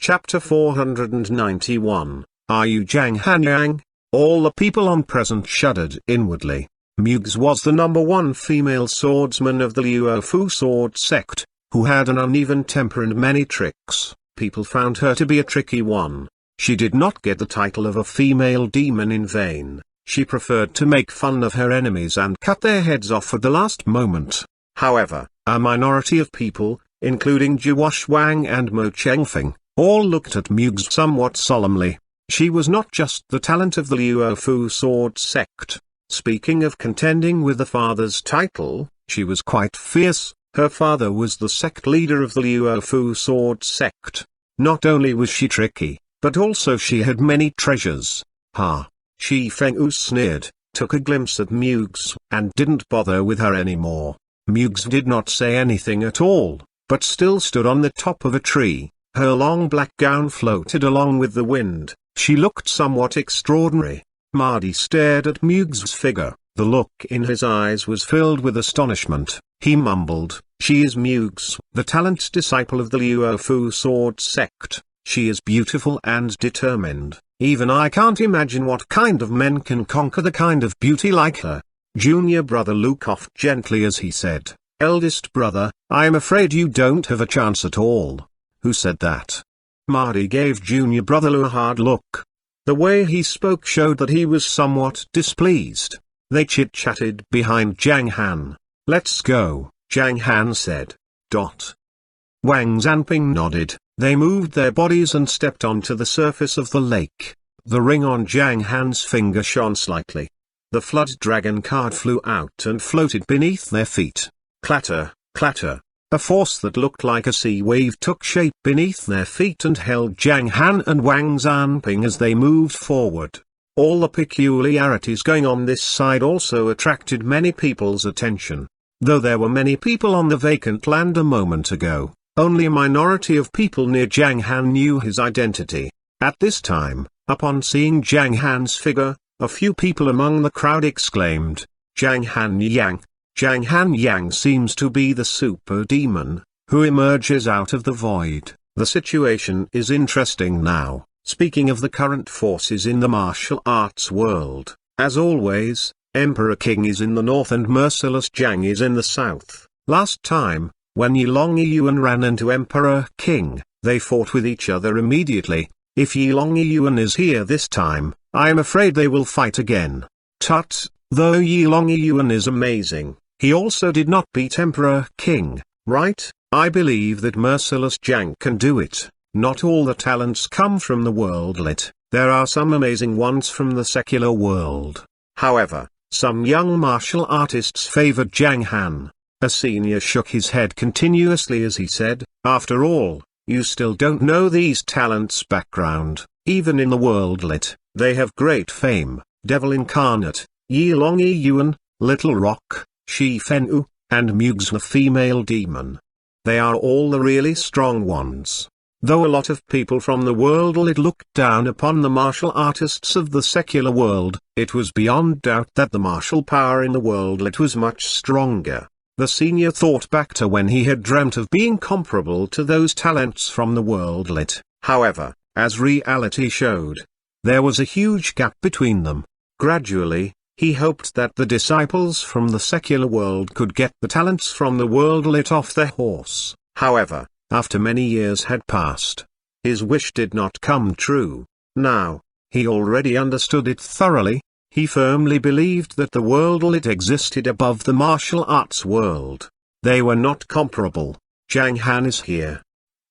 Chapter 491, Are you Zhang Han? All the people on present shuddered inwardly. Muggs was the #1 female swordsman of the Luofu sword sect, who had an uneven temper and many tricks. People found her to be a tricky one. She did not get the title of a female demon in vain. She preferred to make fun of her enemies and cut their heads off at the last moment. However, a minority of people, including Wang and Mo Chengfeng, all looked at Muggs somewhat solemnly. She was not just the talent of the Luofu sword sect. Speaking of contending with the father's title, she was quite fierce. Her father was the sect leader of the Luofu sword sect. Not only was she tricky, but also she had many treasures. Ha! Shi Fengwu sneered, took a glimpse at Muggs, and didn't bother with her anymore. Muggs did not say anything at all, but still stood on the top of a tree. Her long black gown floated along with the wind. She looked somewhat extraordinary. Marty stared at Muggs' figure. The look in his eyes was filled with astonishment. He mumbled, "She is Muggs, the talent disciple of the Luofu sword sect. She is beautiful and determined. Even I can't imagine what kind of men can conquer the kind of beauty like her." Junior brother Lu coughed gently as he said, "Eldest brother, I'm afraid you don't have a chance at all." "Who said that?" Marty gave junior brother Lu a hard look. The way he spoke showed that he was somewhat displeased. They chit-chatted behind Zhang Han. "Let's go," Zhang Han said. Wang Zanping nodded. They moved their bodies and stepped onto the surface of the lake. The ring on Zhang Han's finger shone slightly. The flood dragon card flew out and floated beneath their feet. Clatter, clatter. A force that looked like a sea wave took shape beneath their feet and held Zhang Han and Wang Zanping as they moved forward. All the peculiarities going on this side also attracted many people's attention. Though there were many people on the vacant land a moment ago, only a minority of people near Zhang Han knew his identity. At this time, upon seeing Zhang Han's figure, a few people among the crowd exclaimed, "Zhang Han Yang! Zhang Han Yang seems to be the super demon, who emerges out of the void." The situation is interesting now. Speaking of the current forces in the martial arts world, as always, Emperor King is in the north and Merciless Zhang is in the south. Last time, when Yilong Yuan ran into Emperor King, they fought with each other immediately. If Yilong Yuan is here this time, I'm afraid they will fight again. Tut, though Yilong Yuan is amazing, he also did not beat Emperor King, right? I believe that Merciless Zhang can do it. Not all the talents come from the world lit. There are some amazing ones from the secular world. However, some young martial artists favored Zhang Han. A senior shook his head continuously as he said, "After all, you still don't know these talents' background. Even in the world lit, they have great fame. Devil Incarnate, Yilong Yuan, Little Rock, Shi Fenwu, and Muggs the female demon. They are all the really strong ones." Though a lot of people from the world lit looked down upon the martial artists of the secular world, it was beyond doubt that the martial power in the world lit was much stronger. The senior thought back to when he had dreamt of being comparable to those talents from the world lit. However, as reality showed, there was a huge gap between them. Gradually, he hoped that the disciples from the secular world could get the talents from the world lit off their horse. However, after many years had passed, his wish did not come true. Now, he already understood it thoroughly. He firmly believed that the world lit existed above the martial arts world. They were not comparable. Zhang Han is here.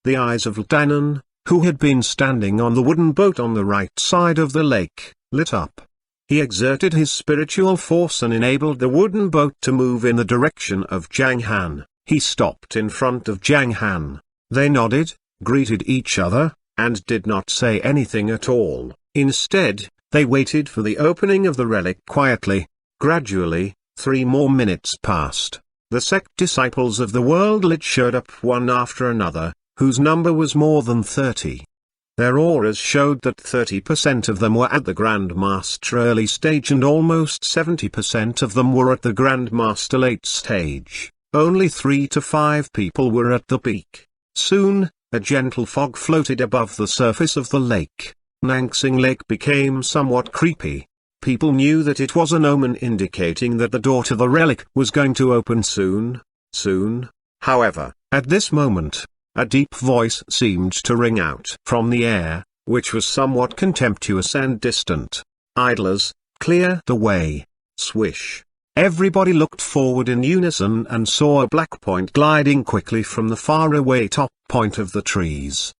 The eyes of Danan, who had been standing on the wooden boat on the right side of the lake, lit up. He exerted his spiritual force and enabled the wooden boat to move in the direction of Zhang Han. He stopped in front of Zhang Han. They nodded, greeted each other, and did not say anything at all. Instead, they waited for the opening of the relic quietly. Gradually, 3 more minutes passed. The sect disciples of the world lit showed up one after another, whose number was more than 30. Their auras showed that 30% of them were at the Grand Master early stage and almost 70% of them were at the Grand Master late stage. Only 3 to 5 people were at the peak. Soon, a gentle fog floated above the surface of the lake. Nangsing Lake became somewhat creepy. People knew that it was an omen indicating that the door to the relic was going to open soon. However, at this moment, a deep voice seemed to ring out from the air, which was somewhat contemptuous and distant. "Idlers, clear the way." Swish. Everybody looked forward in unison and saw a black point gliding quickly from the faraway top point of the trees.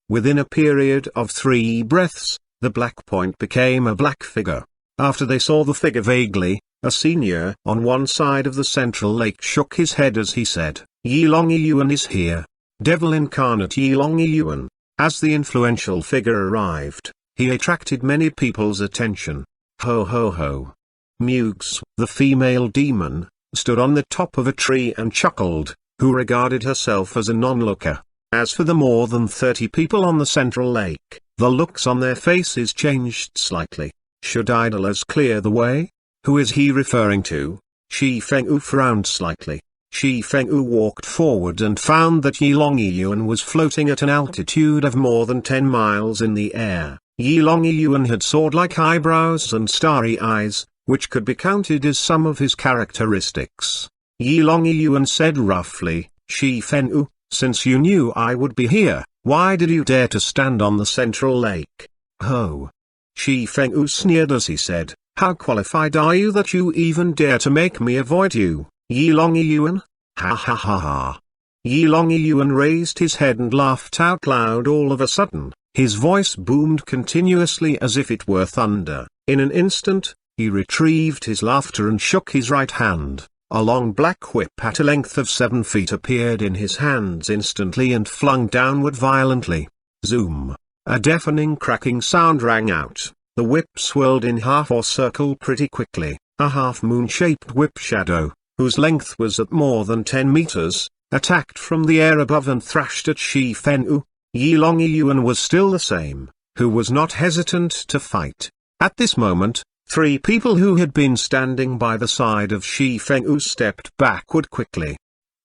Within a period of 3 breaths, the black point became a black figure. After they saw the figure vaguely, a senior on one side of the central lake shook his head as he said, "Yilong Yuan is here. Devil incarnate Yilong Yuan." As the influential figure arrived, he attracted many people's attention. Ho ho ho. Mugs, the female demon, stood on the top of a tree and chuckled, who regarded herself as a non-looker. As for the more than 30 people on the central lake, the looks on their faces changed slightly. Should idlers clear the way? Who is he referring to? Shi Fengyu frowned slightly. Shi Fengyu walked forward and found that Yilong Yuan was floating at an altitude of more than 10 miles in the air. Yilong Yuan had sword-like eyebrows and starry eyes, which could be counted as some of his characteristics. Yilong Yuan said roughly, "Shi Fengyu, since you knew I would be here, why did you dare to stand on the central lake?" "Ho." Shi Fengyu sneered as he said, "How qualified are you that you even dare to make me avoid you, Yilong Yuan? Ha ha ha ha." Yilong Yuan raised his head and laughed out loud all of a sudden. His voice boomed continuously as if it were thunder. In an instant, he retrieved his laughter and shook his right hand. A long black whip at a length of 7 feet appeared in his hands instantly and flung downward violently. Zoom! A deafening cracking sound rang out. The whip swirled in half or circle pretty quickly. A half-moon-shaped whip shadow, whose length was at more than 10 meters, attacked from the air above and thrashed at Shi Fengyu. Yilong Yuan was still the same, who was not hesitant to fight. At this moment, 3 people who had been standing by the side of Shi Fengyu stepped backward quickly.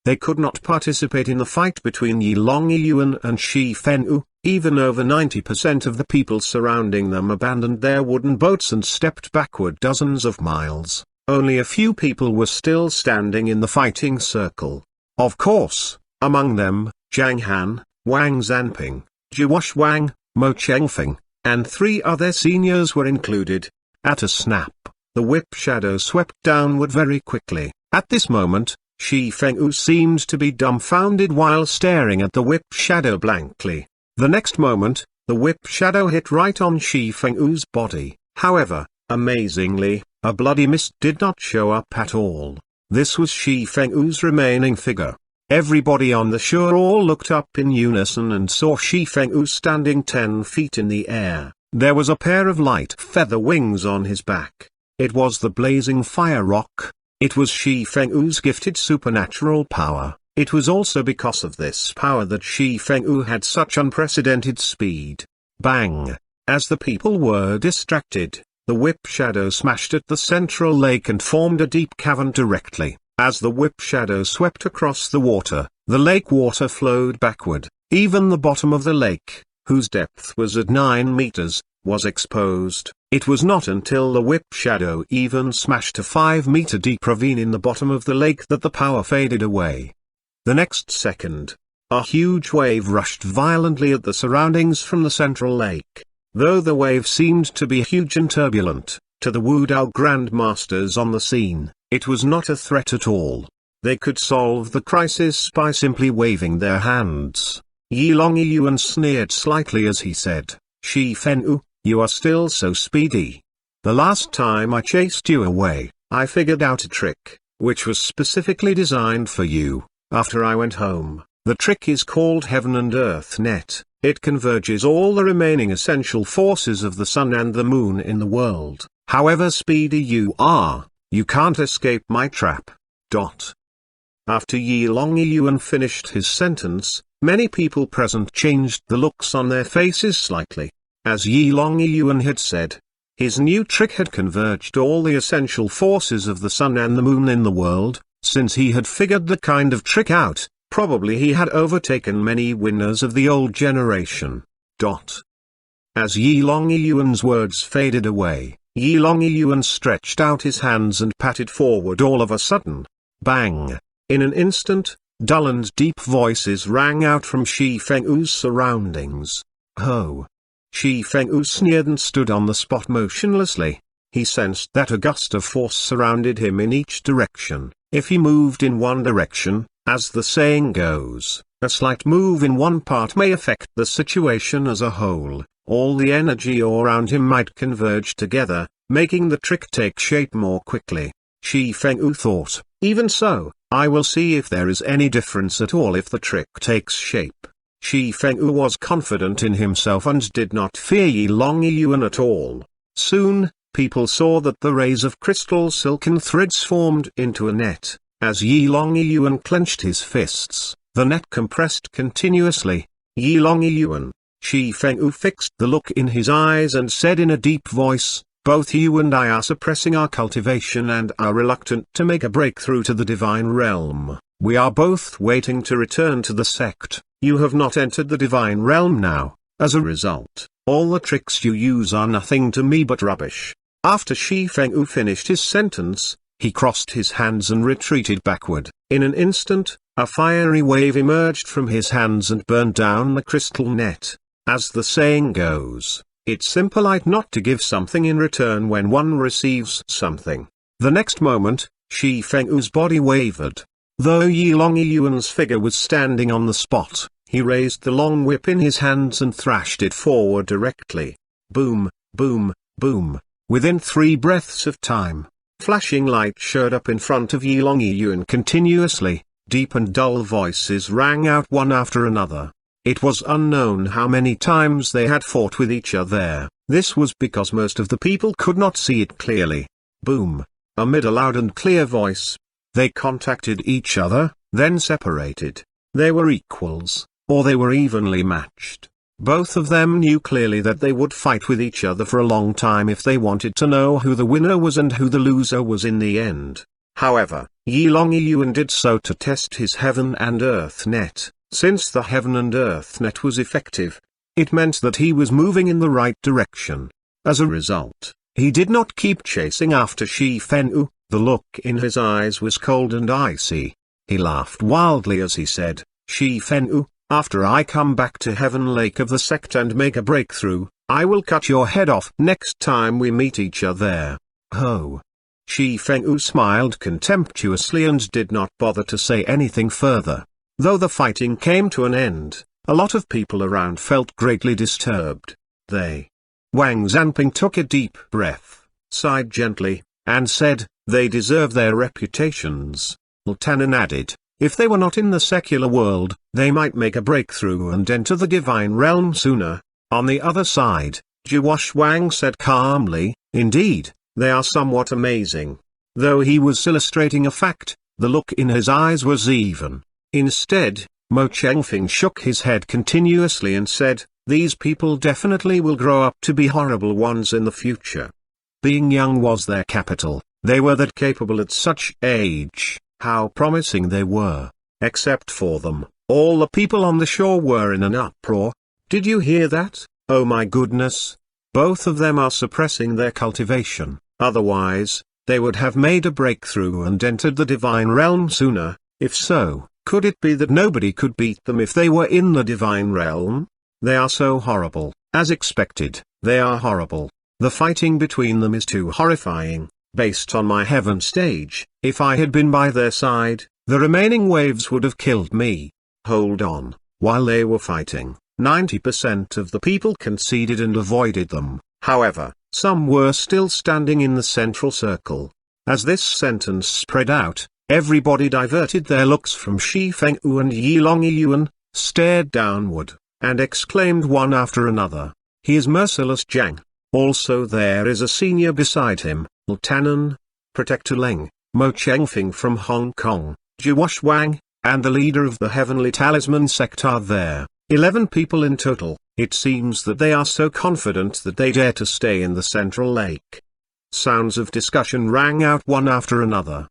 They could not participate in the fight between Yilong Yuan and Shi Fengyu. Even over 90% of the people surrounding them abandoned their wooden boats and stepped backward dozens of miles. Only a few people were still standing in the fighting circle. Of course, among them, Zhang Han, Wang Zanping, Xuanhuan, Mo Chengfeng, and 3 other seniors were included. At a snap, the whip shadow swept downward very quickly. At this moment, Shi Fengyu seemed to be dumbfounded while staring at the whip shadow blankly. The next moment, the whip shadow hit right on Shi Fengyu's body. However, amazingly, a bloody mist did not show up at all. This was Shi Fengyu's remaining figure. Everybody on the shore all looked up in unison and saw Shi Fengyu standing 10 feet in the air. There was a pair of light feather wings on his back. It was the blazing fire rock. It was Shi Fengyu's gifted supernatural power. It was also because of this power that Shi Fengyu had such unprecedented speed. Bang! As the people were distracted, the whip shadow smashed at the central lake and formed a deep cavern directly. As the whip shadow swept across the water, the lake water flowed backward. Even the bottom of the lake, whose depth was at 9 meters, was exposed. It was not until the whip shadow even smashed a 5-meter deep ravine in the bottom of the lake that the power faded away. The next second, a huge wave rushed violently at the surroundings from the central lake. Though the wave seemed to be huge and turbulent, to the Wudao grandmasters on the scene, it was not a threat at all. They could solve the crisis by simply waving their hands. Yilong Yuan sneered slightly as he said, "Shi Fengyu, you are still so speedy. The last time I chased you away, I figured out a trick, which was specifically designed for you. After I went home, the trick is called Heaven and Earth Net. It converges all the remaining essential forces of the sun and the moon in the world. However speedy you are, you can't escape my trap." After Yilong Yuan finished his sentence, many people present changed the looks on their faces slightly. As Yilong Yuan had said, his new trick had converged all the essential forces of the sun and the moon in the world. Since he had figured the kind of trick out, Probably he had overtaken many winners of the old generation. As Yi Longyuan's words faded away, Yi Longyuan stretched out his hands and patted forward. All of a sudden, bang! In an instant, dull and deep voices rang out from Shi Fenghu's surroundings. Ho! Shi Fenghu sneered and stood on the spot motionlessly. He sensed that a gust of force surrounded him in each direction. If he moved in one direction, as the saying goes, a slight move in one part may affect the situation as a whole. All the energy around him might converge together, making the trick take shape more quickly. Shi Fenghu thought, even so, I will see if there is any difference at all if the trick takes shape. Shi Fenghu was confident in himself and did not fear Yi Longyuan at all. Soon, people saw that the rays of crystal silken threads formed into a net. As Yi Longyuan clenched his fists, the net compressed continuously. Yi Longyuan, Shi Fenghu fixed the look in his eyes and said in a deep voice, both you and I are suppressing our cultivation and are reluctant to make a breakthrough to the divine realm. We are both waiting to return to the sect. You have not entered the divine realm now. As a result, all the tricks you use are nothing to me but rubbish. After Shi Fenghu finished his sentence, he crossed his hands and retreated backward. In an instant, a fiery wave emerged from his hands and burned down the crystal net. As the saying goes, it's impolite not to give something in return when one receives something. The next moment, Shi Fenghu's body wavered. Though Yi Longyuan's figure was standing on the spot, he raised the long whip in his hands and thrashed it forward directly. Boom, boom, boom. Within 3 breaths of time, flashing light showed up in front of Yi Longyuan continuously. Deep and dull voices rang out one after another. It was unknown how many times they had fought with each other. This was because most of the people could not see it clearly. Boom. Amid a loud and clear voice, they contacted each other, then separated. They were equals, or they were evenly matched. Both of them knew clearly that they would fight with each other for a long time if they wanted to know who the winner was and who the loser was in the end. However, Yi Longyuan did so to test his heaven and earth net. Since the heaven and earth net was effective, it meant that he was moving in the right direction. As a result, he did not keep chasing after Shi Fenghu. The look in his eyes was cold and icy. He laughed wildly as he said, Shi Fenghu, after I come back to Heaven Lake of the sect and make a breakthrough, I will cut your head off next time we meet each other. Ho! Shi Fenghu smiled contemptuously and did not bother to say anything further. Though the fighting came to an end, a lot of people around felt greatly disturbed. Wang Zanping took a deep breath, sighed gently, and said, they deserve their reputations. Tanan added, if they were not in the secular world, they might make a breakthrough and enter the divine realm sooner. On the other side, Xuanhuan said calmly, indeed, they are somewhat amazing. Though he was illustrating a fact, the look in his eyes was even. Instead, Mo Chengfeng shook his head continuously and said, these people definitely will grow up to be horrible ones in the future. Being young was their capital, they were that capable at such age. How promising they were. Except for them, all the people on the shore were in an uproar. Did you hear that? Oh my goodness. Both of them are suppressing their cultivation, otherwise, they would have made a breakthrough and entered the divine realm sooner. If so, could it be that nobody could beat them if they were in the divine realm? They are so horrible. As expected, they are horrible. The fighting between them is too horrifying. Based on my heaven stage, if I had been by their side, the remaining waves would have killed me. Hold on. While they were fighting, 90% of the people conceded and avoided them. However, some were still standing in the central circle. As this sentence spread out, everybody diverted their looks from Shi Fenghu and Yi Longyuan, stared downward, and exclaimed one after another, he is merciless Zhang. Also there is a senior beside him, Tanan, Protector Leng, Mo Chengfeng from Hong Kong, Xuanhuan, and the leader of the Heavenly Talisman sect are there. 11 people in total. It seems that they are so confident that they dare to stay in the central lake. Sounds of discussion rang out one after another.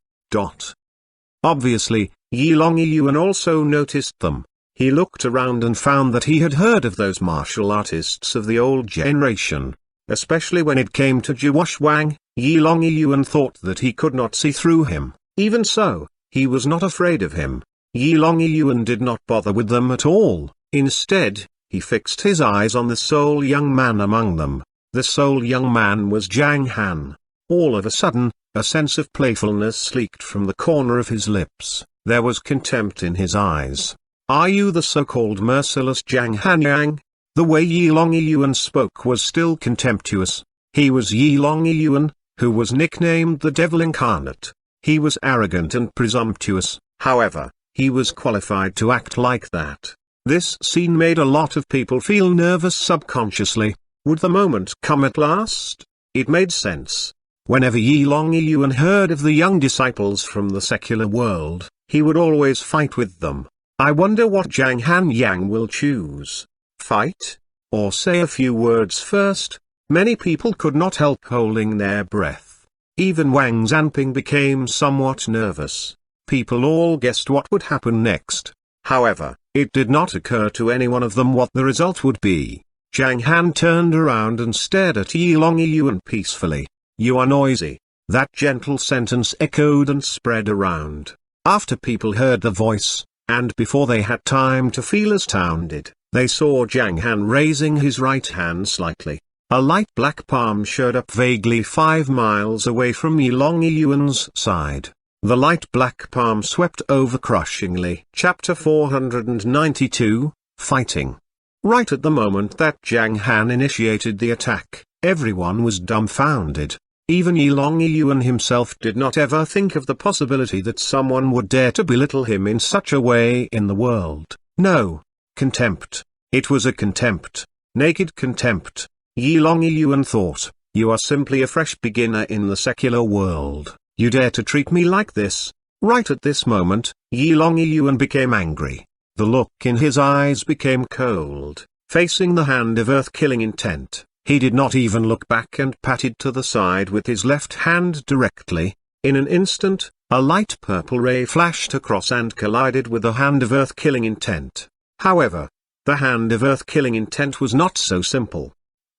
Obviously, Yi Longyuan also noticed them. He looked around and found that he had heard of those martial artists of the old generation. Especially when it came to Xuanhuan, Yi Longyuan thought that he could not see through him. Even so, he was not afraid of him. Yi Longyuan did not bother with them at all. Instead, he fixed his eyes on the sole young man among them. The sole young man was Zhang Han. All of a sudden, a sense of playfulness leaked from the corner of his lips. There was contempt in his eyes. "Are you the so-called merciless Zhang Han?" The way Yi Longyuan spoke was still contemptuous. He was Yi Longyuan, who was nicknamed the Devil Incarnate. He was arrogant and presumptuous, however, he was qualified to act like that. This scene made a lot of people feel nervous subconsciously. Would the moment come at last? It made sense. Whenever Yi Longyuan heard of the young disciples from the secular world, he would always fight with them. I wonder what Zhang Han Yang will choose. Fight? Or say a few words first? Many people could not help holding their breath. Even Wang Zanping became somewhat nervous. People all guessed what would happen next. However, it did not occur to any one of them what the result would be. Zhang Han turned around and stared at Yi Longyuan peacefully. "You are noisy." That gentle sentence echoed and spread around. After people heard the voice, and before they had time to feel astounded, they saw Zhang Han raising his right hand slightly. A light black palm showed up vaguely 5 miles away from Yi Longyuan's side. The light black palm swept over crushingly. Chapter 492, Fighting. Right at the moment that Zhang Han initiated the attack, everyone was dumbfounded. Even Yi Longyuan himself did not ever think of the possibility that someone would dare to belittle him in such a way in the world. No. Contempt. It was a contempt. Naked contempt. Yi Longyuan thought, "You are simply a fresh beginner in the secular world. You dare to treat me like this?" Right at this moment, Yi Longyuan became angry. The look in his eyes became cold. Facing the hand of earth-killing intent, he did not even look back and patted to the side with his left hand directly. In an instant, a light purple ray flashed across and collided with the hand of earth-killing intent. However, the hand of earth-killing intent was not so simple.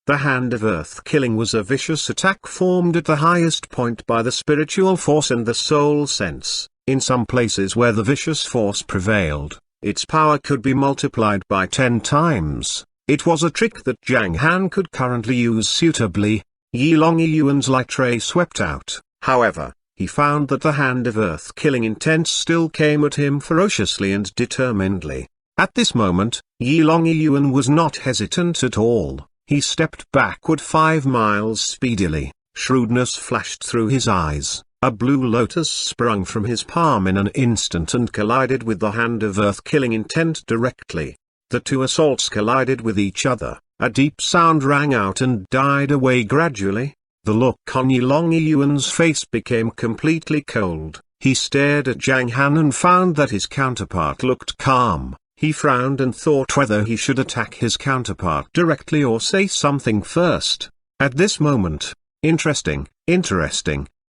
The hand of earth-killing was a vicious attack formed at the highest point by the spiritual force and the soul sense. In some places where the vicious force prevailed, its power could be multiplied by 10 times. It was a trick that Zhang Han could currently use suitably. Yi Longyuan's light ray swept out. However, he found that the hand of earth-killing intent still came at him ferociously and determinedly. At this moment, Yi Longyuan was not hesitant at all. He stepped backward 5 miles speedily. Shrewdness flashed through his eyes. A blue lotus sprung from his palm in an instant and collided with the hand of earth-killing intent directly. The two assaults collided with each other. A deep sound rang out and died away gradually. The look on Yi Longyuan's face became completely cold. He stared at Zhang Han and found that his counterpart looked calm. He frowned and thought whether he should attack his counterpart directly or say something first. At this moment, interesting,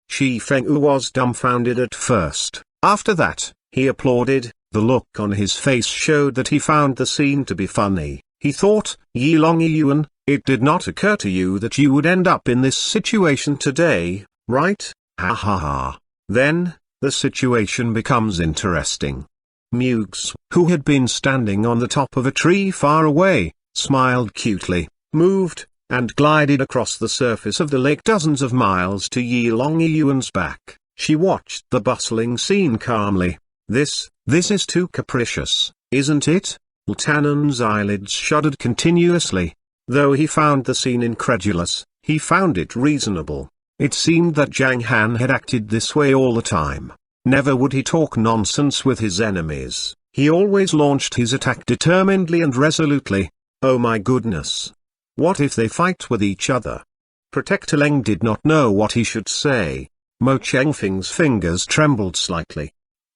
Shi Fengyu was dumbfounded at first. After that, he applauded. The look on his face showed that he found the scene to be funny. He thought, "Yi Longyuan, it did not occur to you that you would end up in this situation today, right? Ha ha ha. Then, the situation becomes interesting." Mewgs, who had been standing on the top of a tree far away, smiled cutely, moved, and glided across the surface of the lake dozens of miles to Yi Longyuan's back. She watched the bustling scene calmly. This is too capricious, isn't it? Tanan's eyelids shuddered continuously. Though he found the scene incredulous, he found it reasonable. It seemed that Zhang Han had acted this way all the time. Never would he talk nonsense with his enemies. He always launched his attack determinedly and resolutely. Oh my goodness. What if they fight with each other? Protector Leng did not know what he should say. Mo Chengfeng's fingers trembled slightly.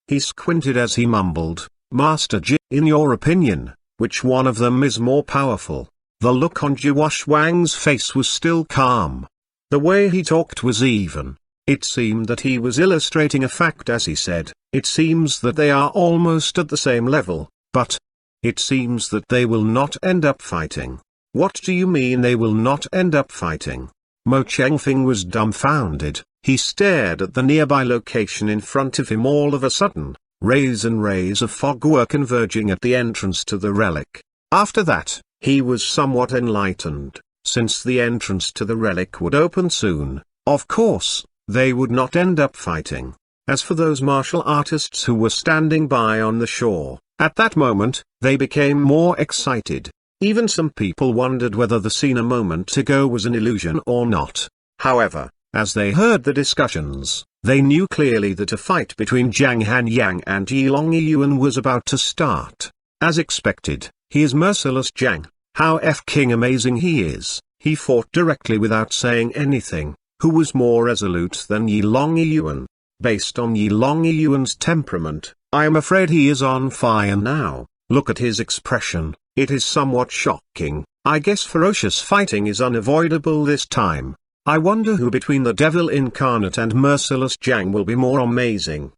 He squinted as he mumbled, "Master Ji, in your opinion, which one of them is more powerful?" The look on Xuanhuan's face was still calm. The way he talked was even. It seemed that he was illustrating a fact as he said, "It seems that they are almost at the same level, but it seems that they will not end up fighting." "What do you mean they will not end up fighting?" Mo Chengfeng was dumbfounded. He stared at the nearby location in front of him. All of a sudden, rays and rays of fog were converging at the entrance to the relic. After that, he was somewhat enlightened. Since the entrance to the relic would open soon, of course, they would not end up fighting. As for those martial artists who were standing by on the shore, at that moment, they became more excited. Even some people wondered whether the scene a moment ago was an illusion or not. However, as they heard the discussions, they knew clearly that a fight between Zhang Han and Yi Longyuan was about to start. As expected, he is merciless Zhang. How f***ing amazing he is. He fought directly without saying anything. Who was more resolute than Yi Longyuan? Based on Yi Longyuan's temperament, I am afraid he is on fire now. Look at his expression, it is somewhat shocking. I guess ferocious fighting is unavoidable this time. I wonder who between the devil incarnate and merciless Zhang will be more amazing.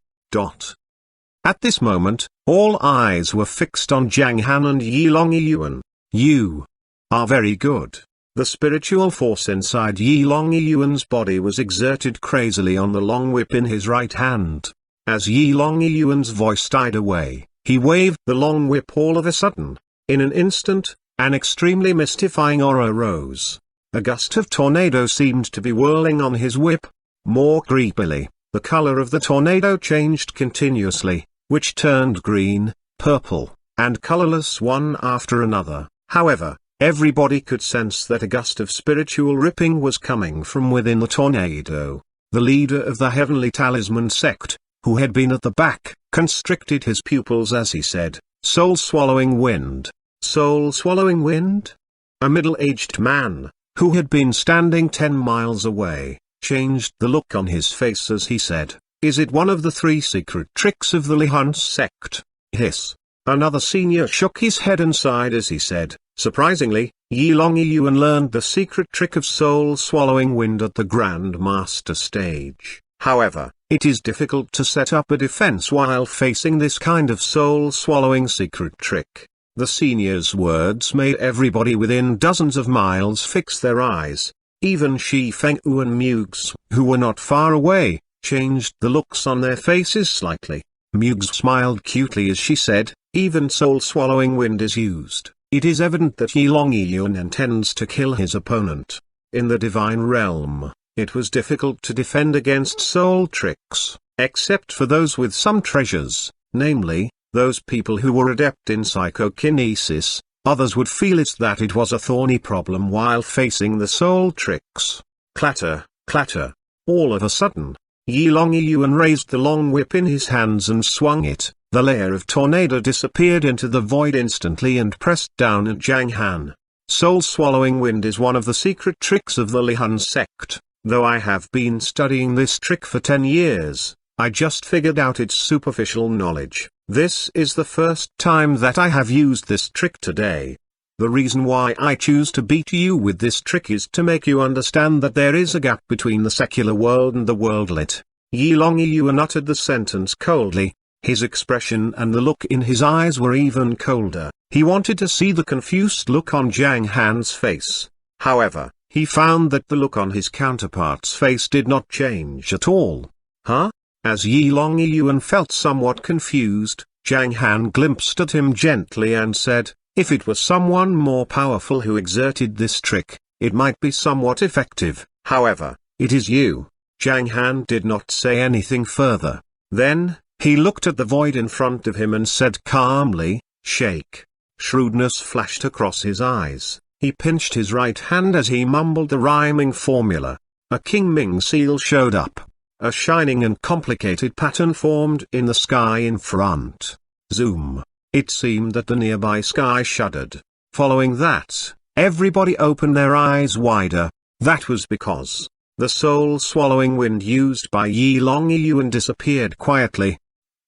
At this moment, all eyes were fixed on Zhang Han and Yi Longyuan. You are very good. The spiritual force inside Yi Longyuan's body was exerted crazily on the long whip in his right hand. As Yi Longyuan's voice died away, he waved the long whip all of a sudden. In an instant, an extremely mystifying aura rose. A gust of tornado seemed to be whirling on his whip. More creepily, the color of the tornado changed continuously, which turned green, purple, and colorless one after another. However, everybody could sense that a gust of spiritual ripping was coming from within the tornado. The leader of the Heavenly Talisman sect, who had been at the back, constricted his pupils as he said, "Soul-swallowing wind." Soul-swallowing wind? A middle-aged man, who had been standing 10 miles away, changed the look on his face as he said, "Is it one of the 3 secret tricks of the Lihan sect?" Hiss. Another senior shook his head and sighed as he said, "Surprisingly, Yi Longyuan learned the secret trick of soul-swallowing wind at the Grand Master stage. However, it is difficult to set up a defense while facing this kind of soul-swallowing secret trick." The senior's words made everybody within dozens of miles fix their eyes. Even Shi Fengyu and Mugs, who were not far away, changed the looks on their faces slightly. Mugs smiled cutely as she said, "Even soul-swallowing wind is used. It is evident that Yi Longyuan intends to kill his opponent. In the divine realm, it was difficult to defend against soul tricks, except for those with some treasures, namely, those people who were adept in psychokinesis. Others would feel that it was a thorny problem while facing the soul tricks." Clatter, clatter. All of a sudden, Yi Longyuan raised the long whip in his hands and swung it. The layer of tornado disappeared into the void instantly and pressed down at Zhang Han. Soul-swallowing wind is one of the secret tricks of the Lihan sect. Though I have been studying this trick for 10 years, I just figured out its superficial knowledge. This is the first time that I have used this trick today. The reason why I choose to beat you with this trick is to make you understand that there is a gap between the secular world and the worldlit. Yi Longyuan uttered the sentence coldly. His expression and the look in his eyes were even colder. He wanted to see the confused look on Zhang Han's face. However, he found that the look on his counterpart's face did not change at all. Huh? As Yi Longyuan felt somewhat confused, Zhang Han glimpsed at him gently and said, "If it was someone more powerful who exerted this trick, it might be somewhat effective. However, it is you." Zhang Han did not say anything further. Then, he looked at the void in front of him and said calmly, "Shake." Shrewdness flashed across his eyes. He pinched his right hand as he mumbled the rhyming formula. A King Ming seal showed up. A shining and complicated pattern formed in the sky in front. Zoom. It seemed that the nearby sky shuddered. Following that, everybody opened their eyes wider. That was because the soul-swallowing wind used by Yi Longyuan disappeared quietly.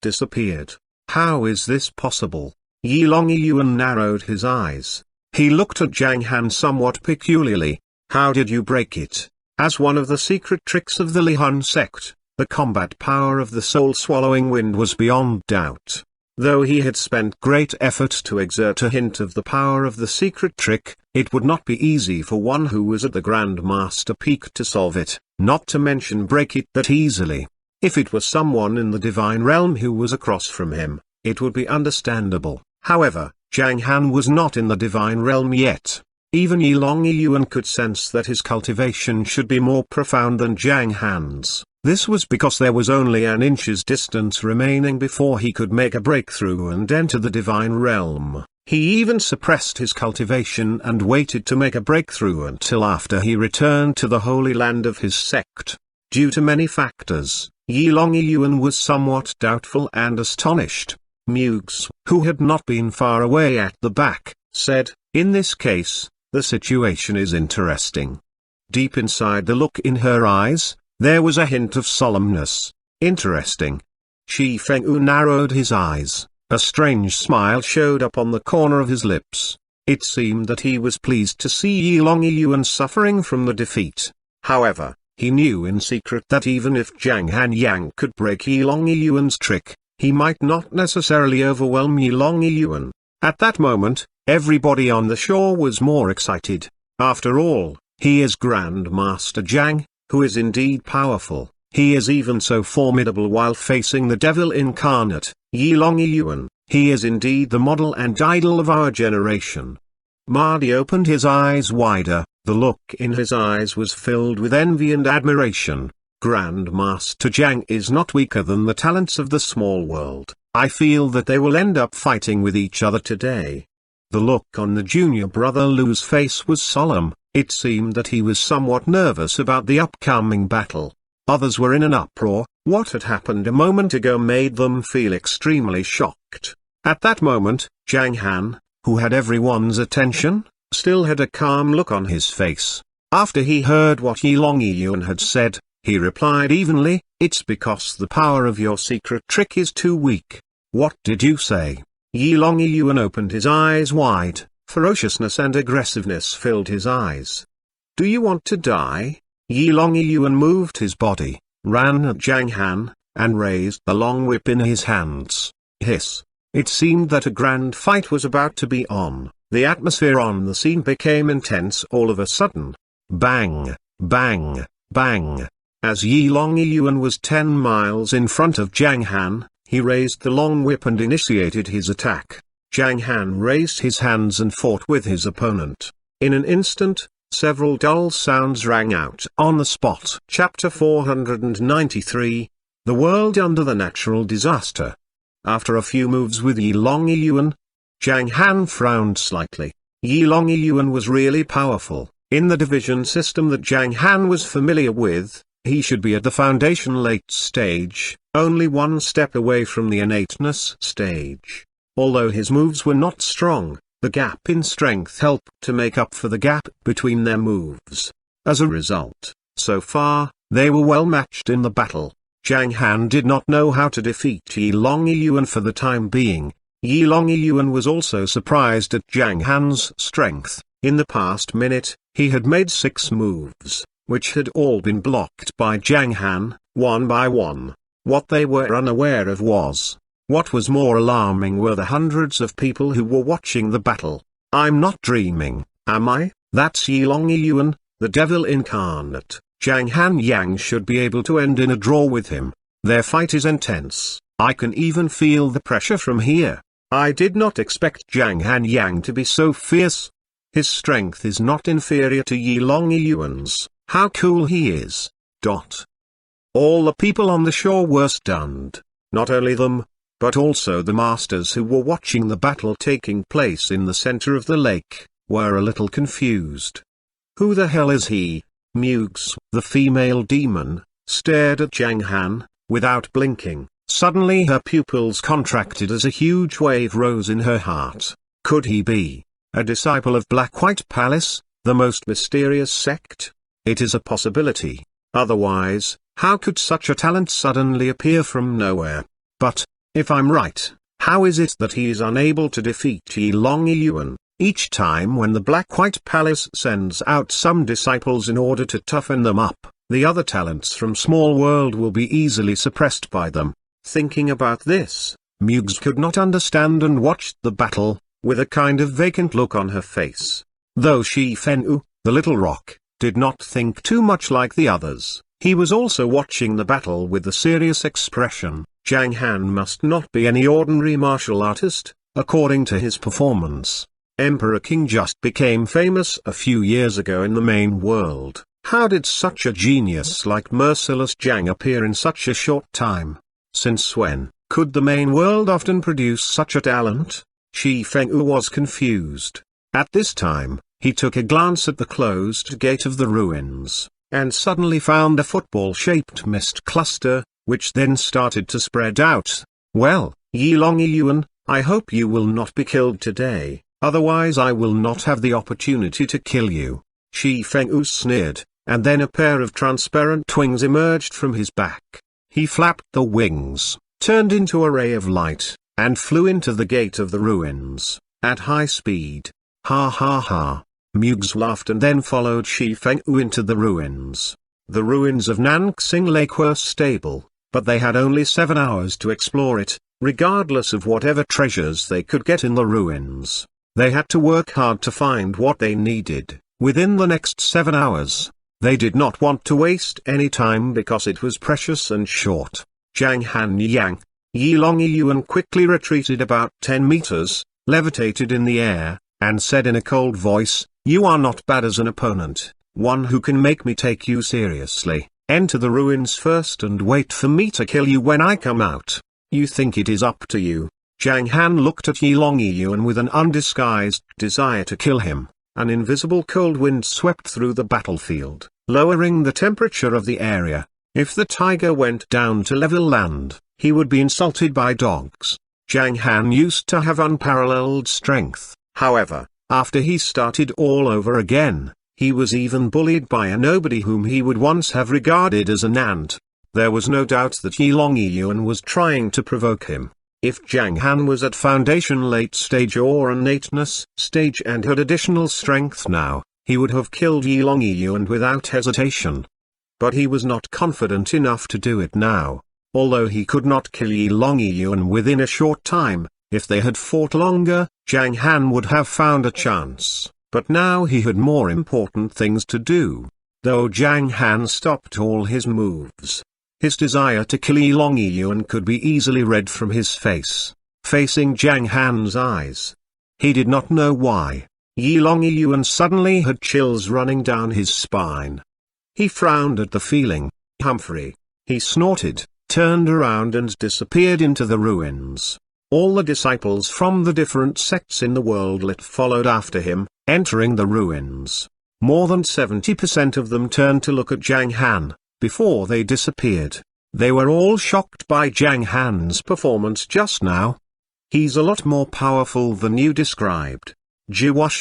Disappeared? How is this possible? Yi Longyuan narrowed his eyes. He looked at Zhang Han somewhat peculiarly. "How did you break it?" As one of the secret tricks of the Li Han sect, the combat power of the soul-swallowing wind was beyond doubt. Though he had spent great effort to exert a hint of the power of the secret trick, it would not be easy for one who was at the Grand Master peak to solve it, not to mention break it that easily. If it was someone in the divine realm who was across from him, it would be understandable. However, Zhang Han was not in the divine realm yet. Even Yilong Yuan could sense that his cultivation should be more profound than Zhang Han's. This was because there was only an inch's distance remaining before he could make a breakthrough and enter the divine realm. He even suppressed his cultivation and waited to make a breakthrough until after he returned to the holy land of his sect. Due to many factors, Yilong Yuan was somewhat doubtful and astonished. Mewgs, who had not been far away at the back, said, "In this case, the situation is interesting." Deep inside the look in her eyes, there was a hint of solemnness. Interesting. Shi Fengyu narrowed his eyes. A strange smile showed up on the corner of his lips. It seemed that he was pleased to see Yilong Yuan suffering from the defeat. However, he knew in secret that even if Zhang Han could break Yilong Yuan's trick, he might not necessarily overwhelm Yilong Yuan. At that moment, everybody on the shore was more excited. After all, he is Grand Master Zhang, who is indeed powerful. He is even so formidable while facing the devil incarnate, Yilong Yuan. He is indeed the model and idol of our generation. Mahdi opened his eyes wider. The look in his eyes was filled with envy and admiration. Grand Master Zhang is not weaker than the talents of the small world. I feel that they will end up fighting with each other today. The look on the junior brother Lu's face was solemn. It seemed that he was somewhat nervous about the upcoming battle. Others were in an uproar. What had happened a moment ago made them feel extremely shocked. At that moment, Zhang Han, who had everyone's attention, still had a calm look on his face. After he heard what Yilong Yuan had said, he replied evenly, "It's because the power of your secret trick is too weak." "What did you say?" Yilong Yuan opened his eyes wide. Ferociousness and aggressiveness filled his eyes. "Do you want to die?" Yilong Yuan moved his body, ran at Zhang Han, and raised the long whip in his hands. Hiss. It seemed that a grand fight was about to be on. The atmosphere on the scene became intense all of a sudden. Bang, bang, bang. As Yilong Yuan was 10 miles in front of Zhang Han, he raised the long whip and initiated his attack. Zhang Han raised his hands and fought with his opponent. In an instant, several dull sounds rang out on the spot. Chapter 493, The World Under the Natural Disaster. After a few moves with Yilong Yuan, Zhang Han frowned slightly. Yilong Yuan was really powerful. In the division system that Zhang Han was familiar with, he should be at the foundation late stage, only one step away from the innateness stage. Although his moves were not strong, the gap in strength helped to make up for the gap between their moves. As a result, so far, they were well matched in the battle. Zhang Han did not know how to defeat Yilong Yuan for the time being. Yilong Yuan was also surprised at Zhang Han's strength. In the past minute, he had made 6 moves, which had all been blocked by Zhang Han, one by one. What they were unaware of was, what was more alarming were the hundreds of people who were watching the battle. I'm not dreaming, am I? That's Yilong Yuan, the devil incarnate. Zhang Han should be able to end in a draw with him. Their fight is intense. I can even feel the pressure from here. I did not expect Zhang Han to be so fierce. His strength is not inferior to Yilong Yuan's. How cool he is. All the people on the shore were stunned. Not only them, but also the masters who were watching the battle taking place in the center of the lake, were a little confused. Who the hell is he? Mewgs, the female demon, stared at Zhang Han, without blinking. Suddenly her pupils contracted as a huge wave rose in her heart. Could he be a disciple of Black-White Palace, the most mysterious sect? It is a possibility. Otherwise, how could such a talent suddenly appear from nowhere? But, if I'm right, how is it that he is unable to defeat Yilong Yuan? Each time when the Black-White Palace sends out some disciples in order to toughen them up, the other talents from Small World will be easily suppressed by them. Thinking about this, Mugs could not understand and watched the battle, with a kind of vacant look on her face. Though Shi Fenwu, the little rock, did not think too much like the others, he was also watching the battle with a serious expression. Zhang Han must not be any ordinary martial artist, according to his performance. Emperor King just became famous a few years ago in the main world. How did such a genius like Merciless Zhang appear in such a short time? Since when could the main world often produce such a talent? Shi Fenwu was confused. At this time, he took a glance at the closed gate of the ruins, and suddenly found a football-shaped mist cluster, which then started to spread out. Well, Yi Longyuan, I hope you will not be killed today, otherwise I will not have the opportunity to kill you. Shi Fenwu sneered, and then a pair of transparent wings emerged from his back. He flapped the wings, turned into a ray of light, and flew into the gate of the ruins, at high speed. Ha ha ha. Mugs laughed and then followed Shi Fenwu into the ruins. The ruins of Nanxing Lake were stable, but they had only 7 hours to explore it, regardless of whatever treasures they could get in the ruins. They had to work hard to find what they needed, within the next 7 hours. They did not want to waste any time because it was precious and short. Zhang Han Yang, Yi Longyuan quickly retreated about 10 meters, levitated in the air, and said in a cold voice, "You are not bad as an opponent, one who can make me take you seriously. Enter the ruins first and wait for me to kill you when I come out. You think it is up to you?" Zhang Han looked at Yi Longyuan with an undisguised desire to kill him. An invisible cold wind swept through the battlefield, lowering the temperature of the area. If the tiger went down to level land, he would be insulted by dogs. Zhang Han used to have unparalleled strength. However, after he started all over again, he was even bullied by a nobody whom he would once have regarded as an ant. There was no doubt that Yi Longyuan was trying to provoke him. If Zhang Han was at foundation late stage or innateness stage and had additional strength now, he would have killed Yi Longyuan without hesitation. But he was not confident enough to do it now. Although he could not kill Yi Longyuan within a short time, if they had fought longer, Zhang Han would have found a chance. But now he had more important things to do. Though Zhang Han stopped all his moves, his desire to kill Yi Longyuan could be easily read from his face, facing Zhang Han's eyes. He did not know why. Yi Longyuan suddenly had chills running down his spine. He frowned at the feeling. Humphrey. He snorted, turned around and disappeared into the ruins. All the disciples from the different sects in the worldlet followed after him, entering the ruins. More than 70% of them turned to look at Zhang Han, before they disappeared. They were all shocked by Zhang Han's performance just now. "He's a lot more powerful than you described,"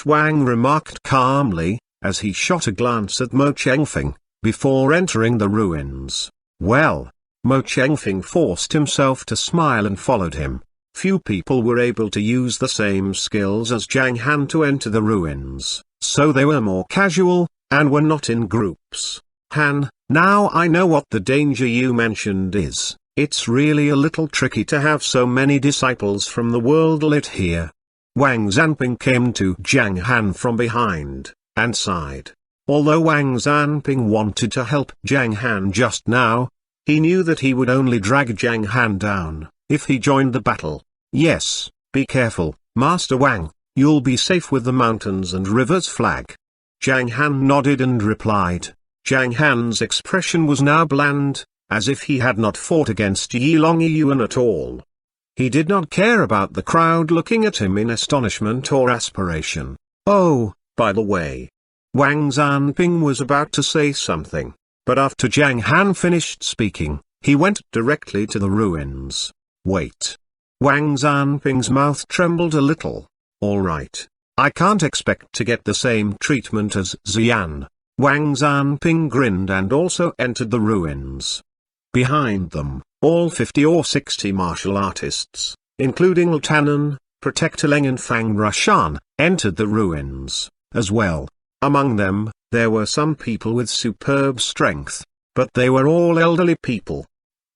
Wang remarked calmly, as he shot a glance at Mo Chengfeng, before entering the ruins. Well, Mo Chengfeng forced himself to smile and followed him. Few people were able to use the same skills as Zhang Han to enter the ruins, so they were more casual, and were not in groups. "Han, now I know what the danger you mentioned is. It's really a little tricky to have so many disciples from the worldlet here." Wang Zanping came to Zhang Han from behind, and sighed. Although Wang Zanping wanted to help Zhang Han just now, he knew that he would only drag Zhang Han down if he joined the battle. "Yes, be careful, Master Wang, you'll be safe with the mountains and rivers flag." Zhang Han nodded and replied. Zhang Han's expression was now bland, as if he had not fought against Yi Longyuan at all. He did not care about the crowd looking at him in astonishment or aspiration. "Oh, by the way." Wang Zanping was about to say something, but after Zhang Han finished speaking, he went directly to the ruins. "Wait." Wang Zanping's mouth trembled a little. "All right. I can't expect to get the same treatment as Xian." Wang Zanping grinned and also entered the ruins. Behind them, all 50 or 60 martial artists, including Latanan, Protector Leng and Fang Rashan, entered the ruins, as well. Among them, there were some people with superb strength, but they were all elderly people.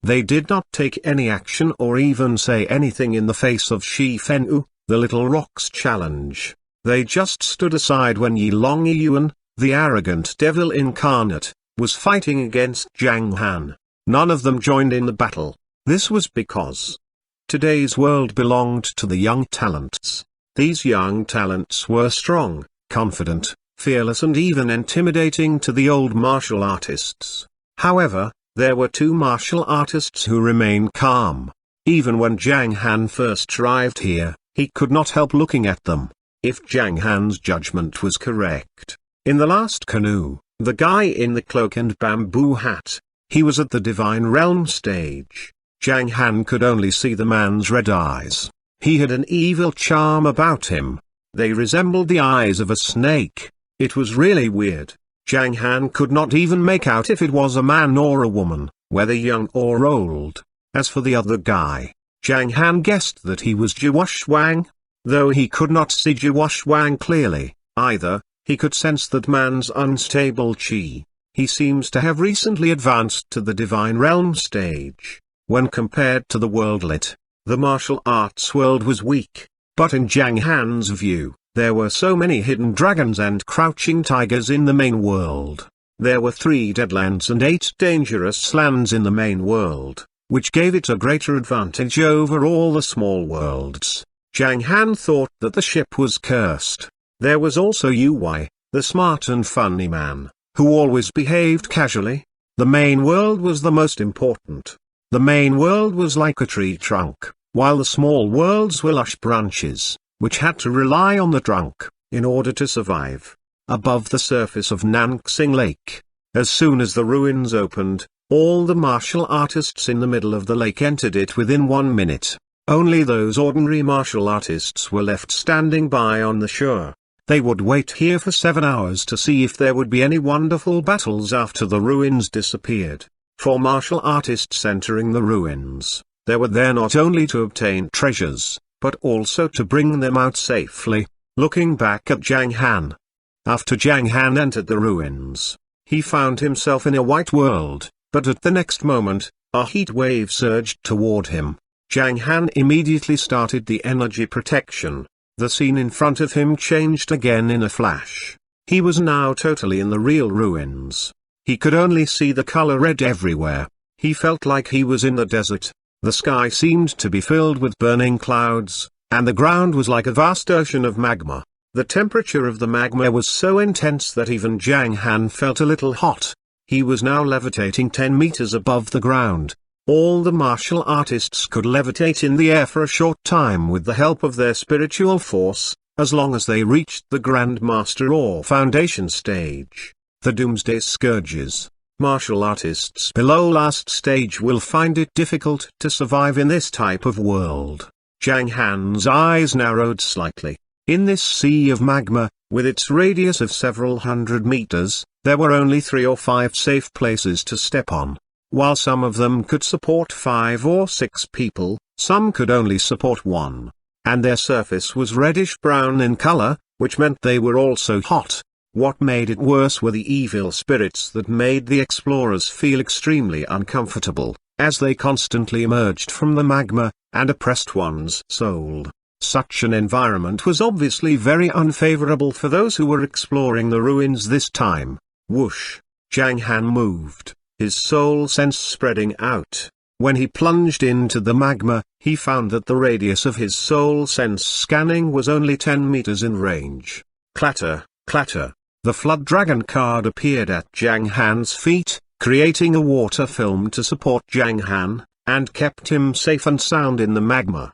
They did not take any action or even say anything in the face of Shi Fenwu, the Little Rock's challenge. They just stood aside when Yilong Yuan, the arrogant devil incarnate, was fighting against Zhang Han. None of them joined in the battle. This was because today's world belonged to the young talents. These young talents were strong, confident, fearless and even intimidating to the old martial artists. However, there were two martial artists who remained calm. Even when Zhang Han first arrived here, he could not help looking at them. If Zhang Han's judgment was correct, in the last canoe, the guy in the cloak and bamboo hat, he was at the divine realm stage. Zhang Han could only see the man's red eyes. He had an evil charm about him. They resembled the eyes of a snake. It was really weird. Zhang Han could not even make out if it was a man or a woman, whether young or old. As for the other guy, Zhang Han guessed that he was Xuanhuan. Though he could not see Xuanhuan clearly, either, he could sense that man's unstable qi. He seems to have recently advanced to the divine realm stage. When compared to the worldlet, the martial arts world was weak, but in Zhang Han's view, there were so many hidden dragons and crouching tigers in the main world. There were 3 deadlands and 8 dangerous lands in the main world, which gave it a greater advantage over all the small worlds. Zhang Han thought that the ship was cursed. There was also Ui, the smart and funny man, who always behaved casually. The main world was the most important. The main world was like a tree trunk, while the small worlds were lush branches, which had to rely on the trunk, in order to survive. Above the surface of Nanxing Lake, as soon as the ruins opened, all the martial artists in the middle of the lake entered it within 1 minute. Only those ordinary martial artists were left standing by on the shore. They would wait here for 7 hours to see if there would be any wonderful battles after the ruins disappeared. For martial artists entering the ruins, they were there not only to obtain treasures, but also to bring them out safely. Looking back at Zhang Han. After Zhang Han entered the ruins, he found himself in a white world, but at the next moment, a heat wave surged toward him. Zhang Han immediately started the energy protection. The scene in front of him changed again in a flash. He was now totally in the real ruins. He could only see the color red everywhere. He felt like he was in the desert. The sky seemed to be filled with burning clouds, and the ground was like a vast ocean of magma. The temperature of the magma was so intense that even Zhang Han felt a little hot. He was now levitating 10 meters above the ground. All the martial artists could levitate in the air for a short time with the help of their spiritual force, as long as they reached the Grand Master or Foundation stage. The Doomsday Scourges. Martial artists below last stage will find it difficult to survive in this type of world. Zhang Han's eyes narrowed slightly. In this sea of magma, with its radius of several hundred meters, there were only 3 or 5 safe places to step on. While some of them could support 5 or 6 people, some could only support 1. And their surface was reddish-brown in color, which meant they were also hot. What made it worse were the evil spirits that made the explorers feel extremely uncomfortable, as they constantly emerged from the magma, and oppressed one's soul. Such an environment was obviously very unfavorable for those who were exploring the ruins this time. Whoosh! Zhang Han moved, his soul sense spreading out. When he plunged into the magma, he found that the radius of his soul sense scanning was only 10 meters in range. Clatter, clatter. The Flood Dragon card appeared at Zhang Han's feet, creating a water film to support Zhang Han, and kept him safe and sound in the magma.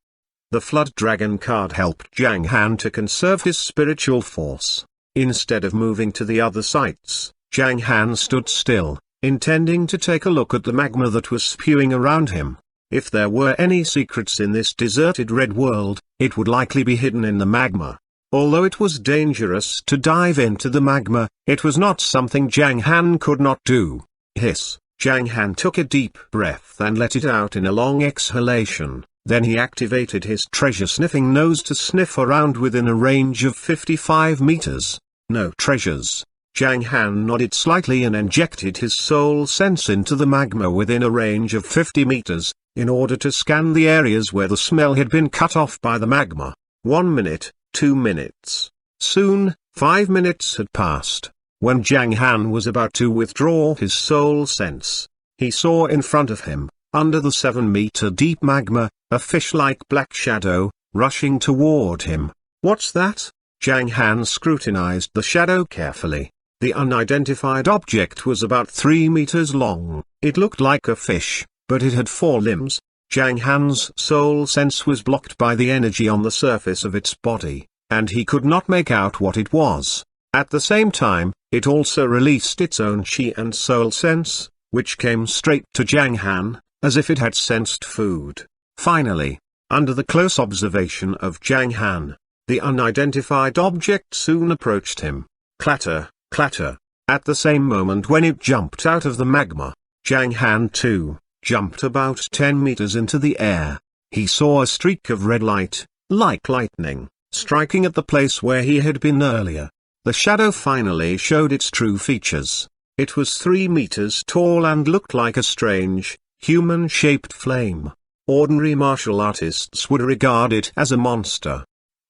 The Flood Dragon card helped Zhang Han to conserve his spiritual force. Instead of moving to the other sites, Zhang Han stood still, intending to take a look at the magma that was spewing around him. If there were any secrets in this deserted red world, it would likely be hidden in the magma. Although it was dangerous to dive into the magma, it was not something Zhang Han could not do. Hiss! Zhang Han took a deep breath and let it out in a long exhalation. Then he activated his treasure-sniffing nose to sniff around within a range of 55 meters. No treasures. Zhang Han nodded slightly and injected his soul sense into the magma within a range of 50 meters, in order to scan the areas where the smell had been cut off by the magma. 1 minute, 2 minutes. Soon, 5 minutes had passed. When Zhang Han was about to withdraw his soul sense, he saw in front of him, under the 7-meter deep magma, a fish-like black shadow, rushing toward him. "What's that?" Zhang Han scrutinized the shadow carefully. The unidentified object was about 3 meters long. It looked like a fish, but it had 4 limbs. Zhang Han's soul sense was blocked by the energy on the surface of its body, and he could not make out what it was. At the same time, it also released its own chi and soul sense, which came straight to Zhang Han, as if it had sensed food. Finally, under the close observation of Zhang Han, the unidentified object soon approached him. Clatter, clatter. At the same moment when it jumped out of the magma, Zhang Han too jumped about 10 meters into the air. He saw a streak of red light, like lightning, striking at the place where he had been earlier. The shadow finally showed its true features. It was 3 meters tall and looked like a strange, human-shaped flame. Ordinary martial artists would regard it as a monster.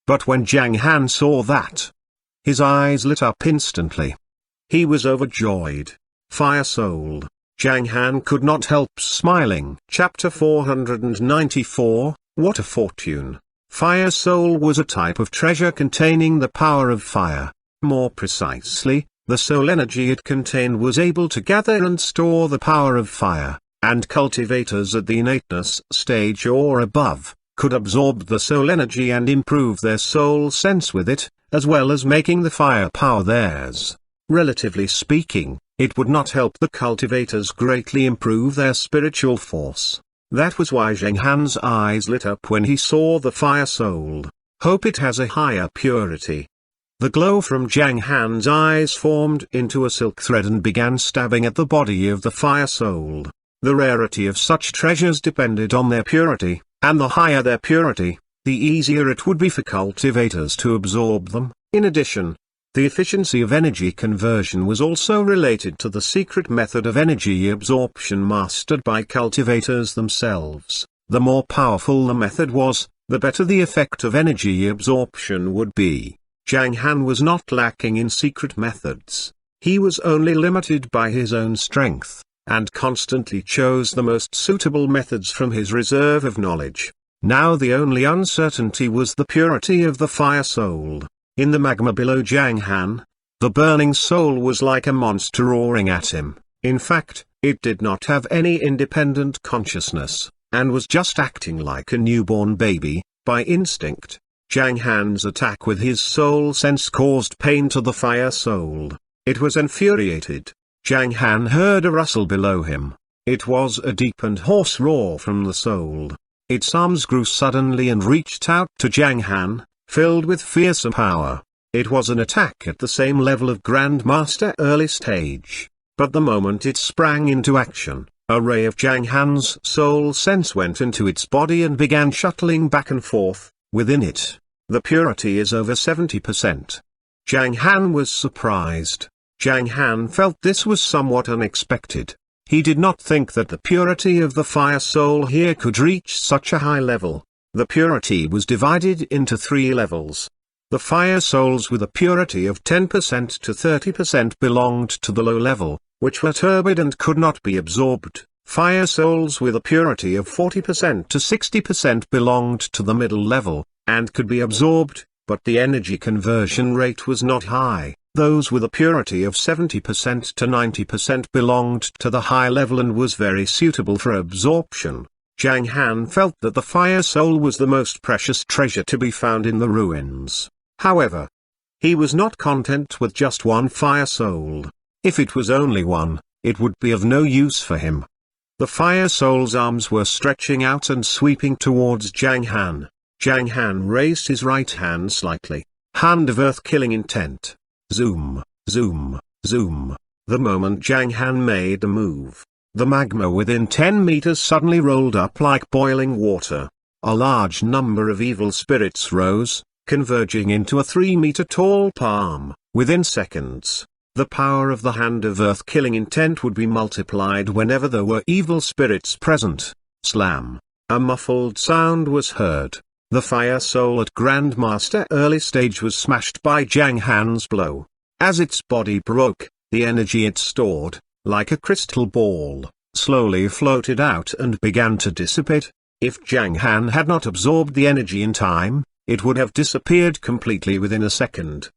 But when Zhang Han saw that, his eyes lit up instantly. He was overjoyed. Fire-souled, Zhang Han could not help smiling. Chapter 494, What a Fortune. Fire soul was a type of treasure containing the power of fire. More precisely, the soul energy it contained was able to gather and store the power of fire, and cultivators at the innateness stage or above could absorb the soul energy and improve their soul sense with it, as well as making the fire power theirs. Relatively speaking, it would not help the cultivators greatly improve their spiritual force. That was why Zhang Han's eyes lit up when he saw the fire soul. Hope it has a higher purity. The glow from Zhang Han's eyes formed into a silk thread and began stabbing at the body of the fire soul. The rarity of such treasures depended on their purity, and the higher their purity, the easier it would be for cultivators to absorb them. In addition, the efficiency of energy conversion was also related to the secret method of energy absorption mastered by cultivators themselves. The more powerful the method was, the better the effect of energy absorption would be. Zhang Han was not lacking in secret methods. He was only limited by his own strength, and constantly chose the most suitable methods from his reserve of knowledge. Now the only uncertainty was the purity of the fire soul. In the magma below Zhang Han, the burning soul was like a monster roaring at him. In fact, it did not have any independent consciousness, and was just acting like a newborn baby, by instinct. Zhang Han's attack with his soul sense caused pain to the fire soul. It was infuriated. Zhang Han heard a rustle below him. It was a deep and hoarse roar from the soul. Its arms grew suddenly and reached out to Zhang Han, filled with fearsome power. It was an attack at the same level of Grandmaster early stage. But the moment it sprang into action, a ray of Zhang Han's soul sense went into its body and began shuttling back and forth. Within it, the purity is over 70%. Zhang Han was surprised. Zhang Han felt this was somewhat unexpected. He did not think that the purity of the fire soul here could reach such a high level. The purity was divided into 3 levels. The fire souls with a purity of 10% to 30% belonged to the low level, which were turbid and could not be absorbed. Fire souls with a purity of 40% to 60% belonged to the middle level, and could be absorbed, but the energy conversion rate was not high. Those with a purity of 70% to 90% belonged to the high level and was very suitable for absorption. Zhang Han felt that the fire soul was the most precious treasure to be found in the ruins. However, he was not content with just one fire soul. If it was only one, it would be of no use for him. The fire soul's arms were stretching out and sweeping towards Zhang Han. Zhang Han raised his right hand slightly. Hand of earth-killing intent. Zoom, zoom, zoom. The moment Zhang Han made a move, the magma within 10 meters suddenly rolled up like boiling water. A large number of evil spirits rose, converging into a 3-meter-tall palm. Within seconds, the power of the hand of earth-killing intent would be multiplied whenever there were evil spirits present. Slam! A muffled sound was heard. The fire soul at Grandmaster early stage was smashed by Zhang Han's blow. As its body broke, the energy it stored, like a crystal ball, slowly floated out and began to dissipate. If Zhang Han had not absorbed the energy in time, it would have disappeared completely within a second.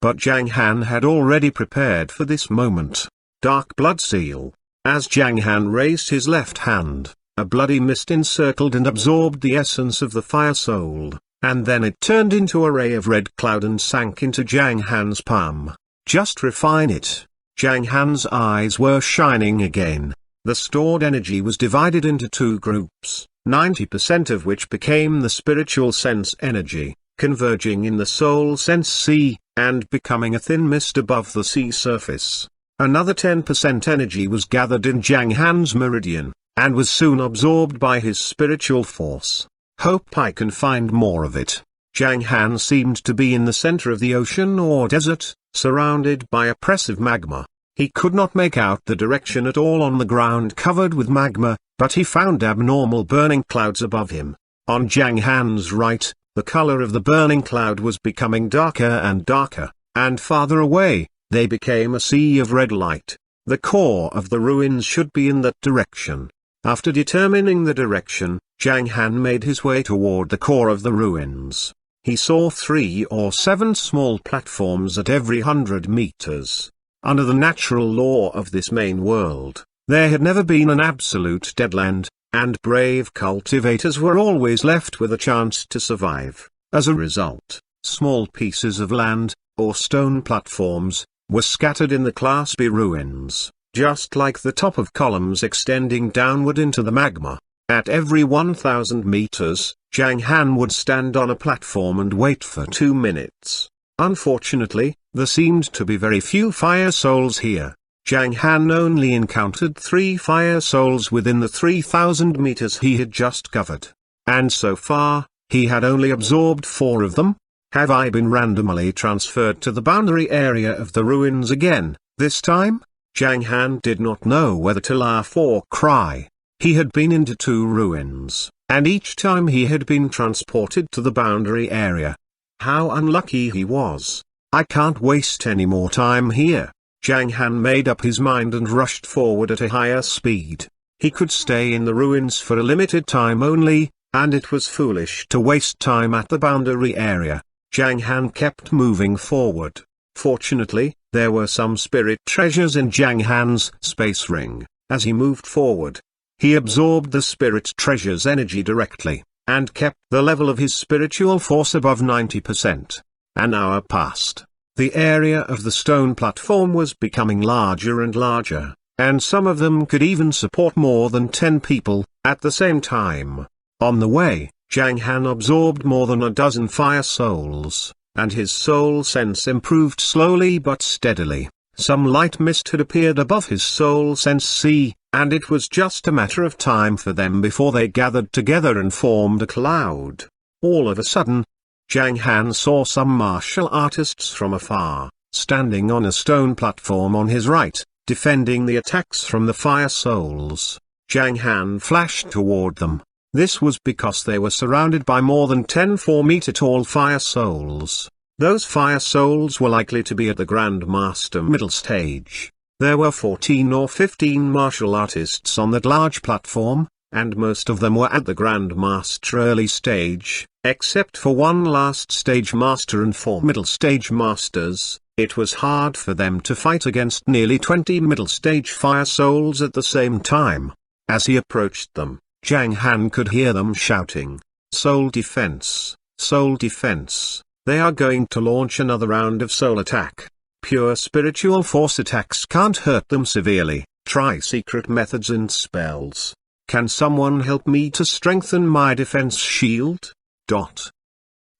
But Zhang Han had already prepared for this moment. Dark blood seal. As Zhang Han raised his left hand, a bloody mist encircled and absorbed the essence of the fire soul, and then it turned into a ray of red cloud and sank into Zhang Han's palm. Just refine it. Zhang Han's eyes were shining again. The stored energy was divided into two groups, 90% of which became the spiritual sense energy, converging in the soul sense sea, and becoming a thin mist above the sea surface. Another 10% energy was gathered in Zhang Han's meridian, and was soon absorbed by his spiritual force. Hope I can find more of it. Zhang Han seemed to be in the center of the ocean or desert, surrounded by oppressive magma. He could not make out the direction at all on the ground covered with magma, but he found abnormal burning clouds above him. On Zhang Han's right, the color of the burning cloud was becoming darker and darker, and farther away, they became a sea of red light. The core of the ruins should be in that direction. After determining the direction, Zhang Han made his way toward the core of the ruins. He saw 3 or 7 small platforms at every 100 meters. Under the natural law of this main world, there had never been an absolute deadland, and brave cultivators were always left with a chance to survive. As a result, small pieces of land, or stone platforms, were scattered in the Class B ruins, just like the top of columns extending downward into the magma. At every 1,000 meters, Zhang Han would stand on a platform and wait for 2 minutes. Unfortunately, there seemed to be very few fire souls here. Zhang Han only encountered 3 fire souls within the 3,000 meters he had just covered. And so far, he had only absorbed 4 of them. Have I been randomly transferred to the boundary area of the ruins again, this time? Zhang Han did not know whether to laugh or cry. He had been into 2 ruins, and each time he had been transported to the boundary area. How unlucky he was. I can't waste any more time here. Zhang Han made up his mind and rushed forward at a higher speed. He could stay in the ruins for a limited time only, and it was foolish to waste time at the boundary area. Zhang Han kept moving forward. Fortunately, there were some spirit treasures in Zhang Han's space ring. As he moved forward, he absorbed the spirit treasure's energy directly, and kept the level of his spiritual force above 90%. An hour passed. The area of the stone platform was becoming larger and larger, and some of them could even support more than 10 people, at the same time. On the way, Zhang Han absorbed more than a dozen fire souls, and his soul sense improved slowly but steadily. Some light mist had appeared above his soul sense sea, and it was just a matter of time for them before they gathered together and formed a cloud. All of a sudden, Zhang Han saw some martial artists from afar, standing on a stone platform on his right, defending the attacks from the fire souls. Zhang Han flashed toward them. This was because they were surrounded by more than 10 4-meter-tall fire souls. Those fire souls were likely to be at the Grandmaster middle stage. There were 14 or 15 martial artists on that large platform, and most of them were at the Grandmaster early stage, except for 1 last stage master and 4 middle stage masters. It was hard for them to fight against nearly 20 middle stage fire souls at the same time. As he approached them, Zhang Han could hear them shouting, "Soul defense, soul defense. They are going to launch another round of soul attack. Pure spiritual force attacks can't hurt them severely. Try secret methods and spells. Can someone help me to strengthen my defense shield?"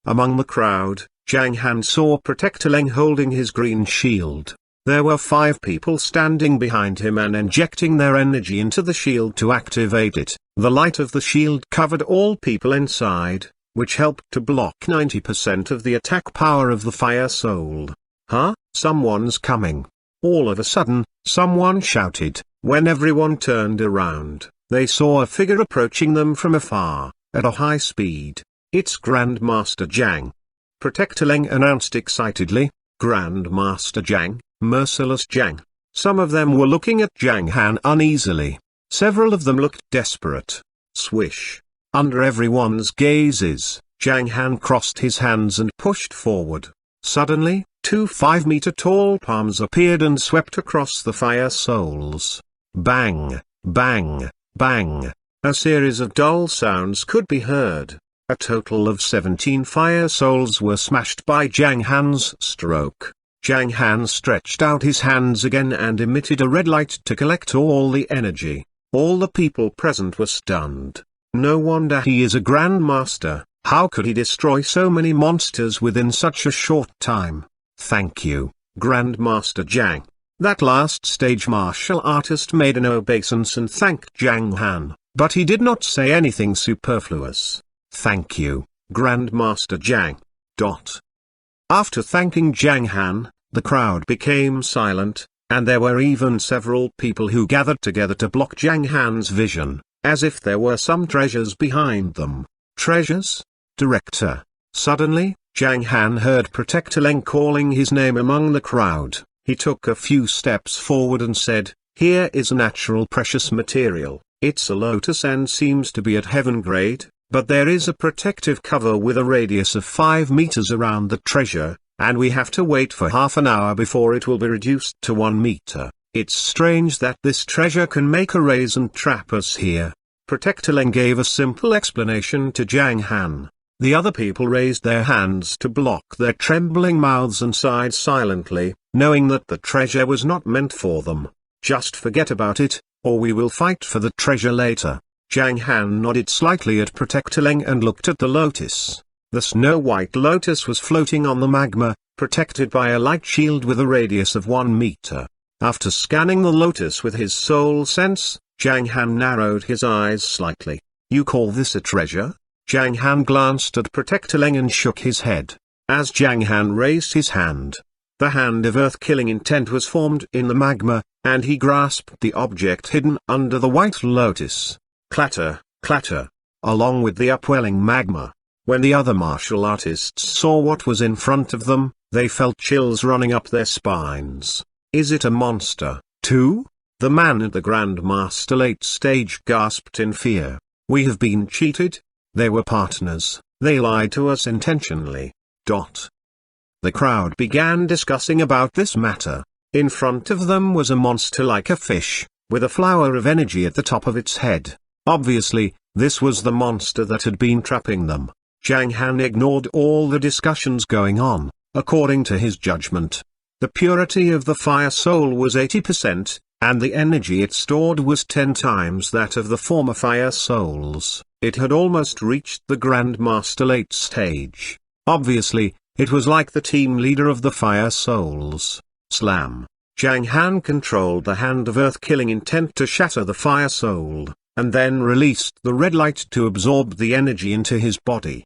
Among the crowd, Zhang Han saw Protector Leng holding his green shield. There were 5 people standing behind him and injecting their energy into the shield to activate it. The light of the shield covered all people inside, which helped to block 90% of the attack power of the fire soul. Huh? Someone's coming. All of a sudden, someone shouted. When everyone turned around, they saw a figure approaching them from afar, at a high speed. It's Grandmaster Zhang. Protector Leng announced excitedly. Grandmaster Zhang, merciless Zhang. Some of them were looking at Zhang Han uneasily. Several of them looked desperate. Swish. Under everyone's gazes, Zhang Han crossed his hands and pushed forward. Suddenly, 2 5-meter-tall palms appeared and swept across the fire souls. Bang, bang, bang. A series of dull sounds could be heard. A total of 17 fire souls were smashed by Zhang Han's stroke. Zhang Han stretched out his hands again and emitted a red light to collect all the energy. All the people present were stunned. No wonder he is a grandmaster. How could he destroy so many monsters within such a short time? Thank you, Grandmaster Zhang. That last stage martial artist made an obeisance and thanked Zhang Han, but he did not say anything superfluous. Thank you, Grandmaster Zhang. After thanking Zhang Han, the crowd became silent, and there were even several people who gathered together to block Zhang Han's vision, as if there were some treasures behind them. Treasures? Director. Suddenly, Zhang Han heard Protector Leng calling his name among the crowd. He took a few steps forward and said, "Here is a natural precious material. It's a lotus and seems to be at heaven grade, but there is a protective cover with a radius of 5 meters around the treasure, and we have to wait for half an hour before it will be reduced to 1 meter. It's strange that this treasure can make a raise and trap us here." Protector Leng gave a simple explanation to Zhang Han. The other people raised their hands to block their trembling mouths and sighed silently, knowing that the treasure was not meant for them. Just forget about it, or we will fight for the treasure later. Zhang Han nodded slightly at Protector Leng and looked at the lotus. The snow-white lotus was floating on the magma, protected by a light shield with a radius of 1 meter. After scanning the lotus with his soul sense, Zhang Han narrowed his eyes slightly. "You call this a treasure?" Zhang Han glanced at Protector Leng and shook his head. As Zhang Han raised his hand, the hand of earth-killing intent was formed in the magma, and he grasped the object hidden under the white lotus. Clatter, clatter, along with the upwelling magma. When the other martial artists saw what was in front of them, they felt chills running up their spines. "Is it a monster, too?" The man at the Grandmaster late stage gasped in fear. "We have been cheated. They were partners, they lied to us intentionally." The crowd began discussing about this matter. In front of them was a monster like a fish, with a flower of energy at the top of its head. Obviously, this was the monster that had been trapping them. Zhang Han ignored all the discussions going on. According to his judgment, the purity of the fire soul was 80%, and the energy it stored was 10 times that of the former fire souls. It had almost reached the Grandmaster late stage. Obviously, it was like the team leader of the fire souls. Slam. Zhang Han controlled the hand of earth-killing intent to shatter the fire soul, and then released the red light to absorb the energy into his body.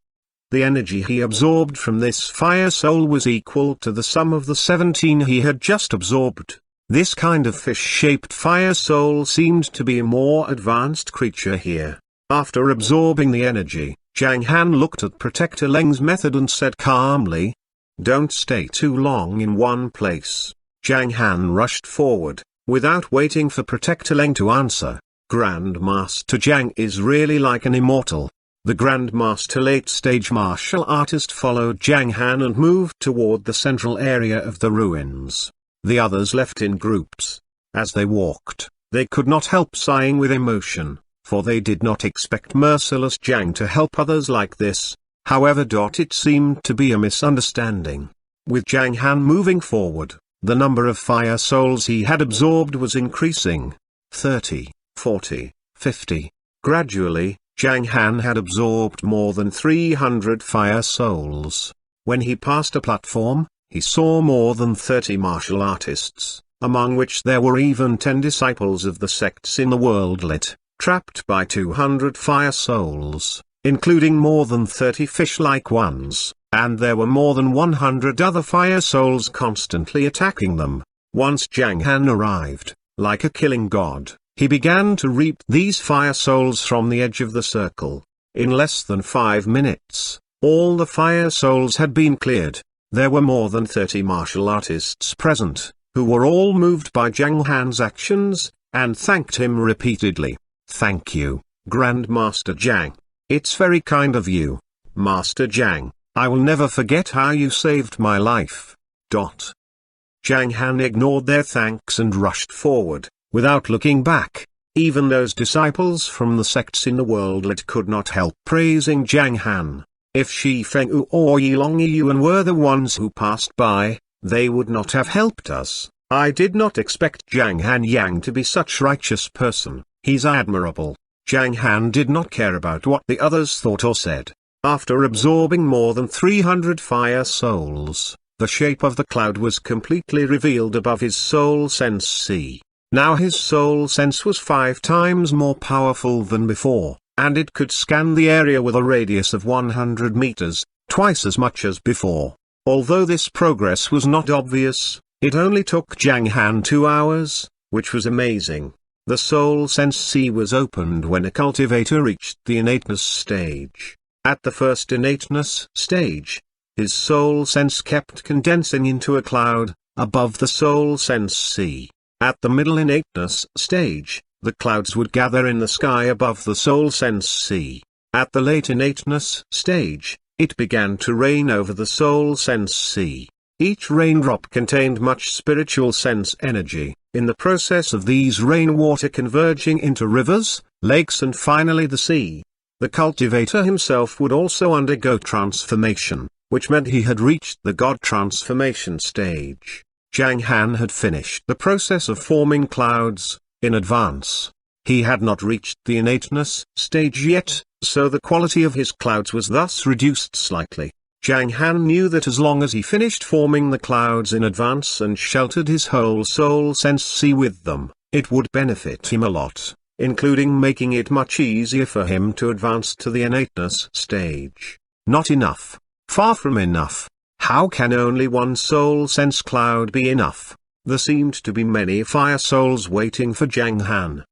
The energy he absorbed from this fire soul was equal to the sum of the 17 he had just absorbed. This kind of fish-shaped fire soul seemed to be a more advanced creature here. After absorbing the energy, Zhang Han looked at Protector Leng's method and said calmly, "Don't stay too long in one place." Zhang Han rushed forward, without waiting for Protector Leng to answer. Grandmaster Zhang is really like an immortal. The Grandmaster late-stage martial artist followed Zhang Han and moved toward the central area of the ruins. The others left in groups. As they walked, they could not help sighing with emotion, for they did not expect merciless Zhang to help others like this. However, it seemed to be a misunderstanding. With Zhang Han moving forward, the number of fire souls he had absorbed was increasing. 30, 40, 50. Gradually, Zhang Han had absorbed more than 300 fire souls. When he passed a platform, he saw more than 30 martial artists, among which there were even 10 disciples of the sects in the world lit, trapped by 200 fire souls, including more than 30 fish-like ones, and there were more than 100 other fire souls constantly attacking them. Once Zhang Han arrived, like a killing god, he began to reap these fire souls from the edge of the circle. In less than 5 minutes, all the fire souls had been cleared. There were more than 30 martial artists present, who were all moved by Zhang Han's actions, and thanked him repeatedly. "Thank you, Grandmaster Zhang. It's very kind of you, Master Zhang. I will never forget how you saved my life." Zhang Han ignored their thanks and rushed forward, without looking back. Even those disciples from the sects in the worldlet could not help praising Zhang Han. If Shi Fengwu or Yilong Yuan were the ones who passed by, they would not have helped us. I did not expect Zhang Han Yang to be such righteous person. He's admirable. Zhang Han did not care about what the others thought or said. After absorbing more than 300 fire souls, the shape of the cloud was completely revealed above his soul sense sea. Now his soul sense was 5 times more powerful than before, and it could scan the area with a radius of 100 meters, twice as much as before. Although this progress was not obvious, it only took Zhang Han 2 hours, which was amazing. The soul sense sea was opened when a cultivator reached the innateness stage. At the first innateness stage, his soul sense kept condensing into a cloud, above the soul sense sea. At the middle innateness stage, the clouds would gather in the sky above the soul sense sea. At the late innateness stage, it began to rain over the soul sense sea. Each raindrop contained much spiritual sense energy, in the process of these rainwater converging into rivers, lakes and finally the sea. The cultivator himself would also undergo transformation, which meant he had reached the God transformation stage. Zhang Han had finished the process of forming clouds, in advance. He had not reached the innateness stage yet, so the quality of his clouds was thus reduced slightly. Zhang Han knew that as long as he finished forming the clouds in advance and sheltered his whole soul sense sea with them, it would benefit him a lot, including making it much easier for him to advance to the innateness stage. Not enough. Far from enough. How can only one soul sense cloud be enough? There seemed to be many fire souls waiting for Zhang Han.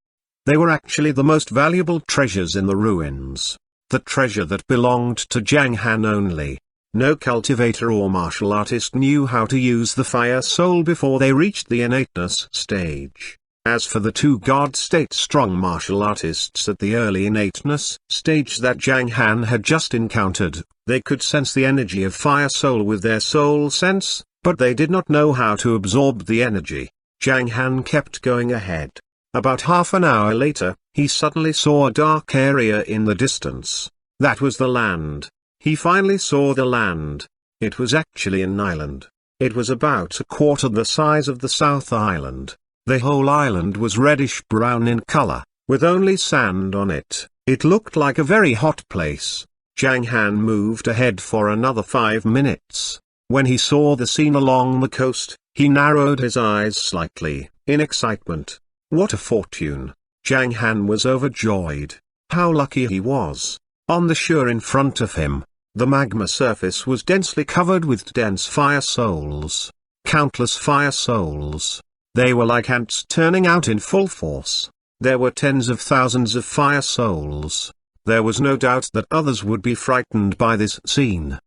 They were actually the most valuable treasures in the ruins. The treasure that belonged to Zhang Han only. No cultivator or martial artist knew how to use the fire soul before they reached the innateness stage. As for the 2 God-state strong martial artists at the early innateness stage that Zhang Han had just encountered, they could sense the energy of fire soul with their soul sense, but they did not know how to absorb the energy. Zhang Han kept going ahead. About half an hour later, he suddenly saw a dark area in the distance. That was the land. He finally saw the land. It was actually an island. It was about a quarter the size of the South Island. The whole island was reddish-brown in color, with only sand on it. It looked like a very hot place. Zhang Han moved ahead for another 5 minutes. When he saw the scene along the coast, he narrowed his eyes slightly, in excitement. What a fortune! Zhang Han was overjoyed. How lucky he was. On the shore in front of him, the magma surface was densely covered with dense fire souls. Countless fire souls. They were like ants turning out in full force. There were tens of thousands of fire souls. There was no doubt that others would be frightened by this scene.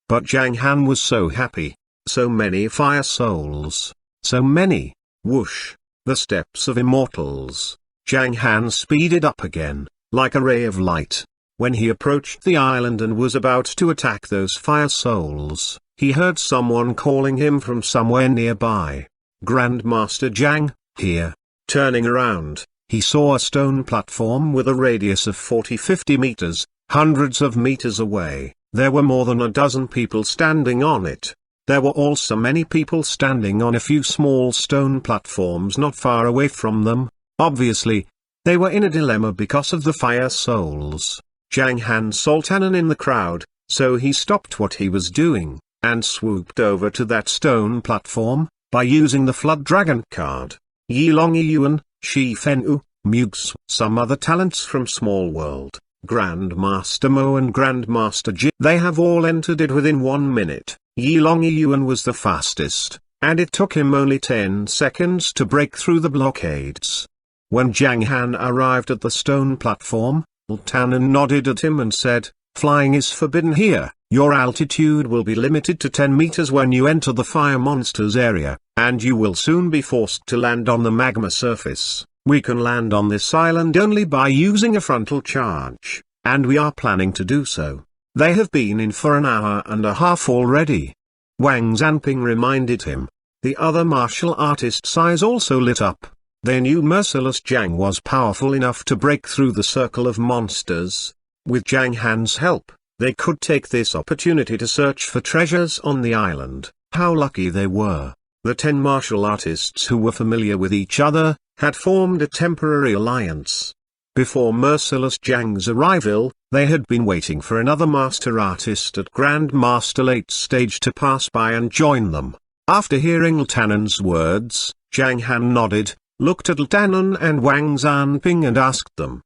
But Zhang Han was so happy. So many fire souls. So many. Whoosh. The steps of immortals. Zhang Han speeded up again, like a ray of light. When he approached the island and was about to attack those fire souls, he heard someone calling him from somewhere nearby. Grandmaster Zhang, here. Turning around, he saw a stone platform with a radius of 40-50 meters, hundreds of meters away. There were more than a dozen people standing on it. There were also many people standing on a few small stone platforms not far away from them. Obviously, they were in a dilemma because of the fire souls. Zhang Han saw Tannen in the crowd, so he stopped what he was doing. and swooped over to that stone platform, by using the Flood Dragon card. Yilong Yuan, Shi Fenu, Mugs, some other talents from Small World, Grandmaster Mo and Grandmaster Ji. They have all entered it within 1 minute. Yilong Yuan was the fastest, and it took him only 10 seconds to break through the blockades. When Zhang Han arrived at the stone platform, Tannen nodded at him and said, "Flying is forbidden here. Your altitude will be limited to 10 meters when you enter the fire monsters area, and you will soon be forced to land on the magma surface. We can land on this island only by using a frontal charge, and we are planning to do so. They have been in for an hour and a half already." Wang Zanping reminded him. The other martial artists' eyes also lit up. They knew merciless Zhang was powerful enough to break through the circle of monsters. With Zhang Han's help, they could take this opportunity to search for treasures on the island. How lucky they were. The 10 martial artists who were familiar with each other, had formed a temporary alliance. Before merciless Zhang's arrival, they had been waiting for another master artist at Grandmaster late stage to pass by and join them. After hearing Tannen's words, Zhang Han nodded, looked at Tannen and Wang Zanping and asked them,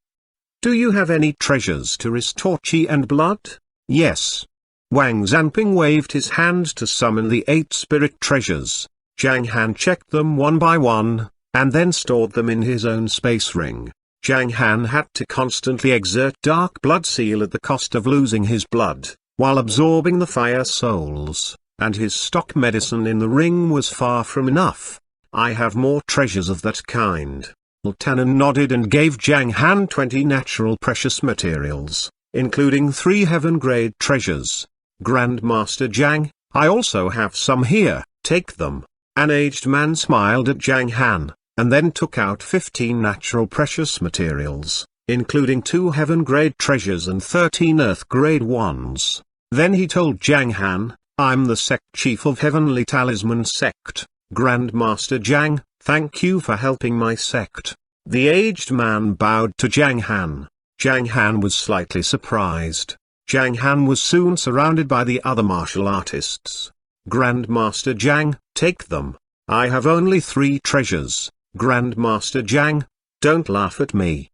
"Do you have any treasures to restore chi and blood?" "Yes." Wang Zanping waved his hand to summon the 8 spirit treasures. Zhang Han checked them one by one, and then stored them in his own space ring. Zhang Han had to constantly exert Dark Blood Seal at the cost of losing his blood, while absorbing the fire souls, and his stock medicine in the ring was far from enough. "I have more treasures of that kind." Tannen nodded and gave Zhang Han 20 natural precious materials, including 3 heaven-grade treasures. "Grandmaster Zhang, I also have some here, take them." An aged man smiled at Zhang Han, and then took out 15 natural precious materials, including 2 heaven-grade treasures and 13 earth-grade ones. Then he told Zhang Han, "I'm the sect chief of Heavenly Talisman Sect. Grandmaster Zhang, thank you for helping my sect." The aged man bowed to Zhang Han. Zhang Han was slightly surprised. Zhang Han was soon surrounded by the other martial artists. "Grandmaster Zhang, take them. I have only 3 treasures." "Grandmaster Zhang, don't laugh at me."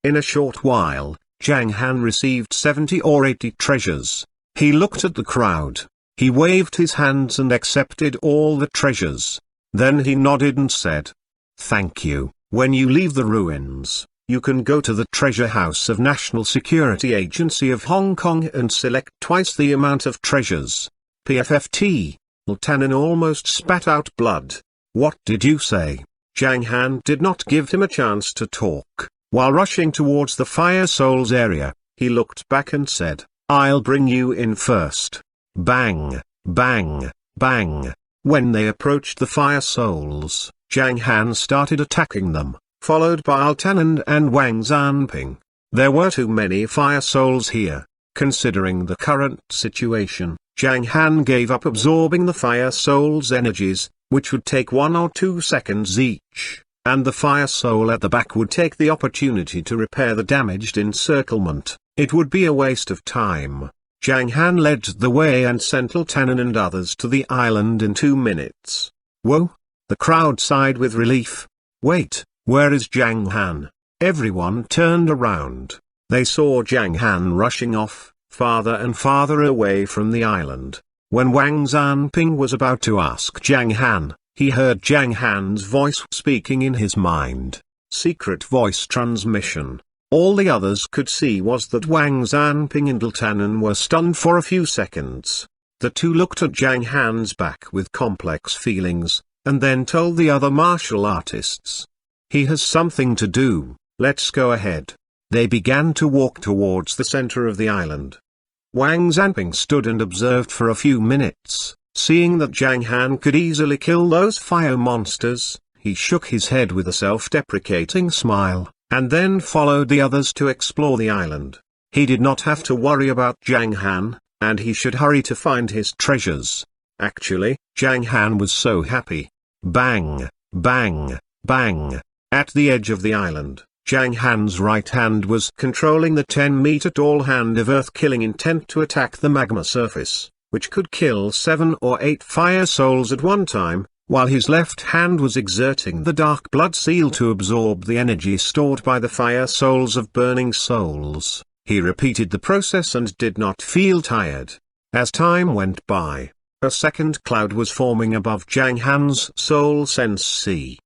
In a short while, Zhang Han received 70 or 80 treasures. He looked at the crowd. He waved his hands and accepted all the treasures. Then he nodded and said, "Thank you. When you leave the ruins, you can go to the Treasure House of National Security Agency of Hong Kong and select twice the amount of treasures." PFFT. Tannen almost spat out blood. "What did you say?" Zhang Han did not give him a chance to talk. While rushing towards the Fire Souls area, he looked back and said, "I'll bring you in first." Bang, bang, bang. When they approached the Fire Souls, Zhang Han started attacking them, followed by Tannen and Wang Zanping. There were too many Fire Souls here. Considering the current situation, Zhang Han gave up absorbing the Fire Soul's energies, which would take 1 or 2 seconds each, and the Fire Soul at the back would take the opportunity to repair the damaged encirclement. It would be a waste of time. Zhang Han led the way and sent Tannen and others to the island in 2 minutes. "Whoa!" The crowd sighed with relief. "Wait, where is Zhang Han?" Everyone turned around. They saw Zhang Han rushing off, farther and farther away from the island. When Wang Zanping was about to ask Zhang Han, he heard Zhang Han's voice speaking in his mind. Secret voice transmission. All the others could see was that Wang Zanping and Tannen were stunned for a few seconds. The two looked at Zhang Han's back with complex feelings, and then told the other martial artists, "He has something to do, let's go ahead." They began to walk towards the center of the island. Wang Zanping stood and observed for a few minutes. Seeing that Zhang Han could easily kill those fire monsters, he shook his head with a self-deprecating smile, and then followed the others to explore the island. He did not have to worry about Zhang Han, and he should hurry to find his treasures. Actually, Zhang Han was so happy. Bang, bang, bang. At the edge of the island, Zhang Han's right hand was controlling the 10-meter tall hand of earth-killing intent to attack the magma surface. which could kill 7 or 8 fire souls at one time, while his left hand was exerting the dark blood seal to absorb the energy stored by the fire souls of burning souls. He repeated the process and did not feel tired. As time went by, a second cloud was forming above Zhang Han's soul sense sea.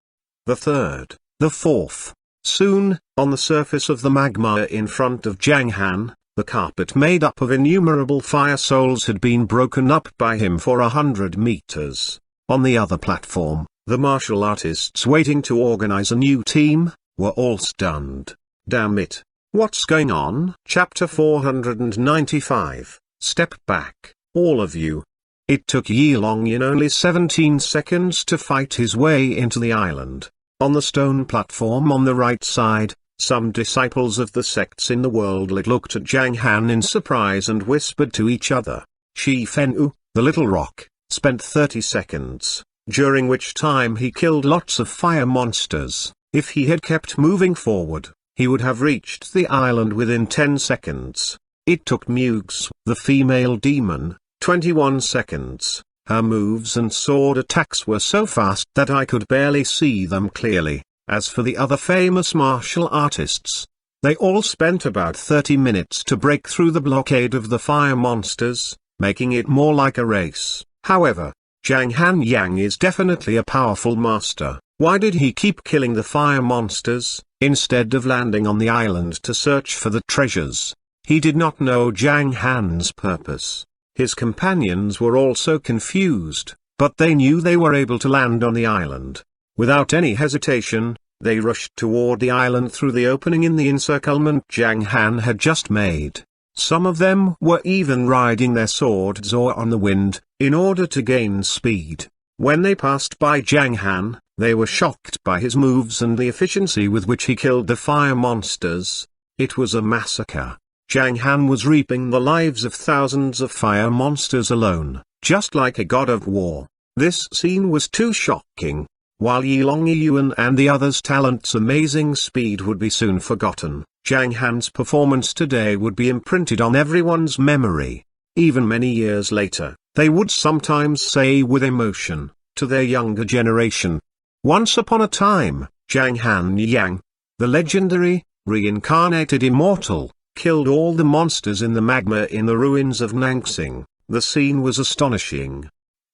The third, the fourth. Soon, on the surface of the magma in front of Zhang Han, the carpet made up of innumerable fire souls had been broken up by him for 100 meters. On the other platform, the martial artists waiting to organize a new team, were all stunned. Damn it. What's going on? Chapter 495. Step back, all of you. It took Yi Longyin only 17 seconds to fight his way into the island. On the stone platform on the right side, some disciples of the sects in the world looked at Zhang Han in surprise and whispered to each other. Shi Fenwu, the little rock, spent 30 seconds, during which time he killed lots of fire monsters. If he had kept moving forward, he would have reached the island within 10 seconds. It took Mugs, the female demon, 21 seconds. Her moves and sword attacks were so fast that I could barely see them clearly. As for the other famous martial artists, they all spent about 30 minutes to break through the blockade of the fire monsters, making it more like a race. However, Zhang Han Yang is definitely a powerful master. Why did he keep killing the fire monsters, instead of landing on the island to search for the treasures? He did not know Zhang Han's purpose. His companions were also confused, but they knew they were able to land on the island. Without any hesitation, they rushed toward the island through the opening in the encirclement Zhang Han had just made. Some of them were even riding their swords or on the wind, in order to gain speed. When they passed by Zhang Han, they were shocked by his moves and the efficiency with which he killed the fire monsters. It was a massacre. Zhang Han was reaping the lives of thousands of fire monsters alone, just like a god of war. This scene was too shocking. While Yi Longyuan and the others' talent's amazing speed would be soon forgotten, Zhang Han's performance today would be imprinted on everyone's memory. Even many years later, they would sometimes say with emotion, to their younger generation, "Once upon a time, Zhang Han Yang, the legendary, reincarnated immortal, killed all the monsters in the magma in the ruins of Nangsing." The scene was astonishing.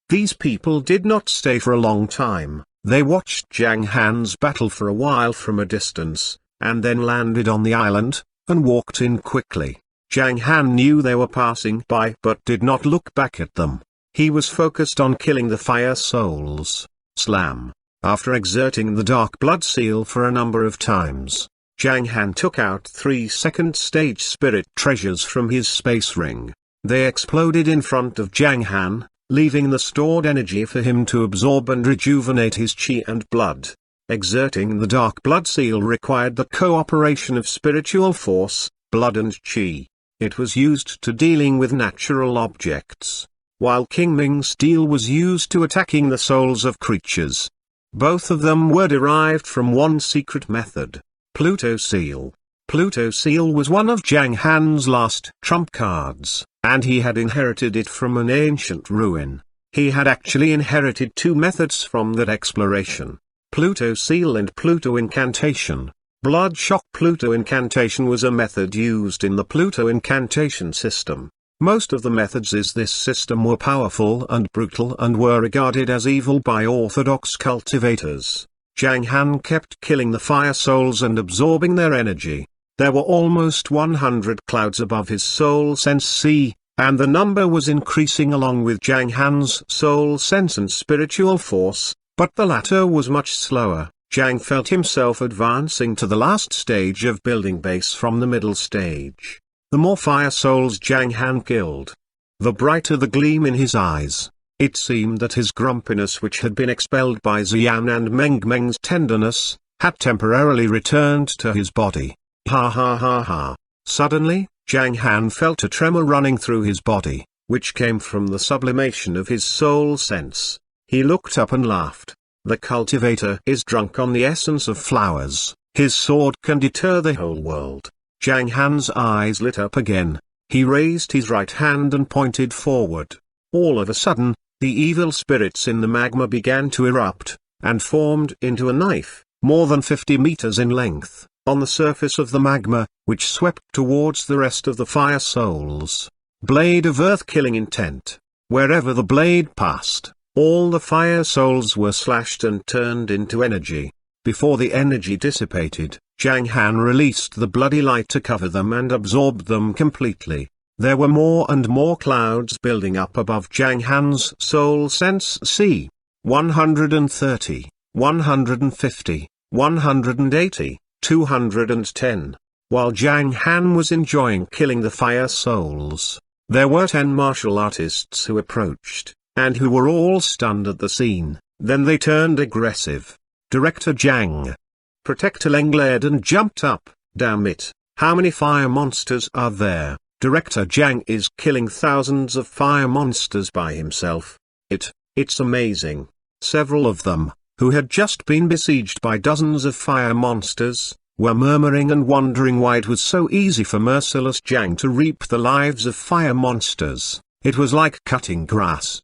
These people did not stay for a long time. They watched Zhang Han's battle for a while from a distance, and then landed on the island, and walked in quickly. Zhang Han knew they were passing by but did not look back at them. He was focused on killing the fire souls. Slam. After exerting the dark blood seal for a number of times, Zhang Han took out 3 second stage spirit treasures from his space ring. They exploded in front of Zhang Han, leaving the stored energy for him to absorb and rejuvenate his chi and blood. Exerting the dark blood seal required the cooperation of spiritual force, blood and chi. It was used to dealing with natural objects, while King Ming's steel was used to attacking the souls of creatures. Both of them were derived from one secret method, Pluto seal. Pluto seal was one of Zhang Han's last trump cards, and he had inherited it from an ancient ruin. He had actually inherited 2 methods from that exploration, Pluto seal and Pluto incantation. Blood shock Pluto incantation was a method used in the Pluto incantation system. Most of the methods in this system were powerful and brutal and were regarded as evil by orthodox cultivators. Zhang Han kept killing the fire souls and absorbing their energy. There were almost 100 clouds above his soul sense sea, and the number was increasing along with Zhang Han's soul sense and spiritual force, but the latter was much slower. Zhang felt himself advancing to the last stage of building base from the middle stage. The more fire souls Zhang Han killed, the brighter the gleam in his eyes. It seemed that his grumpiness, which had been expelled by Xian and Meng's tenderness, had temporarily returned to his body. Ha ha ha ha. Suddenly, Zhang Han felt a tremor running through his body, which came from the sublimation of his soul sense. He looked up and laughed. The cultivator is drunk on the essence of flowers. His sword can deter the whole world. Zhang Han's eyes lit up again. He raised his right hand and pointed forward. All of a sudden, the evil spirits in the magma began to erupt, and formed into a knife, more than 50 meters in length, on the surface of the magma, which swept towards the rest of the fire souls. Blade of earth-killing intent. Wherever the blade passed, all the fire souls were slashed and turned into energy. Before the energy dissipated, Zhang Han released the bloody light to cover them and absorbed them completely. There were more and more clouds building up above Zhang Han's soul sense. See 130, 150, 180, 210. While Zhang Han was enjoying killing the fire souls, there were 10 martial artists who approached, and who were all stunned at the scene. Then they turned aggressive. Director Zhang. Protector Leng glared and jumped up. Damn it, how many fire monsters are there? Director Zhang is killing thousands of fire monsters by himself. It's amazing. Several of them, who had just been besieged by dozens of fire monsters, were murmuring and wondering why it was so easy for merciless Zhang to reap the lives of fire monsters. It was like cutting grass.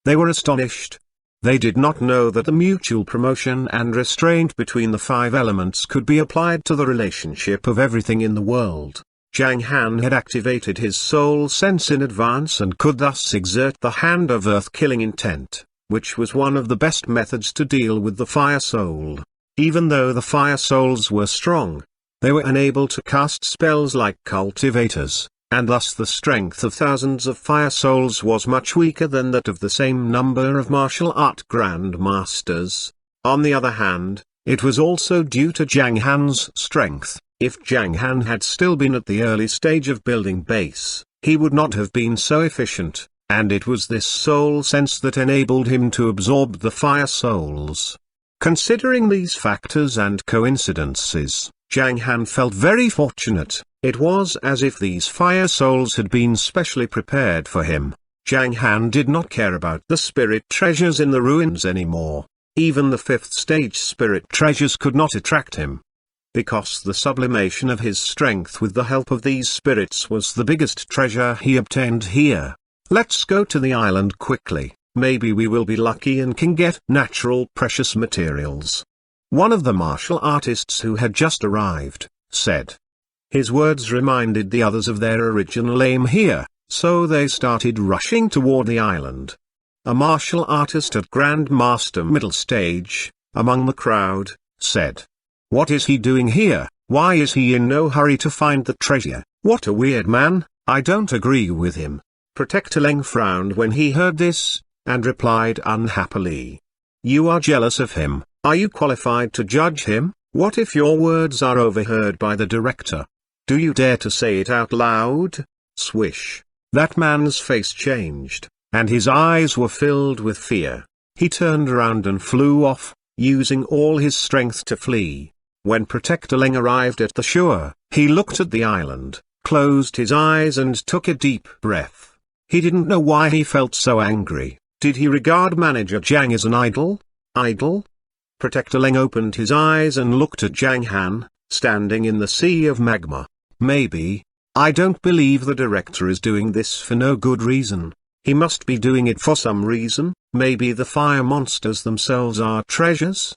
They were astonished. They did not know that the mutual promotion and restraint between the 5 elements could be applied to the relationship of everything in the world. Zhang Han had activated his soul sense in advance and could thus exert the hand of earth-killing intent, which was one of the best methods to deal with the fire soul. Even though the fire souls were strong, they were unable to cast spells like cultivators, and thus the strength of thousands of fire souls was much weaker than that of the same number of martial art grandmasters. On the other hand, it was also due to Zhang Han's strength. If Zhang Han had still been at the early stage of building base, he would not have been so efficient, and it was this soul sense that enabled him to absorb the fire souls. Considering these factors and coincidences, Zhang Han felt very fortunate. It was as if these fire souls had been specially prepared for him. Zhang Han did not care about the spirit treasures in the ruins anymore. Even the 5th stage spirit treasures could not attract him. Because the sublimation of his strength with the help of these spirits was the biggest treasure he obtained here. Let's go to the island quickly. Maybe we will be lucky and can get natural precious materials. One of the martial artists who had just arrived, said. His words reminded the others of their original aim here, so they started rushing toward the island. A martial artist at Grandmaster middle stage, among the crowd, said. What is he doing here? Why is he in no hurry to find the treasure? What a weird man, I don't agree with him. Protector Leng frowned when he heard this, and replied unhappily. You are jealous of him. Are you qualified to judge him? What if your words are overheard by the director? Do you dare to say it out loud? Swish. That man's face changed, and his eyes were filled with fear. He turned around and flew off, using all his strength to flee. When Protector Leng arrived at the shore, he looked at the island, closed his eyes and took a deep breath. He didn't know why he felt so angry. Did he regard Manager Zhang as an idol? Idol? Protector Leng opened his eyes and looked at Zhang Han, standing in the sea of magma. Maybe. I don't believe the director is doing this for no good reason. He must be doing it for some reason. Maybe the fire monsters themselves are treasures?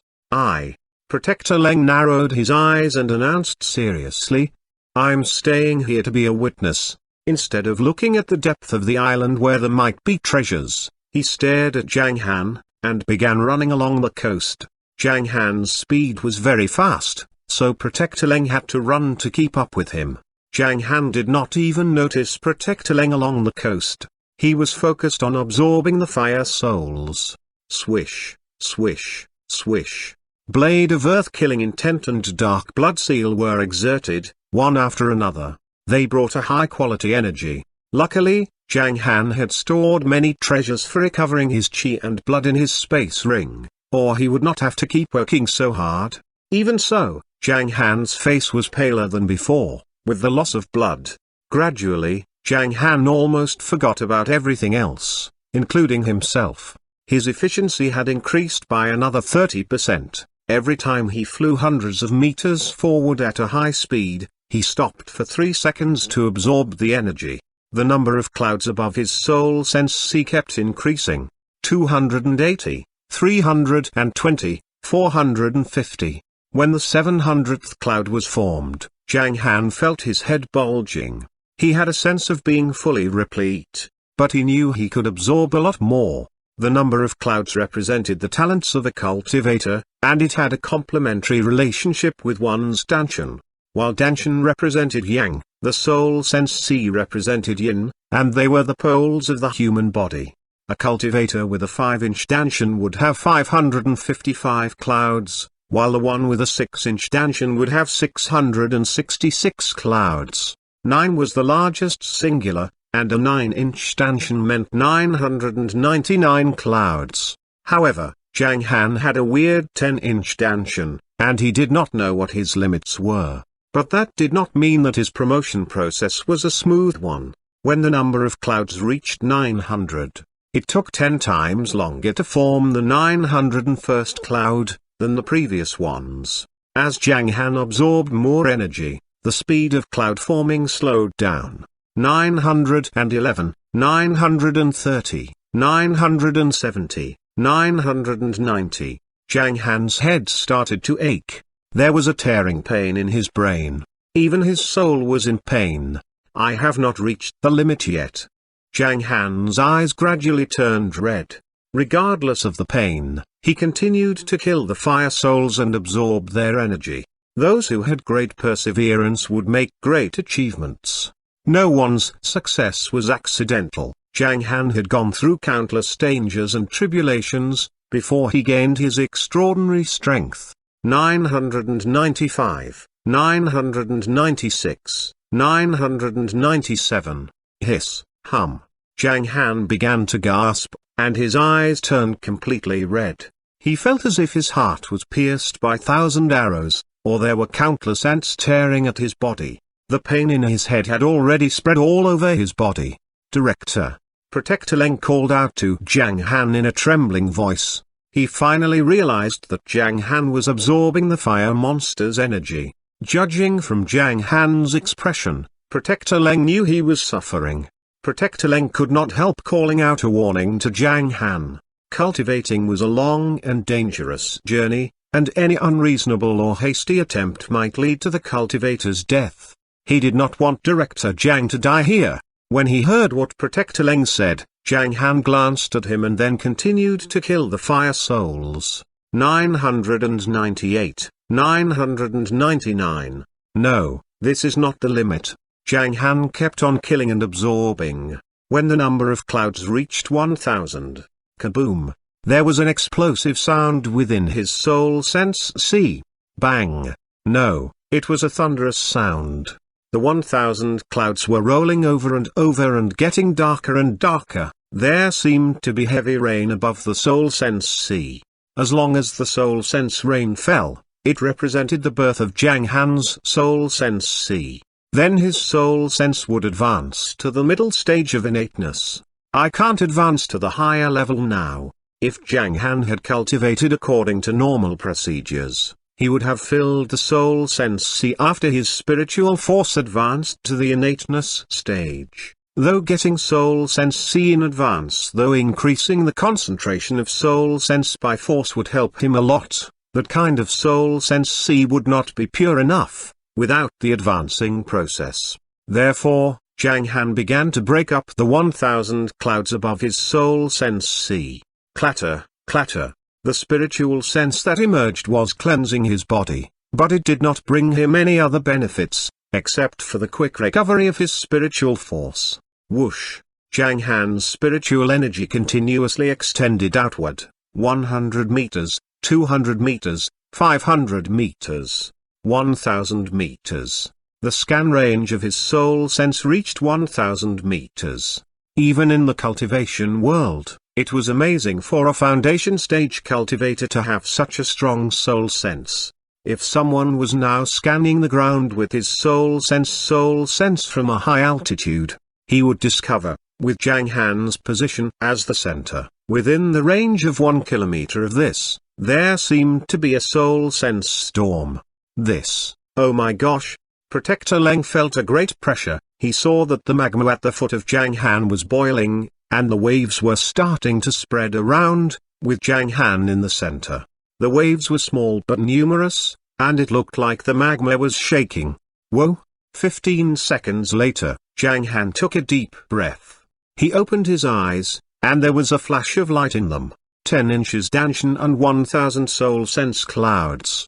Protector Leng narrowed his eyes and announced seriously. I'm staying here to be a witness. Instead of looking at the depth of the island where there might be treasures, he stared at Zhang Han, and began running along the coast. Zhang Han's speed was very fast, so Protector Leng had to run to keep up with him. Zhang Han did not even notice Protector Leng along the coast. He was focused on absorbing the fire souls. Swish, swish, swish. Blade of earth-killing intent and dark blood seal were exerted, one after another. They brought a high-quality energy. Luckily, Zhang Han had stored many treasures for recovering his chi and blood in his space ring, or he would not have to keep working so hard. Even so, Zhang Han's face was paler than before, with the loss of blood. Gradually, Zhang Han almost forgot about everything else, including himself. His efficiency had increased by another 30%. Every time he flew hundreds of meters forward at a high speed, he stopped for 3 seconds to absorb the energy. The number of clouds above his soul sense sea kept increasing. 280, 320, 450. When the 700th cloud was formed, Zhang Han felt his head bulging. He had a sense of being fully replete, but he knew he could absorb a lot more. The number of clouds represented the talents of a cultivator, and it had a complementary relationship with one's Danshan. While Danshan represented Yang, the soul sense sea represented Yin, and they were the poles of the human body. A cultivator with a 5-inch Danshan would have 555 clouds, while the one with a 6-inch Danshan would have 666 clouds. 9 was the largest singular, and a 9-inch Danshan meant 999 clouds. However, Zhang Han had a weird 10-inch Danshan, and he did not know what his limits were. But that did not mean that his promotion process was a smooth one. When the number of clouds reached 900, it took 10 times longer to form the 901st cloud than the previous ones. As Zhang Han absorbed more energy, the speed of cloud forming slowed down. 911, 930, 970, 990. Zhang Han's head started to ache. There was a tearing pain in his brain. Even his soul was in pain. I have not reached the limit yet. Zhang Han's eyes gradually turned red. Regardless of the pain, he continued to kill the fire souls and absorb their energy. Those who had great perseverance would make great achievements. No one's success was accidental. Zhang Han had gone through countless dangers and tribulations before he gained his extraordinary strength. 995, 996, 997. Hiss, hum. Zhang Han began to gasp, and his eyes turned completely red. He felt as if his heart was pierced by 1,000 arrows, or there were countless ants tearing at his body. The pain in his head had already spread all over his body. Director. Protector Leng called out to Zhang Han in a trembling voice. He finally realized that Zhang Han was absorbing the fire monster's energy. Judging from Zhang Han's expression, Protector Leng knew he was suffering. Protector Leng could not help calling out a warning to Zhang Han. Cultivating was a long and dangerous journey, and any unreasonable or hasty attempt might lead to the cultivator's death. He did not want Director Zhang to die here. When he heard what Protector Leng said, Zhang Han glanced at him and then continued to kill the fire souls. 998, 999. No, this is not the limit. Zhang Han kept on killing and absorbing. When the number of clouds reached 1,000, kaboom! There was an explosive sound within his soul sense sea. Bang! No, it was a thunderous sound. The 1,000 clouds were rolling over and getting darker and darker. There seemed to be heavy rain above the soul sense sea. As long as the soul sense rain fell, it represented the birth of Zhang Han's soul sense sea. Then his soul sense would advance to the middle stage of innateness. I can't advance to the higher level now. If Zhang Han had cultivated according to normal procedures, he would have filled the soul sense sea after his spiritual force advanced to the innateness stage. Though getting soul sense sea in advance, though increasing the concentration of soul sense by force would help him a lot, that kind of soul sense sea would not be pure enough, without the advancing process. Therefore, Zhang Han began to break up the 1,000 clouds above his soul sense sea. Clatter, clatter. The spiritual sense that emerged was cleansing his body, but it did not bring him any other benefits, except for the quick recovery of his spiritual force. Whoosh! Zhang Han's spiritual energy continuously extended outward. 100 meters, 200 meters, 500 meters, 1,000 meters. The scan range of his soul sense reached 1,000 meters. Even in the cultivation world, it was amazing for a foundation stage cultivator to have such a strong soul sense. If someone was now scanning the ground with his soul sense from a high altitude, he would discover, with Zhang Han's position as the center, within the range of 1 kilometer of this, there seemed to be a soul sense storm. This, oh my gosh! Protector Leng felt a great pressure. he saw that the magma at the foot of Zhang Han was boiling, and the waves were starting to spread around, with Zhang Han in the center. The waves were small but numerous, and it looked like the magma was shaking. Whoa! 15 seconds later, Zhang Han took a deep breath. He opened his eyes, and there was a flash of light in them. 10 inches Danshan and 1,000 soul sense clouds.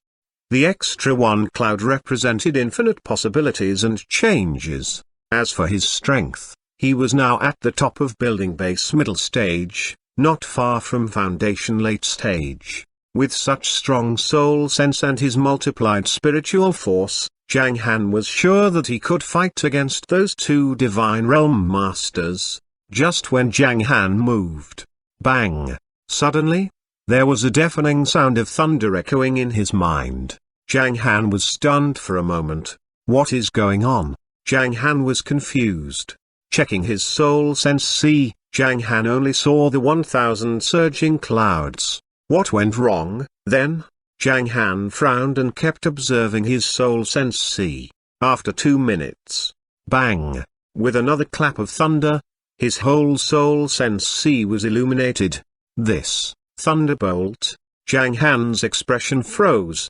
The extra one cloud represented infinite possibilities and changes. As for his strength, he was now at the top of building base middle stage, not far from foundation late stage. With such strong soul sense and his multiplied spiritual force, Zhang Han was sure that he could fight against those two divine realm masters. Just when Zhang Han moved, bang! Suddenly, there was a deafening sound of thunder echoing in his mind. Zhang Han was stunned for a moment. What is going on? Zhang Han was confused. Checking his soul sense see, Zhang Han only saw the 1,000 surging clouds. What went wrong, then? Zhang Han frowned and kept observing his soul sense see. After 2 minutes, bang! With another clap of thunder, his whole soul sense see was illuminated. This thunderbolt, Zhang Han's expression froze.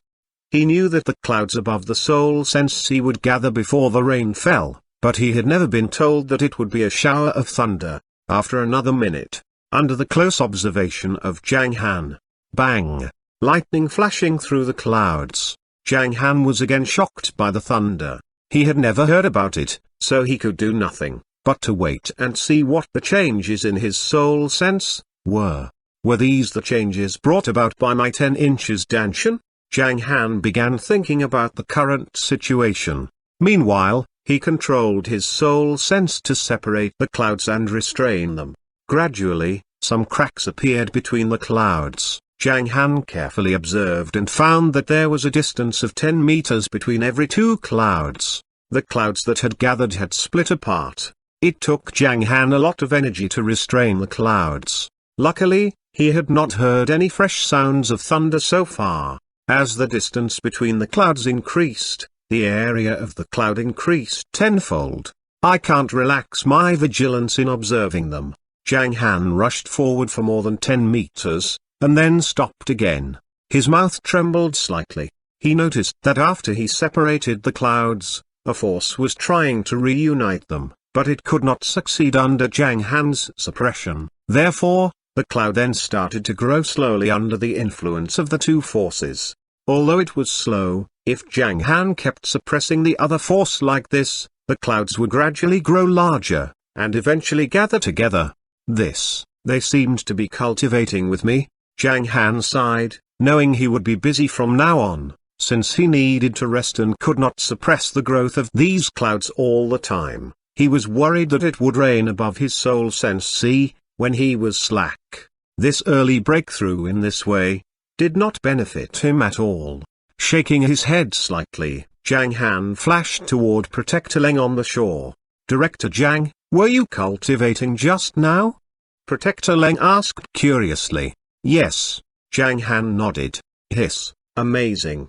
He knew that the clouds above the soul sense sea would gather before the rain fell, but he had never been told that it would be a shower of thunder. After another minute, under the close observation of Zhang Han, bang! Lightning flashing through the clouds. Zhang Han was again shocked by the thunder. He had never heard about it, so he could do nothing but to wait and see what the changes in his soul sense were. Were these the changes brought about by my 10 inches Danshan? Zhang Han began thinking about the current situation. Meanwhile, he controlled his soul sense to separate the clouds and restrain them. Gradually, some cracks appeared between the clouds. Zhang Han carefully observed and found that there was a distance of 10 meters between every two clouds. The clouds that had gathered had split apart. It took Zhang Han a lot of energy to restrain the clouds. Luckily, he had not heard any fresh sounds of thunder so far. As the distance between the clouds increased, the area of the cloud increased tenfold. I can't relax my vigilance in observing them. Zhang Han rushed forward for more than 10 meters, and then stopped again. His mouth trembled slightly. He noticed that after he separated the clouds, a force was trying to reunite them, but it could not succeed under Zhang Han's suppression. Therefore, the cloud then started to grow slowly under the influence of the two forces. Although it was slow, if Zhang Han kept suppressing the other force like this, the clouds would gradually grow larger, and eventually gather together. They seemed to be cultivating with me. Zhang Han sighed, knowing he would be busy from now on, since he needed to rest and could not suppress the growth of these clouds all the time. He was worried that it would rain above his soul sense sea, when he was slack. This early breakthrough in this way did not benefit him at all. Shaking his head slightly, Zhang Han flashed toward Protector Leng on the shore. Director Zhang, were you cultivating just now? Protector Leng asked curiously. Yes, Zhang Han nodded. Hiss, amazing.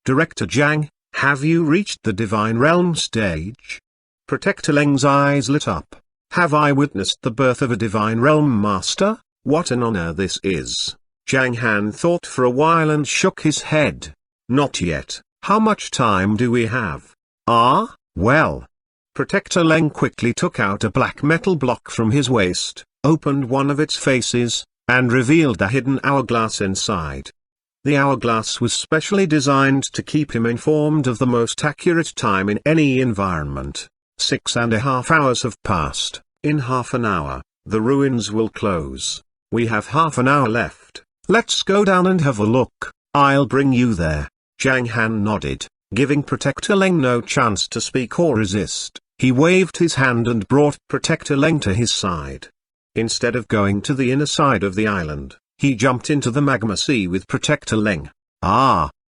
Director Zhang, have you reached the Divine Realm stage? Protector Leng's eyes lit up. Have I witnessed the birth of a Divine Realm Master? What an honor this is. Zhang Han thought for a while and shook his head. Not yet. How much time do we have? Ah, well. Protector Leng quickly took out a black metal block from his waist, opened one of its faces, and revealed a hidden hourglass inside. The hourglass was specially designed to keep him informed of the most accurate time in any environment. 6.5 hours have passed. In half an hour, the ruins will close. We have half an hour left. Let's go down and have a look. I'll bring you there. Zhang Han nodded, giving Protector Leng no chance to speak or resist. He waved his hand and brought Protector Leng to his side. Instead of going to the inner side of the island, he jumped into the magma sea with Protector Leng.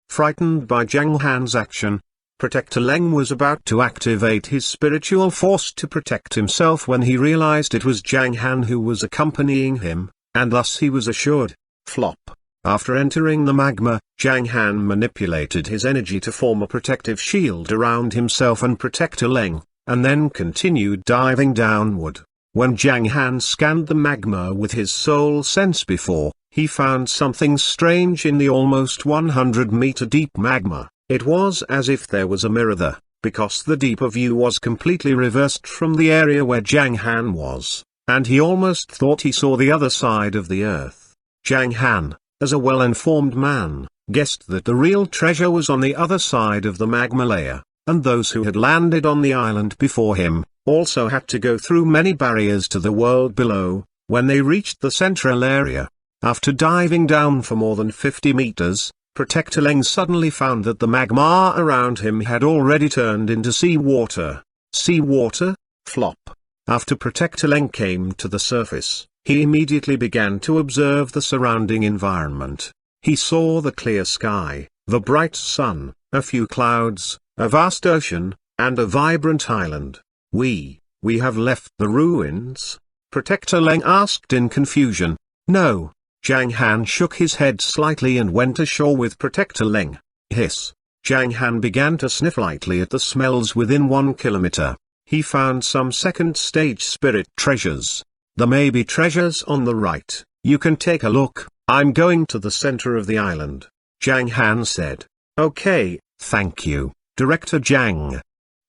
Frightened by Zhang Han's action, Protector Leng was about to activate his spiritual force to protect himself when he realized it was Zhang Han who was accompanying him, and thus he was assured. Flop. After entering the magma, Zhang Han manipulated his energy to form a protective shield around himself and Protector Leng. and then continued diving downward. When Zhang Han scanned the magma with his soul sense before, he found something strange in the almost 100-meter deep magma. It was as if there was a mirror there, because the deeper view was completely reversed from the area where Zhang Han was, and he almost thought he saw the other side of the earth. Zhang Han, as a well-informed man, guessed that the real treasure was on the other side of the magma layer, and those who had landed on the island before him also had to go through many barriers to the world below. When they reached the central area, after diving down for more than 50 meters, Protector Leng suddenly found that the magma around him had already turned into seawater. Seawater? Flop. After Protector Leng came to the surface, he immediately began to observe the surrounding environment. He saw the clear sky, the bright sun, a few clouds, a vast ocean, and a vibrant island. We have left the ruins? Protector Leng asked in confusion. No. Zhang Han shook his head slightly and went ashore with Protector Leng. Hiss. Zhang Han began to sniff lightly at the smells within 1 kilometer. He found some second-stage spirit treasures. There may be treasures on the right. You can take a look. I'm going to the center of the island, Zhang Han said. Okay, thank you, Director Zhang.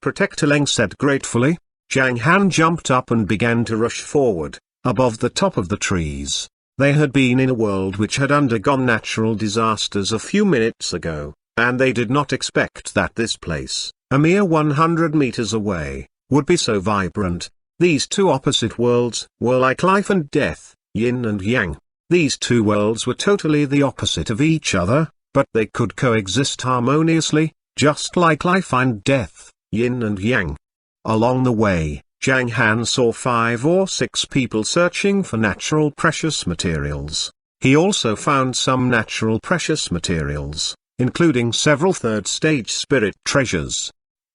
Protector Leng said gratefully. Zhang Han jumped up and began to rush forward, above the top of the trees. They had been in a world which had undergone natural disasters a few minutes ago, and they did not expect that this place, a mere 100 meters away, would be so vibrant. These two opposite worlds were like life and death, yin and yang. These two worlds were totally the opposite of each other, but they could coexist harmoniously, just like life and death, yin and yang. Along the way, Zhang Han saw 5 or 6 people searching for natural precious materials. He also found some natural precious materials, including several third-stage spirit treasures.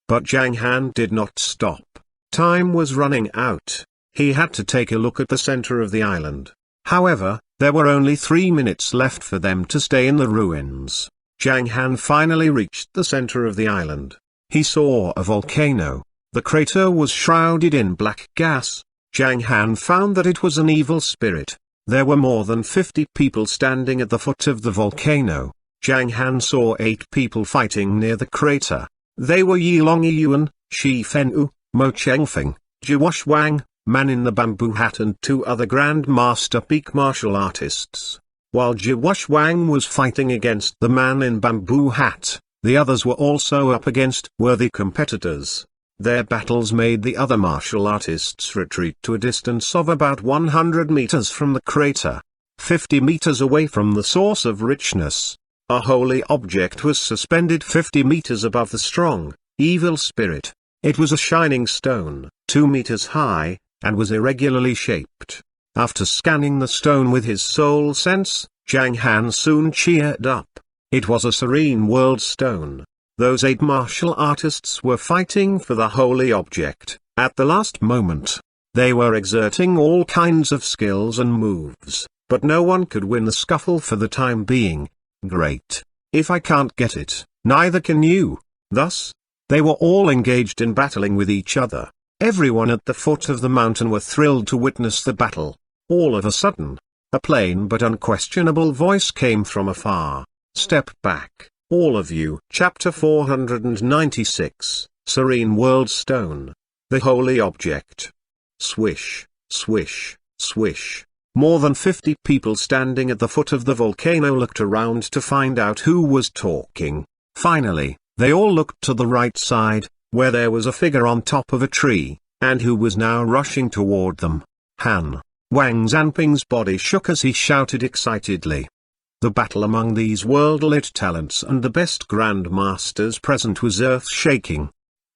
But Zhang Han did not stop. Time was running out. He had to take a look at the center of the island. However, there were only 3 minutes left for them to stay in the ruins. Zhang Han finally reached the center of the island. He saw a volcano. The crater was shrouded in black gas. Zhang Han found that it was an evil spirit. There were more than 50 people standing at the foot of the volcano. Zhang Han saw 8 people fighting near the crater. They were Yilong Yuan, Shi Fenwu, Mo Chengfeng, Xuanhuan, Man in the Bamboo Hat and 2 other Grand Master peak martial artists. While Xuanhuan was fighting against the Man in Bamboo Hat, the others were also up against worthy competitors. Their battles made the other martial artists retreat to a distance of about 100 meters from the crater. 50 meters away from the source of richness, a holy object was suspended 50 meters above the strong, evil spirit. It was a shining stone, 2 meters high, and was irregularly shaped. After scanning the stone with his soul sense, Zhang Han soon cheered up. It was a serene world stone. Those 8 martial artists were fighting for the holy object. At the last moment, they were exerting all kinds of skills and moves, but no one could win the scuffle for the time being. Great. If I can't get it, neither can you. Thus, they were all engaged in battling with each other. Everyone at the foot of the mountain were thrilled to witness the battle. All of a sudden, a plain but unquestionable voice came from afar. Step back. All of you. Chapter 496, Serene World Stone. The Holy Object. Swish, swish, swish. More than 50 people standing at the foot of the volcano looked around to find out who was talking. Finally, they all looked to the right side, where there was a figure on top of a tree, and who was now rushing toward them. Wang Zanping's body shook as he shouted excitedly. The battle among these world-elite talents and the best grandmasters present was earth-shaking.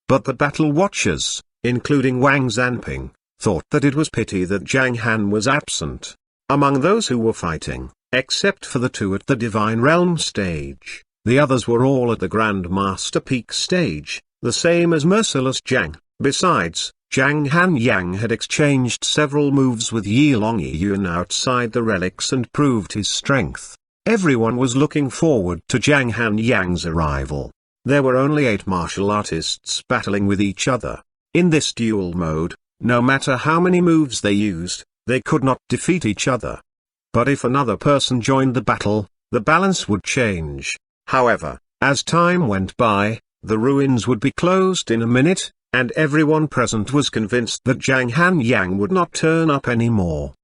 But the battle watchers, including Wang Zanping, thought that it was pity that Zhang Han was absent. Among those who were fighting, except for the 2 at the Divine Realm stage, the others were all at the Grandmaster Peak stage, the same as Merciless Zhang. Besides, Zhang Han Yang had exchanged several moves with Yilong Yuan outside the relics and proved his strength. Everyone was looking forward to Zhang Han Yang's arrival. There were only 8 martial artists battling with each other. In this duel mode, no matter how many moves they used, they could not defeat each other. But if another person joined the battle, the balance would change. However, as time went by, the ruins would be closed in a minute, and everyone present was convinced that Zhang Han would not turn up anymore.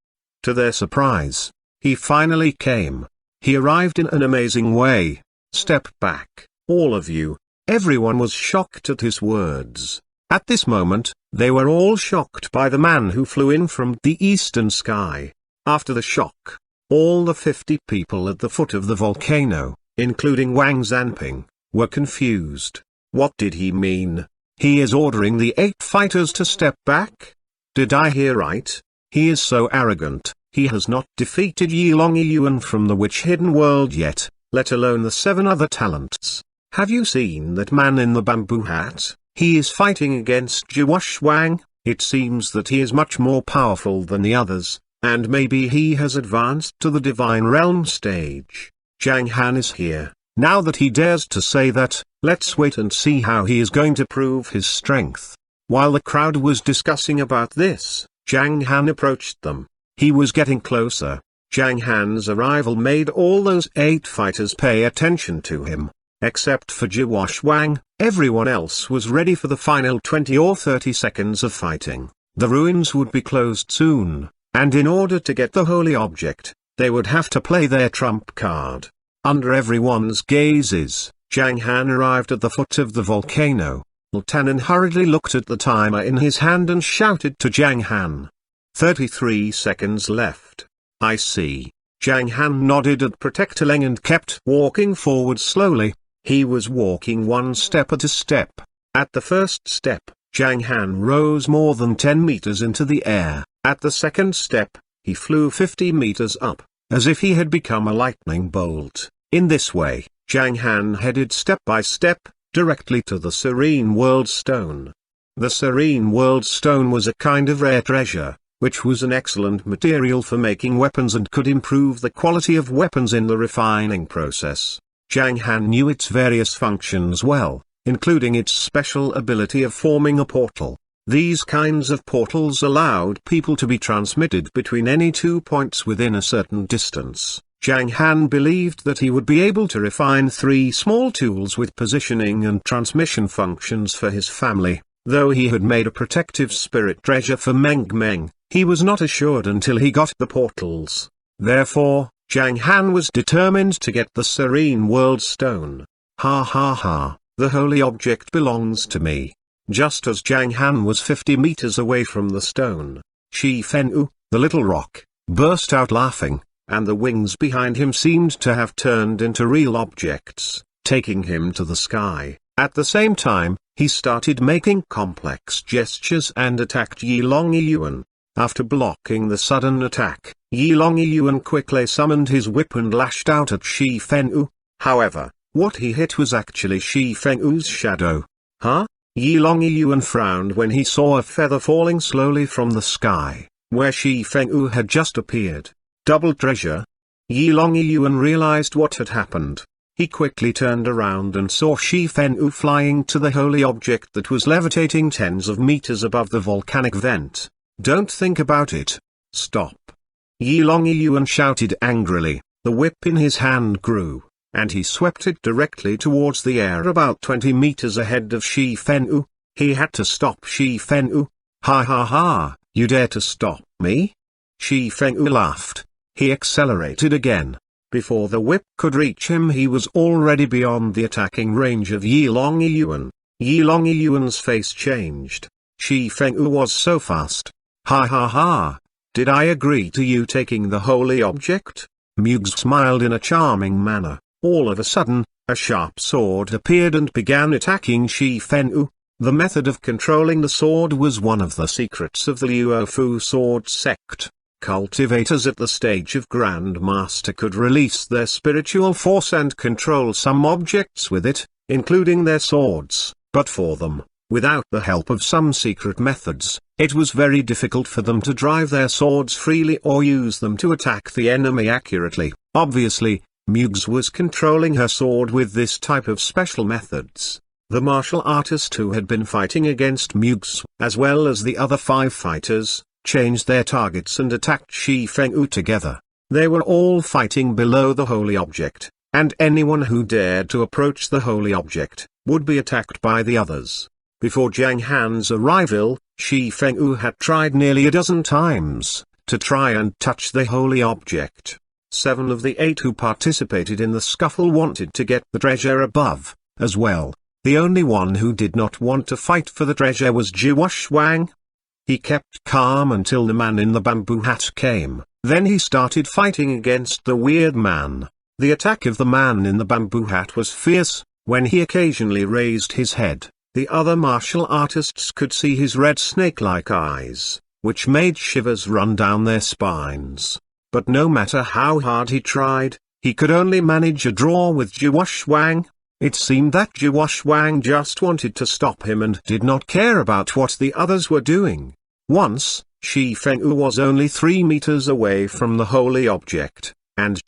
To their surprise, he finally came. He arrived in an amazing way. Step back, all of you. Everyone was shocked at his words. At this moment, they were all shocked by the man who flew in from the eastern sky. After the shock, all the 50 people at the foot of the volcano, including Wang Zanping, were confused. What did he mean? He is ordering the 8 fighters to step back? Did I hear right? He is so arrogant, he has not defeated Yi Longyuan from the witch-hidden world yet, let alone the 7 other talents. Have you seen that man in the bamboo hat? He is fighting against Xuanhuan. It seems that he is much more powerful than the others, and maybe he has advanced to the divine realm stage. Zhang Han is here. Now that he dares to say that, let's wait and see how he is going to prove his strength. While the crowd was discussing about this, Zhang Han approached them. He was getting closer. Zhang Han's arrival made all those 8 fighters pay attention to him. Except for Xuanhuan, everyone else was ready for the final 20 or 30 seconds of fighting. The ruins would be closed soon, and in order to get the holy object, they would have to play their trump card. Under everyone's gazes, Zhang Han arrived at the foot of the volcano. Tanan hurriedly looked at the timer in his hand and shouted to Zhang Han. 33 seconds left. I see. Zhang Han nodded at Protector Leng and kept walking forward slowly. He was walking one step at a step. At the first step, Zhang Han rose more than 10 meters into the air. At the second step, he flew 50 meters up, as if he had become a lightning bolt. In this way, Zhang Han headed step by step, directly to the Serene World Stone. The Serene World Stone was a kind of rare treasure, which was an excellent material for making weapons and could improve the quality of weapons in the refining process. Zhang Han knew its various functions well, including its special ability of forming a portal. These kinds of portals allowed people to be transmitted between any 2 points within a certain distance. Zhang Han believed that he would be able to refine 3 small tools with positioning and transmission functions for his family. Though he had made a protective spirit treasure for Meng, he was not assured until he got the portals. Therefore, Zhang Han was determined to get the Serene World Stone. Ha ha ha, the holy object belongs to me. Just as Zhang Han was 50 meters away from the stone, Shi Fenwu, the little rock, burst out laughing, and the wings behind him seemed to have turned into real objects, taking him to the sky. At the same time, he started making complex gestures and attacked Yi Longyuan. After blocking the sudden attack, Yi Longyuan quickly summoned his whip and lashed out at Shi Fenwu. However, what he hit was actually Shi Fenwu's shadow. Huh? Yi Longyuan frowned when he saw a feather falling slowly from the sky, where Shi Fenwu had just appeared. Double treasure? Yi Longyuan realized what had happened. He quickly turned around and saw Shi Fenwu flying to the holy object that was levitating tens of meters above the volcanic vent. Don't think about it. Stop. Yi Longyuan shouted angrily. The whip in his hand grew, and he swept it directly towards the air about 20 meters ahead of Shi Fenwu. He had to stop Shi Fenwu. Ha ha ha, you dare to stop me? Shi Fenwu laughed. He accelerated again. Before the whip could reach him, he was already beyond the attacking range of Yi Longyuan. Yi Longyuan's face changed. Shi Fenwu was so fast. Ha ha ha, did I agree to you taking the holy object? Mugs smiled in a charming manner. All of a sudden, a sharp sword appeared and began attacking Shi Fenwu. The method of controlling the sword was one of the secrets of the Luofu sword sect. Cultivators at the stage of Grand Master could release their spiritual force and control some objects with it, including their swords, but for them, without the help of some secret methods, it was very difficult for them to drive their swords freely or use them to attack the enemy accurately. Obviously, Mugs was controlling her sword with this type of special methods. The martial artist who had been fighting against Muggs, as well as the other 5 fighters, changed their targets and attacked Shi Fengyu together. They were all fighting below the holy object, and anyone who dared to approach the holy object would be attacked by the others. Before Zhang Han's arrival, Shi Fengyu had tried nearly a dozen times to try and touch the holy object. 7 of the 8 who participated in the scuffle wanted to get the treasure above, as well. The only one who did not want to fight for the treasure was Wang. He kept calm until the man in the bamboo hat came, then he started fighting against the weird man. The attack of the man in the bamboo hat was fierce. When he occasionally raised his head, the other martial artists could see his red snake-like eyes, which made shivers run down their spines. But no matter how hard he tried, he could only manage a draw with Wang. It seemed that Wang just wanted to stop him and did not care about what the others were doing. Once, Shi Fengyu was only 3 meters away from the holy object, and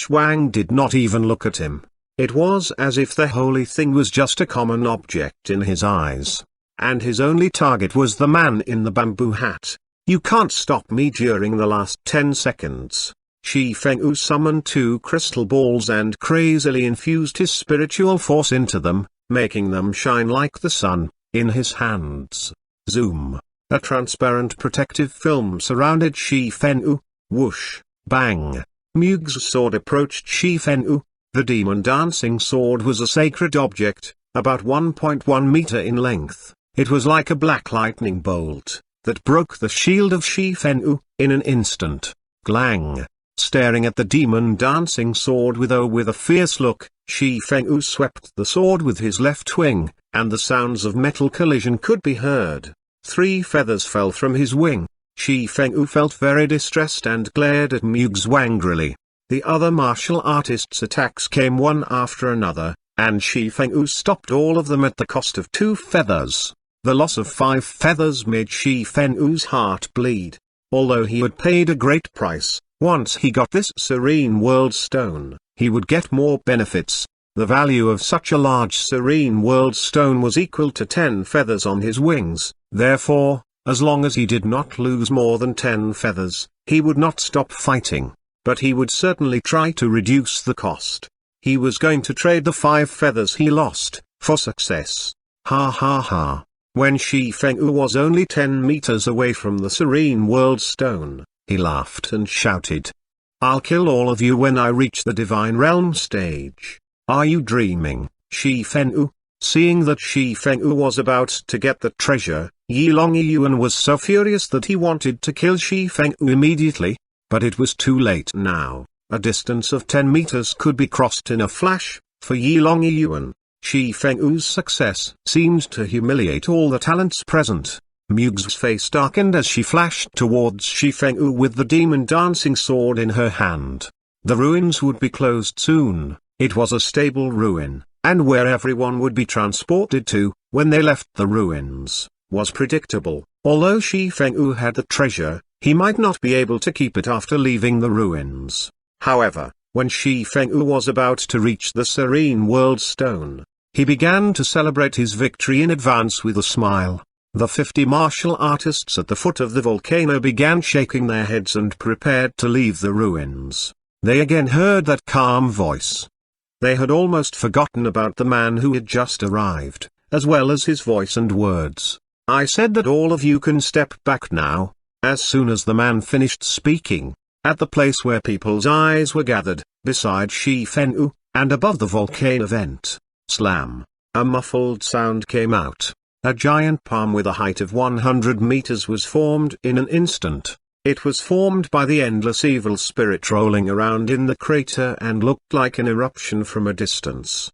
Wang did not even look at him. It was as if the holy thing was just a common object in his eyes. And his only target was the man in the bamboo hat. You can't stop me during the last 10 seconds. Shi Fengyu summoned 2 crystal balls and crazily infused his spiritual force into them, making them shine like the sun, in his hands. Zoom. A transparent protective film surrounded Shi Fengyu. Whoosh, bang. Mugg's sword approached Shi Fengyu. The demon dancing sword was a sacred object, about 1.1 meter in length. It was like a black lightning bolt that broke the shield of Shi Fengyu in an instant. Glang. Staring at the demon dancing sword with a fierce look, Shi Fengyu swept the sword with his left wing, and the sounds of metal collision could be heard. 3 feathers fell from his wing. Shi Fengyu felt very distressed and glared at Muggs angrily. The other martial artists' attacks came one after another, and Shi Fengyu stopped all of them at the cost of 2 feathers. The loss of 5 feathers made Shi Fengyu's heart bleed. Although he had paid a great price, once he got this serene world stone, he would get more benefits. The value of such a large serene world stone was equal to 10 feathers on his wings. Therefore, as long as he did not lose more than 10 feathers, he would not stop fighting. But he would certainly try to reduce the cost. He was going to trade the 5 feathers he lost, for success. Ha ha ha. When Shi Fengyu was only 10 meters away from the serene world stone, he laughed and shouted. I'll kill all of you when I reach the divine realm stage. Are you dreaming, Shi Fengyu? Seeing that Shi Fengyu was about to get the treasure, Yilongyuan was so furious that he wanted to kill Shi Fengyu immediately. But it was too late now. A distance of 10 meters could be crossed in a flash. For Yilongyuan, Shi Fengyu's success seemed to humiliate all the talents present. Mugg's face darkened as she flashed towards Shi Fengyu with the demon dancing sword in her hand. The ruins would be closed soon. It was a stable ruin, and where everyone would be transported to, when they left the ruins, was predictable. Although Shi Fengyu had the treasure, he might not be able to keep it after leaving the ruins. However, when Shi Fengyu was about to reach the serene world stone, he began to celebrate his victory in advance with a smile. The 50 martial artists at the foot of the volcano began shaking their heads and prepared to leave the ruins. They again heard that calm voice. They had almost forgotten about the man who had just arrived, as well as his voice and words. I said that all of you can step back now. As soon as the man finished speaking, at the place where people's eyes were gathered, beside Shi Fengyu, and above the volcano vent, slam, a muffled sound came out. A giant palm with a height of 100 meters was formed in an instant. It was formed by the endless evil spirit rolling around in the crater and looked like an eruption from a distance.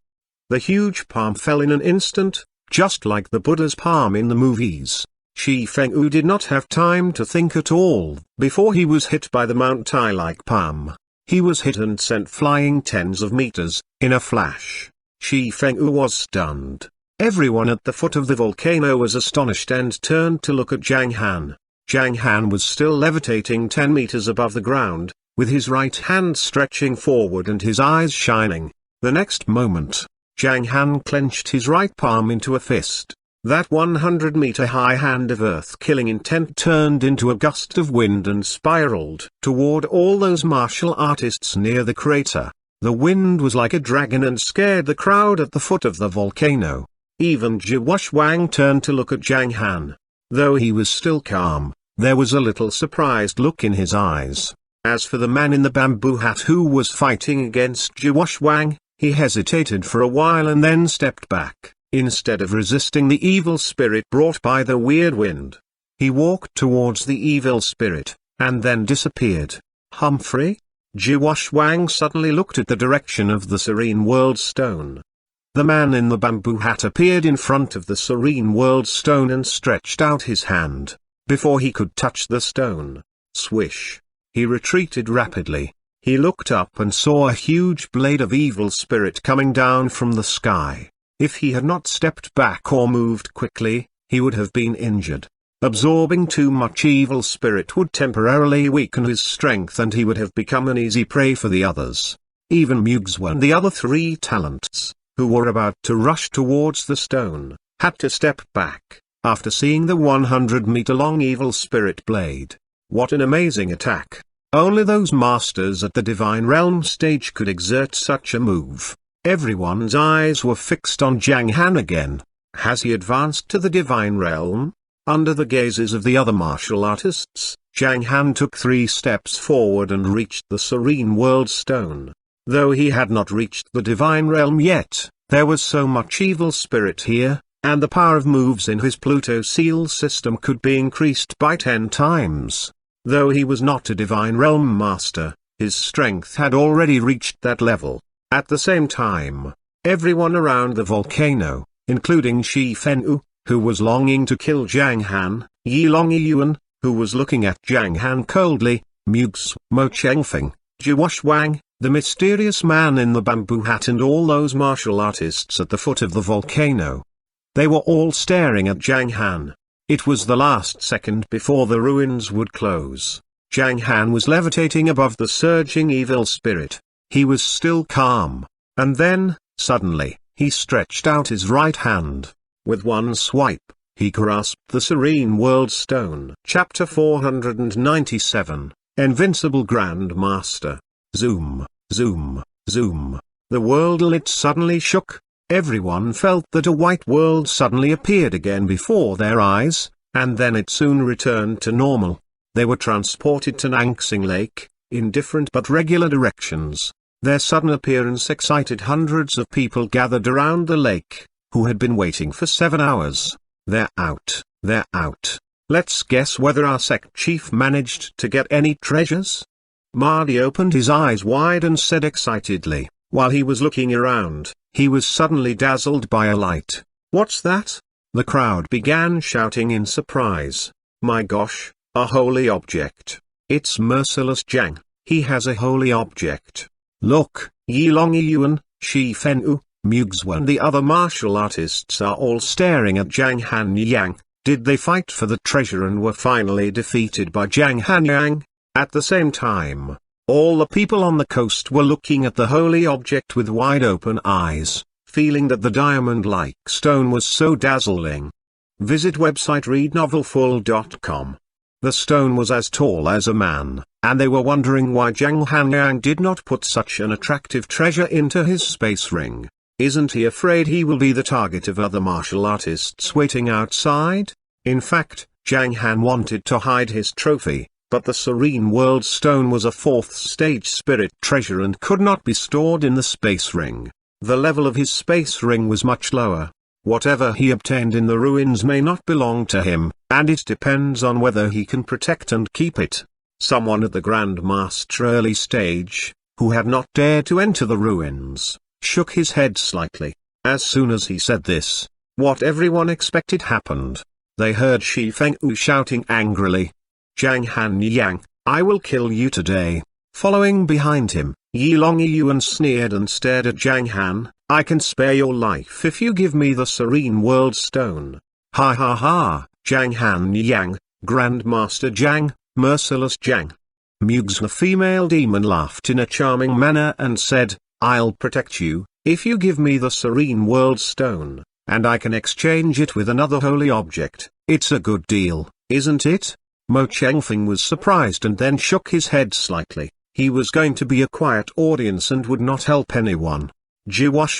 The huge palm fell in an instant, just like the Buddha's palm in the movies. Shi Fengyu did not have time to think at all before he was hit by the Mount Tai-like palm. He was hit and sent flying tens of meters, in a flash. Shi Fengyu was stunned. Everyone at the foot of the volcano was astonished and turned to look at Zhang Han. Zhang Han was still levitating 10 meters above the ground, with his right hand stretching forward and his eyes shining. The next moment, Zhang Han clenched his right palm into a fist. That 100-meter-high hand of earth-killing intent turned into a gust of wind and spiraled toward all those martial artists near the crater. The wind was like a dragon and scared the crowd at the foot of the volcano. Even Xuanhuan turned to look at Zhang Han. Though he was still calm, there was a little surprised look in his eyes. As for the man in the bamboo hat who was fighting against Xuanhuan, he hesitated for a while and then stepped back, instead of resisting the evil spirit brought by the weird wind. He walked towards the evil spirit, and then disappeared. Humphrey? Xuanhuan suddenly looked at the direction of the Serene World Stone. The man in the bamboo hat appeared in front of the Serene World Stone and stretched out his hand. Before he could touch the stone, swish, he retreated rapidly. He looked up and saw a huge blade of evil spirit coming down from the sky. If he had not stepped back or moved quickly, he would have been injured. Absorbing too much evil spirit would temporarily weaken his strength and he would have become an easy prey for the others. Even Xuanhuan and the other three talents, who were about to rush towards the stone, had to step back, after seeing the 100-meter-long evil spirit blade. What an amazing attack! Only those masters at the Divine Realm stage could exert such a move. Everyone's eyes were fixed on Zhang Han again. Has he advanced to the Divine Realm? Under the gazes of the other martial artists, Zhang Han took 3 steps forward and reached the Serene World Stone. Though he had not reached the Divine Realm yet, there was so much evil spirit here, and the power of moves in his Pluto seal system could be increased by 10 times. Though he was not a Divine Realm master, his strength had already reached that level. At the same time, everyone around the volcano, including Shi Fenwu, who was longing to kill Zhang Han, Yi Longyuan, who was looking at Zhang Han coldly, Mugs, Mo Chengfeng, Xuanhuan, the mysterious man in the bamboo hat and all those martial artists at the foot of the volcano. They were all staring at Zhang Han. It was the last second before the ruins would close. Zhang Han was levitating above the surging evil spirit. He was still calm, and then, suddenly, he stretched out his right hand. With one swipe, he grasped the Serene World Stone. Chapter 497, Invincible Grand Master. Zoom, zoom, zoom. The worldlet suddenly shook. Everyone felt that a white world suddenly appeared again before their eyes, and then it soon returned to normal. They were transported to Nangsing Lake, in different but regular directions. Their sudden appearance excited hundreds of people gathered around the lake, who had been waiting for 7 hours. They're out, they're out. Let's guess whether our sect chief managed to get any treasures? Mahdi opened his eyes wide and said excitedly. While he was looking around, he was suddenly dazzled by a light. What's that? The crowd began shouting in surprise. My gosh, a holy object. It's Merciless Zhang, he has a holy object. Look, Yi Longyuan, Shi Fenwu, Mugswa and the other martial artists are all staring at Zhang Han Yang. Did they fight for the treasure and were finally defeated by Zhang Han Yang? At the same time, all the people on the coast were looking at the holy object with wide open eyes, feeling that the diamond-like stone was so dazzling. Visit website readnovelfull.com. The stone was as tall as a man, and they were wondering why Zhang Han Yang did not put such an attractive treasure into his space ring. Isn't he afraid he will be the target of other martial artists waiting outside? In fact, Zhang Han wanted to hide his trophy, but the Serene World Stone was a 4th stage spirit treasure and could not be stored in the space ring. The level of his space ring was much lower. Whatever he obtained in the ruins may not belong to him, and it depends on whether he can protect and keep it. Someone at the Grand Master early stage, who had not dared to enter the ruins, shook his head slightly. As soon as he said this, what everyone expected happened. They heard Shi Fenwu shouting angrily, Zhang Han Yang, I will kill you today. Following behind him, Yi Longyuan sneered and stared at Zhang Han. I can spare your life if you give me the Serene World Stone. Ha ha ha, Zhang Han Yang, Grandmaster Zhang, Merciless Zhang. Mugs the female demon laughed in a charming manner and said, I'll protect you, If you give me the Serene World Stone, and I can exchange it with another holy object, it's a good deal, isn't it? Mo Chengfeng was surprised and then shook his head slightly. He was going to be a quiet audience and would not help anyone.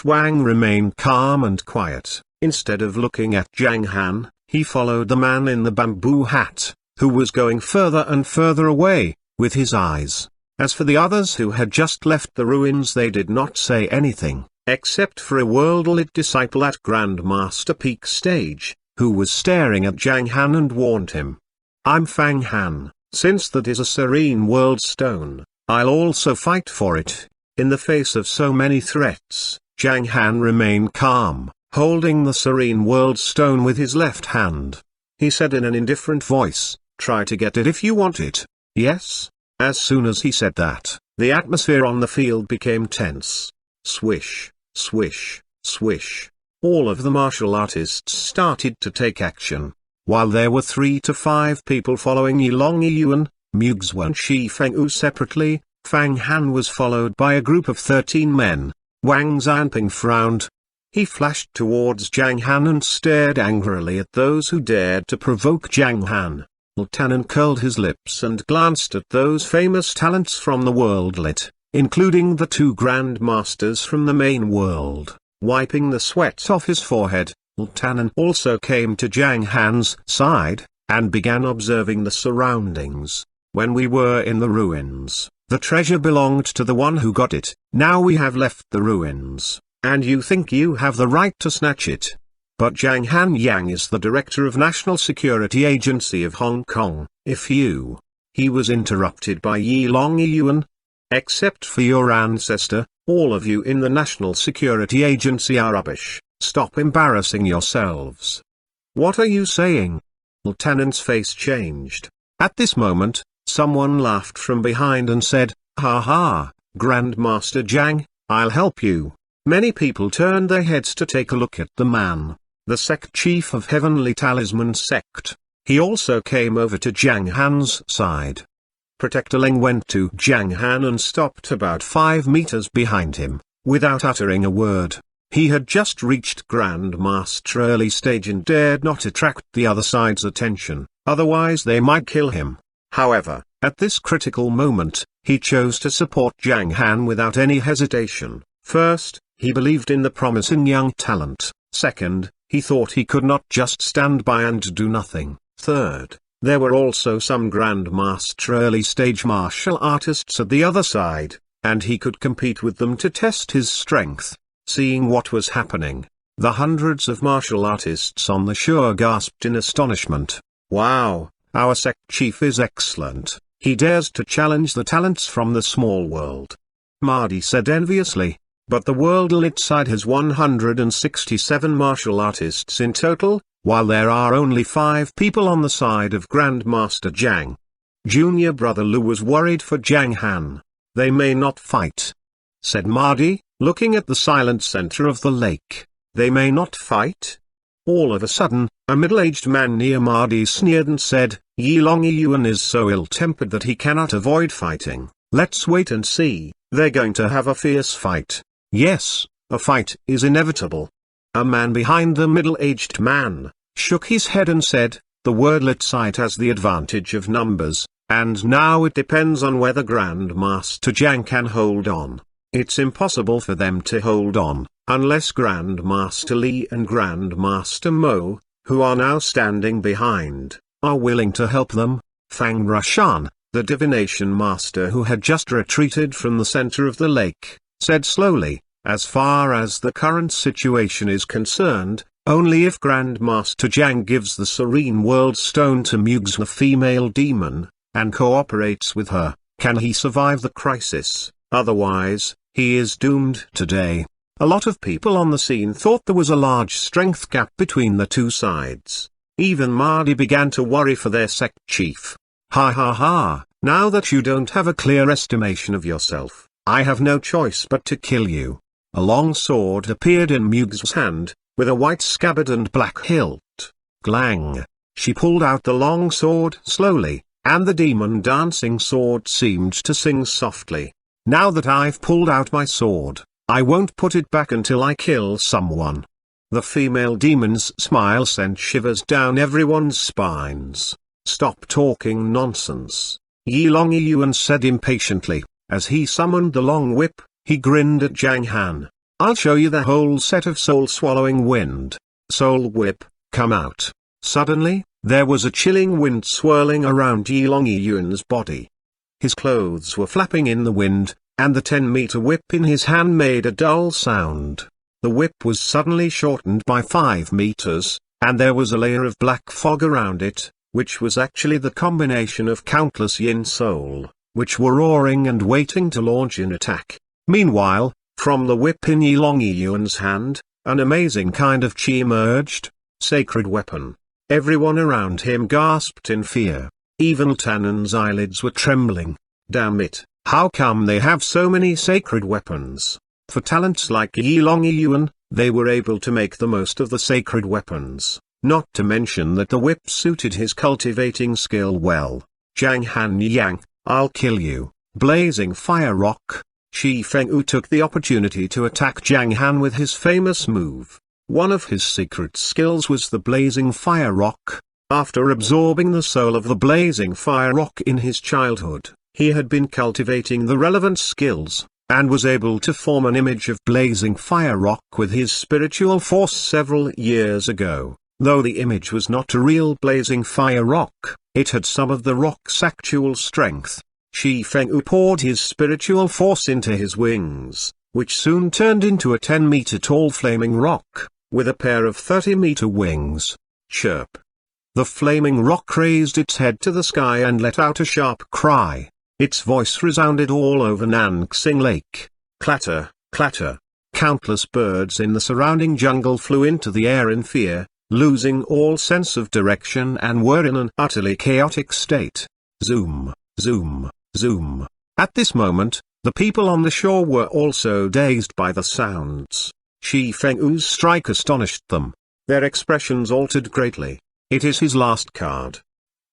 Wang remained calm and quiet. Instead of looking at Zhang Han, he followed the man in the bamboo hat, who was going further and further away, with his eyes. As for the others who had just left the ruins, they did not say anything, except for a world-lit disciple at Grandmaster Peak stage, who was staring at Zhang Han and warned him. I'm Fang Han, since that is a Serene World Stone, I'll also fight for it. In the face of so many threats, Zhang Han remained calm, holding the Serene World Stone with his left hand. He said in an indifferent voice, try to get it if you want it. Yes? As soon as he said that, the atmosphere on the field became tense. Swish, swish, swish. All of the martial artists started to take action. While there were 3 to 5 people following Yilong Yiyuan, Muxuan and Shi Fengwu separately, Fang Han was followed by a group of 13 men. Wang Zanping frowned. He flashed towards Zhang Han and stared angrily at those who dared to provoke Zhang Han. Tannen curled his lips and glanced at those famous talents from the world-lit, including the 2 grandmasters from the main world. Wiping the sweat off his forehead, Tannen also came to Zhang Han's side, and began observing the surroundings. When we were in the ruins, the treasure belonged to the one who got it. Now we have left the ruins, and you think you have the right to snatch it. But Zhang Han Yang is the director of National Security Agency of Hong Kong. If you... He was interrupted by Yilong Yiyuan. Except for your ancestor, all of you in the National Security Agency are rubbish. Stop embarrassing yourselves. What are you saying? Tannen's face changed. At this moment, someone laughed from behind and said, ha ha, Grandmaster Zhang, I'll help you. Many people turned their heads to take a look at the man. The sect chief of Heavenly Talisman sect. He also came over to Zhang Han's side. Protector Leng went to Zhang Han and stopped about 5 meters behind him, without uttering a word. He had just reached Grandmaster early stage and dared not attract the other side's attention, otherwise they might kill him. However, at this critical moment, he chose to support Zhang Han without any hesitation. First, he believed in the promising young talent. Second, he thought he could not just stand by and do nothing. Third, there were also some Grandmaster early-stage martial artists at the other side, and he could compete with them to test his strength. Seeing what was happening, the hundreds of martial artists on the shore gasped in astonishment. Wow, our sect chief is excellent. He dares to challenge the talents from the small world. Mahdi said enviously. But the world-lit side has 167 martial artists in total, while there are only 5 people on the side of Grandmaster Zhang. Junior brother Lu was worried for Zhang Han. They may not fight, said Mahdi, looking at the silent center of the lake. They may not fight? All of a sudden, a middle-aged man near Mahdi sneered and said, Yilong Yiyuan is so ill-tempered that he cannot avoid fighting. Let's wait and see, they're going to have a fierce fight. Yes, a fight is inevitable. A man behind the middle-aged man shook his head and said, the wordlet side has the advantage of numbers, and now it depends on whether Grandmaster Zhang can hold on. It's impossible for them to hold on, unless Grandmaster Li and Grandmaster Mo, who are now standing behind, are willing to help them. Fang Rashan, the divination master who had just retreated from the center of the lake, said slowly, as far as the current situation is concerned, only if Grandmaster Zhang gives the Serene World Stone to Mugs the female demon, and cooperates with her, can he survive the crisis. Otherwise, he is doomed. Today, a lot of people on the scene thought there was a large strength gap between the two sides. Even Mahdi began to worry for their sect chief. Ha ha ha, now that you don't have a clear estimation of yourself, I have no choice but to kill you. A long sword appeared in Mugs's hand, with a white scabbard and black hilt. Glang. She pulled out the long sword slowly, and the demon dancing sword seemed to sing softly. Now that I've pulled out my sword, I won't put it back until I kill someone. The female demon's smile sent shivers down everyone's spines. Stop talking nonsense, Yi Longyuan said impatiently. As he summoned the long whip, he grinned at Zhang Han. I'll show you the whole set of soul-swallowing wind. Soul whip, come out. Suddenly, there was a chilling wind swirling around Yi Longyuan's body. His clothes were flapping in the wind, and the 10-meter whip in his hand made a dull sound. The whip was suddenly shortened by 5 meters, and there was a layer of black fog around it, which was actually the combination of countless yin soul, which were roaring and waiting to launch in attack. Meanwhile, from the whip in Yi Longyuan's hand, an amazing kind of chi emerged. Sacred weapon. Everyone around him gasped in fear. Even Tannen's eyelids were trembling. Damn it, how come they have so many sacred weapons? For talents like Yi Longyuan, they were able to make the most of the sacred weapons, not to mention that the whip suited his cultivating skill well. Zhang Han Yang, I'll kill you. Blazing fire rock. Shi Fengwu took the opportunity to attack Zhang Han with his famous move. One of his secret skills was the blazing fire rock. After absorbing the soul of the blazing fire rock in his childhood, he had been cultivating the relevant skills, and was able to form an image of blazing fire rock with his spiritual force several years ago. Though the image was not a real blazing fire rock, it had some of the rock's actual strength. Shi Fengwu poured his spiritual force into his wings, which soon turned into a 10-meter tall flaming rock, with a pair of 30-meter wings. Chirp. The flaming rock raised its head to the sky and let out a sharp cry. Its voice resounded all over Nanxing Lake. Clatter, clatter. Countless birds in the surrounding jungle flew into the air in fear, losing all sense of direction and were in an utterly chaotic state. Zoom, zoom, zoom. At this moment, the people on the shore were also dazed by the sounds. Shi Fengwu's strike astonished them. Their expressions altered greatly. It is his last card.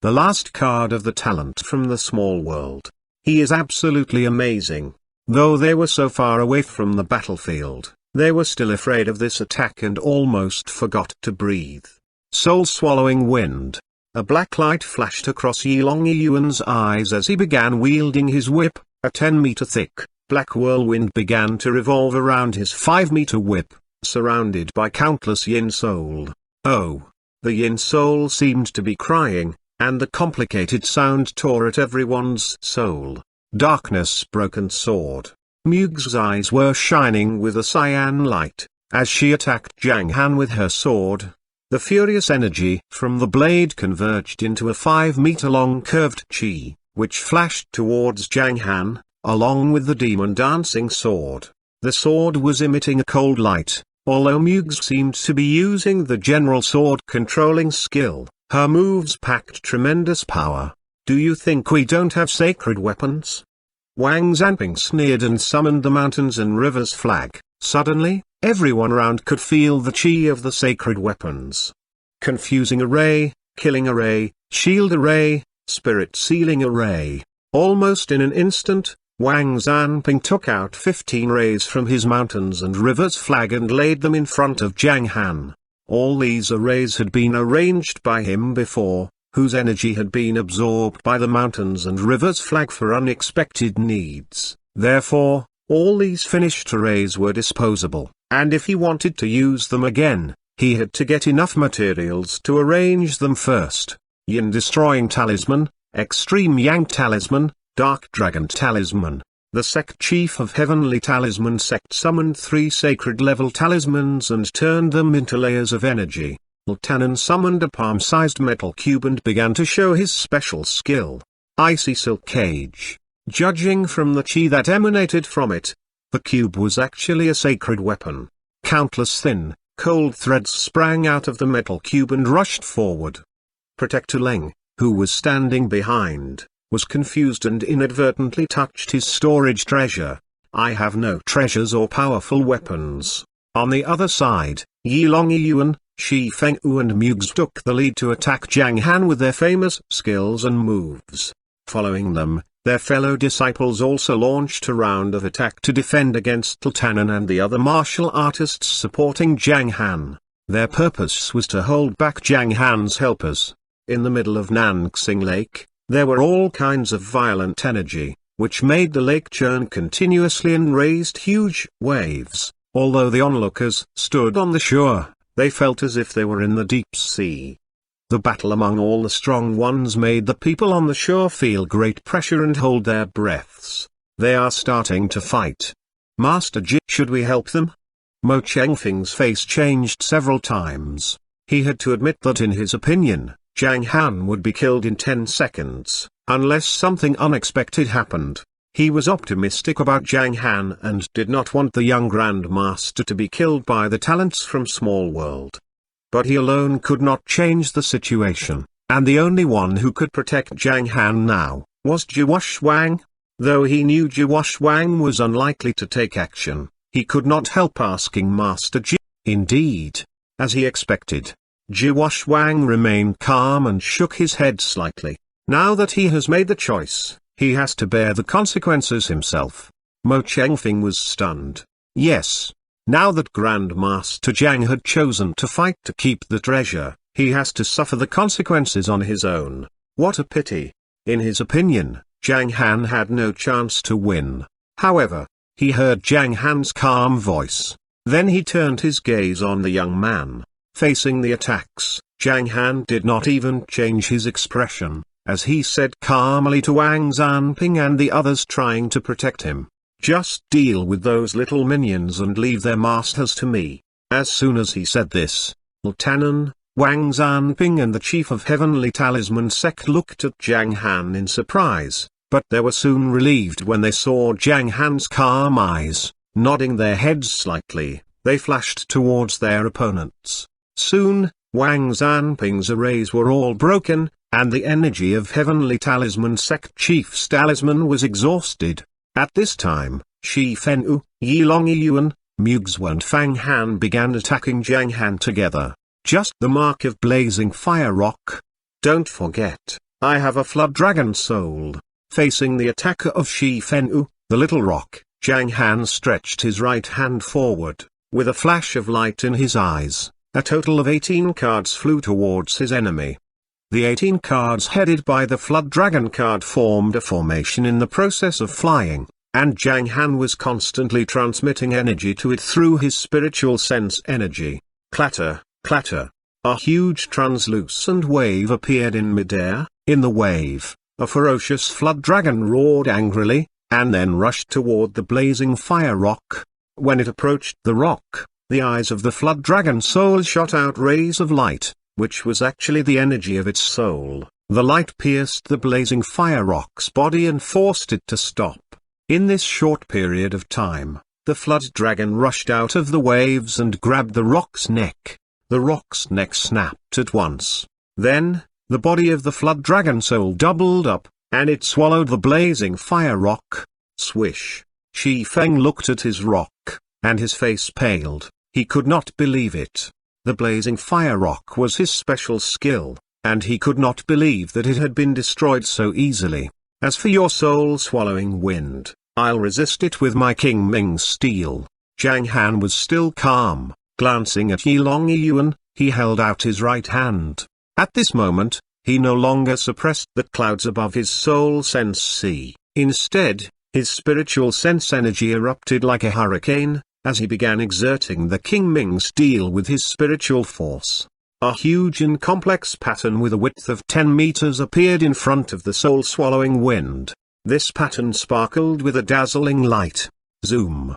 The last card of the talent from the small world. He is absolutely amazing. Though they were so far away from the battlefield, they were still afraid of this attack and almost forgot to breathe. Soul-swallowing wind. A black light flashed across Yi Longyuan's eyes as he began wielding his whip. A 10-meter thick, black whirlwind began to revolve around his 5-meter whip, surrounded by countless yin soul. Oh! The yin soul seemed to be crying, and the complicated sound tore at everyone's soul. Darkness broke and soared. Mugh's eyes were shining with a cyan light, as she attacked Zhang Han with her sword. The furious energy from the blade converged into a 5-meter-long curved chi, which flashed towards Zhang Han, along with the demon dancing sword. The sword was emitting a cold light. Although Mugh's seemed to be using the general sword controlling skill, her moves packed tremendous power. Do you think we don't have sacred weapons? Wang Zanping sneered and summoned the mountains and rivers flag. Suddenly, everyone around could feel the chi of the sacred weapons. Confusing array, killing array, shield array, spirit sealing array. Almost in an instant, Wang Zanping took out 15 rays from his mountains and rivers flag and laid them in front of Zhang Han. All these arrays had been arranged by him before, whose energy had been absorbed by the mountains and rivers flag for unexpected needs. Therefore, all these finished arrays were disposable, and if he wanted to use them again, he had to get enough materials to arrange them first. Yin Destroying Talisman, Extreme Yang Talisman, Dark Dragon Talisman. The sect chief of Heavenly Talisman sect summoned 3 sacred level talismans and turned them into layers of energy. Tannen summoned a palm-sized metal cube and began to show his special skill. Icy Silk Cage. Judging from the chi that emanated from it, the cube was actually a sacred weapon. Countless thin, cold threads sprang out of the metal cube and rushed forward. Protector Leng, who was standing behind, was confused and inadvertently touched his storage treasure. I have no treasures or powerful weapons. On the other side, Yi Longyuan, Shi Fengwu and Mugh's took the lead to attack Zhang Han with their famous skills and moves. Following them, their fellow disciples also launched a round of attack to defend against Zhang Han and the other martial artists supporting Zhang Han. Their purpose was to hold back Zhang Han's helpers. In the middle of Nanxing Lake, there were all kinds of violent energy, which made the lake churn continuously and raised huge waves. Although the onlookers stood on the shore, they felt as if they were in the deep sea. The battle among all the strong ones made the people on the shore feel great pressure and hold their breaths. They are starting to fight. Master Ji, should we help them? Mo Chengfeng's face changed several times. He had to admit that in his opinion, Zhang Han would be killed in 10 seconds, unless something unexpected happened. He was optimistic about Zhang Han and did not want the young Grand Master to be killed by the talents from Small World. But he alone could not change the situation, and the only one who could protect Zhang Han now, was Wang. Though he knew Wang was unlikely to take action, he could not help asking Master Ji. Indeed, as he expected, Wang remained calm and shook his head slightly. Now that he has made the choice, he has to bear the consequences himself. Mo Chengfeng was stunned. Yes. Now that Grand Master Zhang had chosen to fight to keep the treasure, he has to suffer the consequences on his own. What a pity. In his opinion, Zhang Han had no chance to win. However, he heard Zhang Han's calm voice. Then he turned his gaze on the young man. Facing the attacks, Zhang Han did not even change his expression, as he said calmly to Wang Zanping and the others trying to protect him. Just deal with those little minions and leave their masters to me. As soon as he said this, Lieutenant Wang Zanping and the chief of Heavenly Talisman sect looked at Zhang Han in surprise, but they were soon relieved when they saw Zhang Han's calm eyes. Nodding their heads slightly, they flashed towards their opponents. Soon, Wang Zanping's arrays were all broken, and the energy of Heavenly Talisman sect chief's talisman was exhausted. At this time, Shi Fenwu, Yilong Yuan, Mugzwan and Fang Han began attacking Zhang Han together. Just the mark of blazing fire rock. Don't forget, I have a flood dragon soul. Facing the attack of Shi Fenwu, the little rock, Zhang Han stretched his right hand forward. With a flash of light in his eyes, a total of 18 cards flew towards his enemy. The 18 cards headed by the Flood Dragon card formed a formation in the process of flying, and Zhang Han was constantly transmitting energy to it through his spiritual sense energy. Clatter, clatter. A huge translucent wave appeared in midair. In the wave, a ferocious Flood Dragon roared angrily, and then rushed toward the blazing fire rock. When it approached the rock, the eyes of the Flood Dragon soul shot out rays of light, which was actually the energy of its soul. The light pierced the blazing fire rock's body and forced it to stop. In this short period of time, the Flood Dragon rushed out of the waves and grabbed the rock's neck. The rock's neck snapped at once. Then, the body of the Flood Dragon soul doubled up, and it swallowed the blazing fire rock. Swish. Shi Feng looked at his rock, and his face paled. He could not believe it. The blazing fire rock was his special skill, and he could not believe that it had been destroyed so easily. As for your soul-swallowing wind, I'll resist it with my King Ming's steel. Zhang Han was still calm. Glancing at Yilong Yuan, he held out his right hand. At this moment, he no longer suppressed the clouds above his soul sense sea. Instead, his spiritual sense energy erupted like a hurricane, as he began exerting the King Ming steel with his spiritual force. A huge and complex pattern with a width of 10 meters appeared in front of the soul-swallowing wind. This pattern sparkled with a dazzling light. Zoom.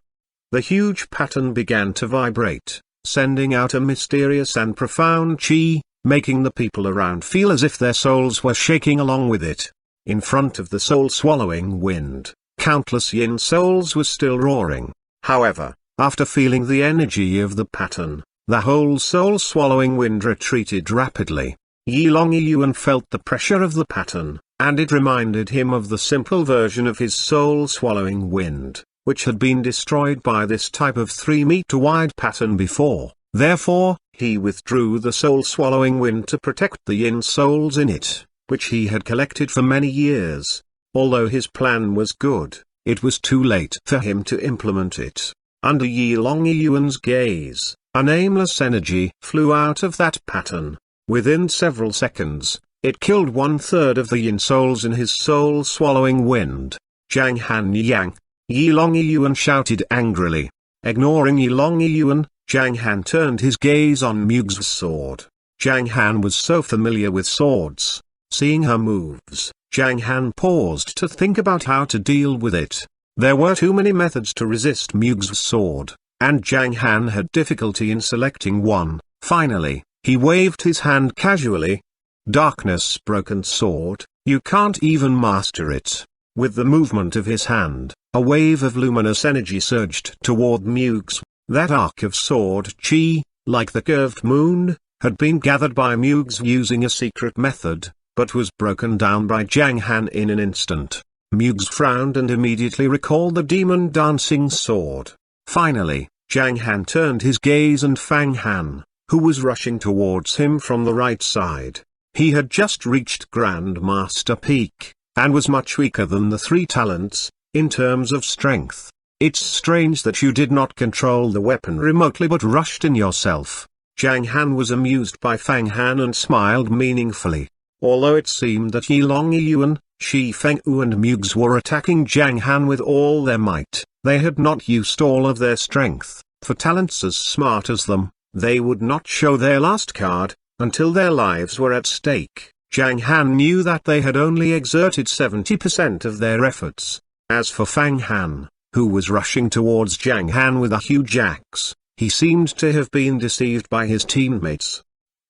The huge pattern began to vibrate, sending out a mysterious and profound chi, making the people around feel as if their souls were shaking along with it. In front of the soul-swallowing wind, countless yin souls were still roaring. However, after feeling the energy of the pattern, the whole soul-swallowing wind retreated rapidly. Yilong Yuan felt the pressure of the pattern, and it reminded him of the simple version of his soul-swallowing wind, which had been destroyed by this type of 3-meter-wide pattern before. Therefore, he withdrew the soul-swallowing wind to protect the yin souls in it. which he had collected for many years. Although his plan was good, it was too late for him to implement it. Under Yi Longyuan's gaze, a nameless energy flew out of that pattern. Within several seconds, it killed 1/3 of the yin souls in his soul-swallowing wind. Zhang Han Yang! Yi Longyuan shouted angrily. Ignoring Yi Longyuan, Zhang Han turned his gaze on Mugh's sword. Zhang Han was so familiar with swords. Seeing her moves, Zhang Han paused to think about how to deal with it. There were too many methods to resist Mugh's sword, and Zhang Han had difficulty in selecting one. Finally, he waved his hand casually. Darkness-broken sword, you can't even master it. With the movement of his hand, a wave of luminous energy surged toward Mugh's. That arc of sword chi, like the curved moon, had been gathered by Mugh's using a secret method, but was broken down by Zhang Han in an instant. Mugh's frowned and immediately recalled the demon dancing sword. Finally, Zhang Han turned his gaze on Fang Han, who was rushing towards him from the right side. He had just reached Grandmaster peak, and was much weaker than the three talents, in terms of strength. It's strange that you did not control the weapon remotely but rushed in yourself. Zhang Han was amused by Fang Han and smiled meaningfully. Although it seemed that Yi Longyuan, Shi Fengwu and Mugh's were attacking Zhang Han with all their might, they had not used all of their strength. For talents as smart as them, they would not show their last card, until their lives were at stake. Zhang Han knew that they had only exerted 70% of their efforts. As for Fang Han, who was rushing towards Zhang Han with a huge axe, he seemed to have been deceived by his teammates.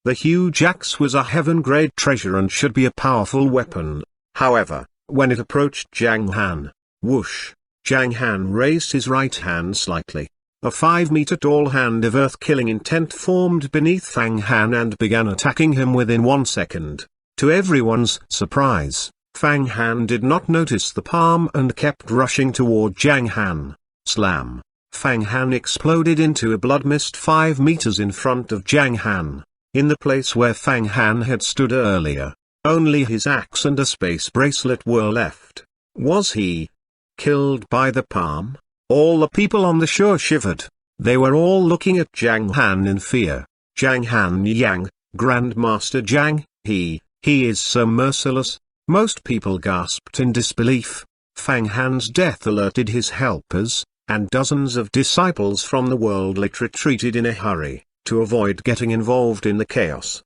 The huge axe was a heaven-grade treasure and should be a powerful weapon. However, when it approached Zhang Han, whoosh, Zhang Han raised his right hand slightly. A 5-meter-tall hand of earth-killing intent formed beneath Fang Han and began attacking him within 1 second. To everyone's surprise, Fang Han did not notice the palm and kept rushing toward Zhang Han. Slam! Fang Han exploded into a blood mist 5 meters in front of Zhang Han. In the place where Fang Han had stood earlier, only his axe and a space bracelet were left. Was he killed by the palm? All the people on the shore shivered. They were all looking at Zhang Han in fear. Zhang Han Yang, Grandmaster Zhang, he is so merciless. Most people gasped in disbelief. Fang Han's death alerted his helpers, and dozens of disciples from the world retreated in a hurry, to avoid getting involved in the chaos.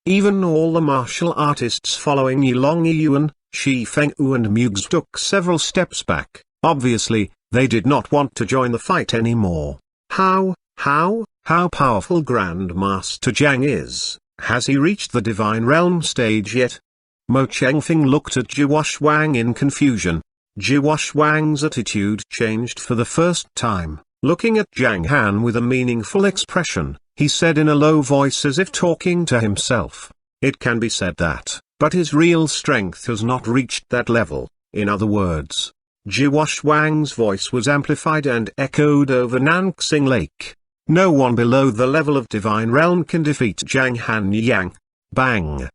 Even all the martial artists following Yi Longyuan, Shi Fengwu and Mugh's took several steps back. Obviously, they did not want to join the fight anymore. How powerful Grandmaster Zhang is? Has he reached the Divine Realm stage yet? Mo Chengfeng looked at Xuanhuan in confusion. Xuanhuan's attitude changed for the first time. Looking at Zhang Han with a meaningful expression, he said in a low voice as if talking to himself, "It can be said that, but his real strength has not reached that level." In other words, Xuanhuan's voice was amplified and echoed over Nanxing Lake. No one below the level of Divine Realm can defeat Zhang Han Yang. Bang!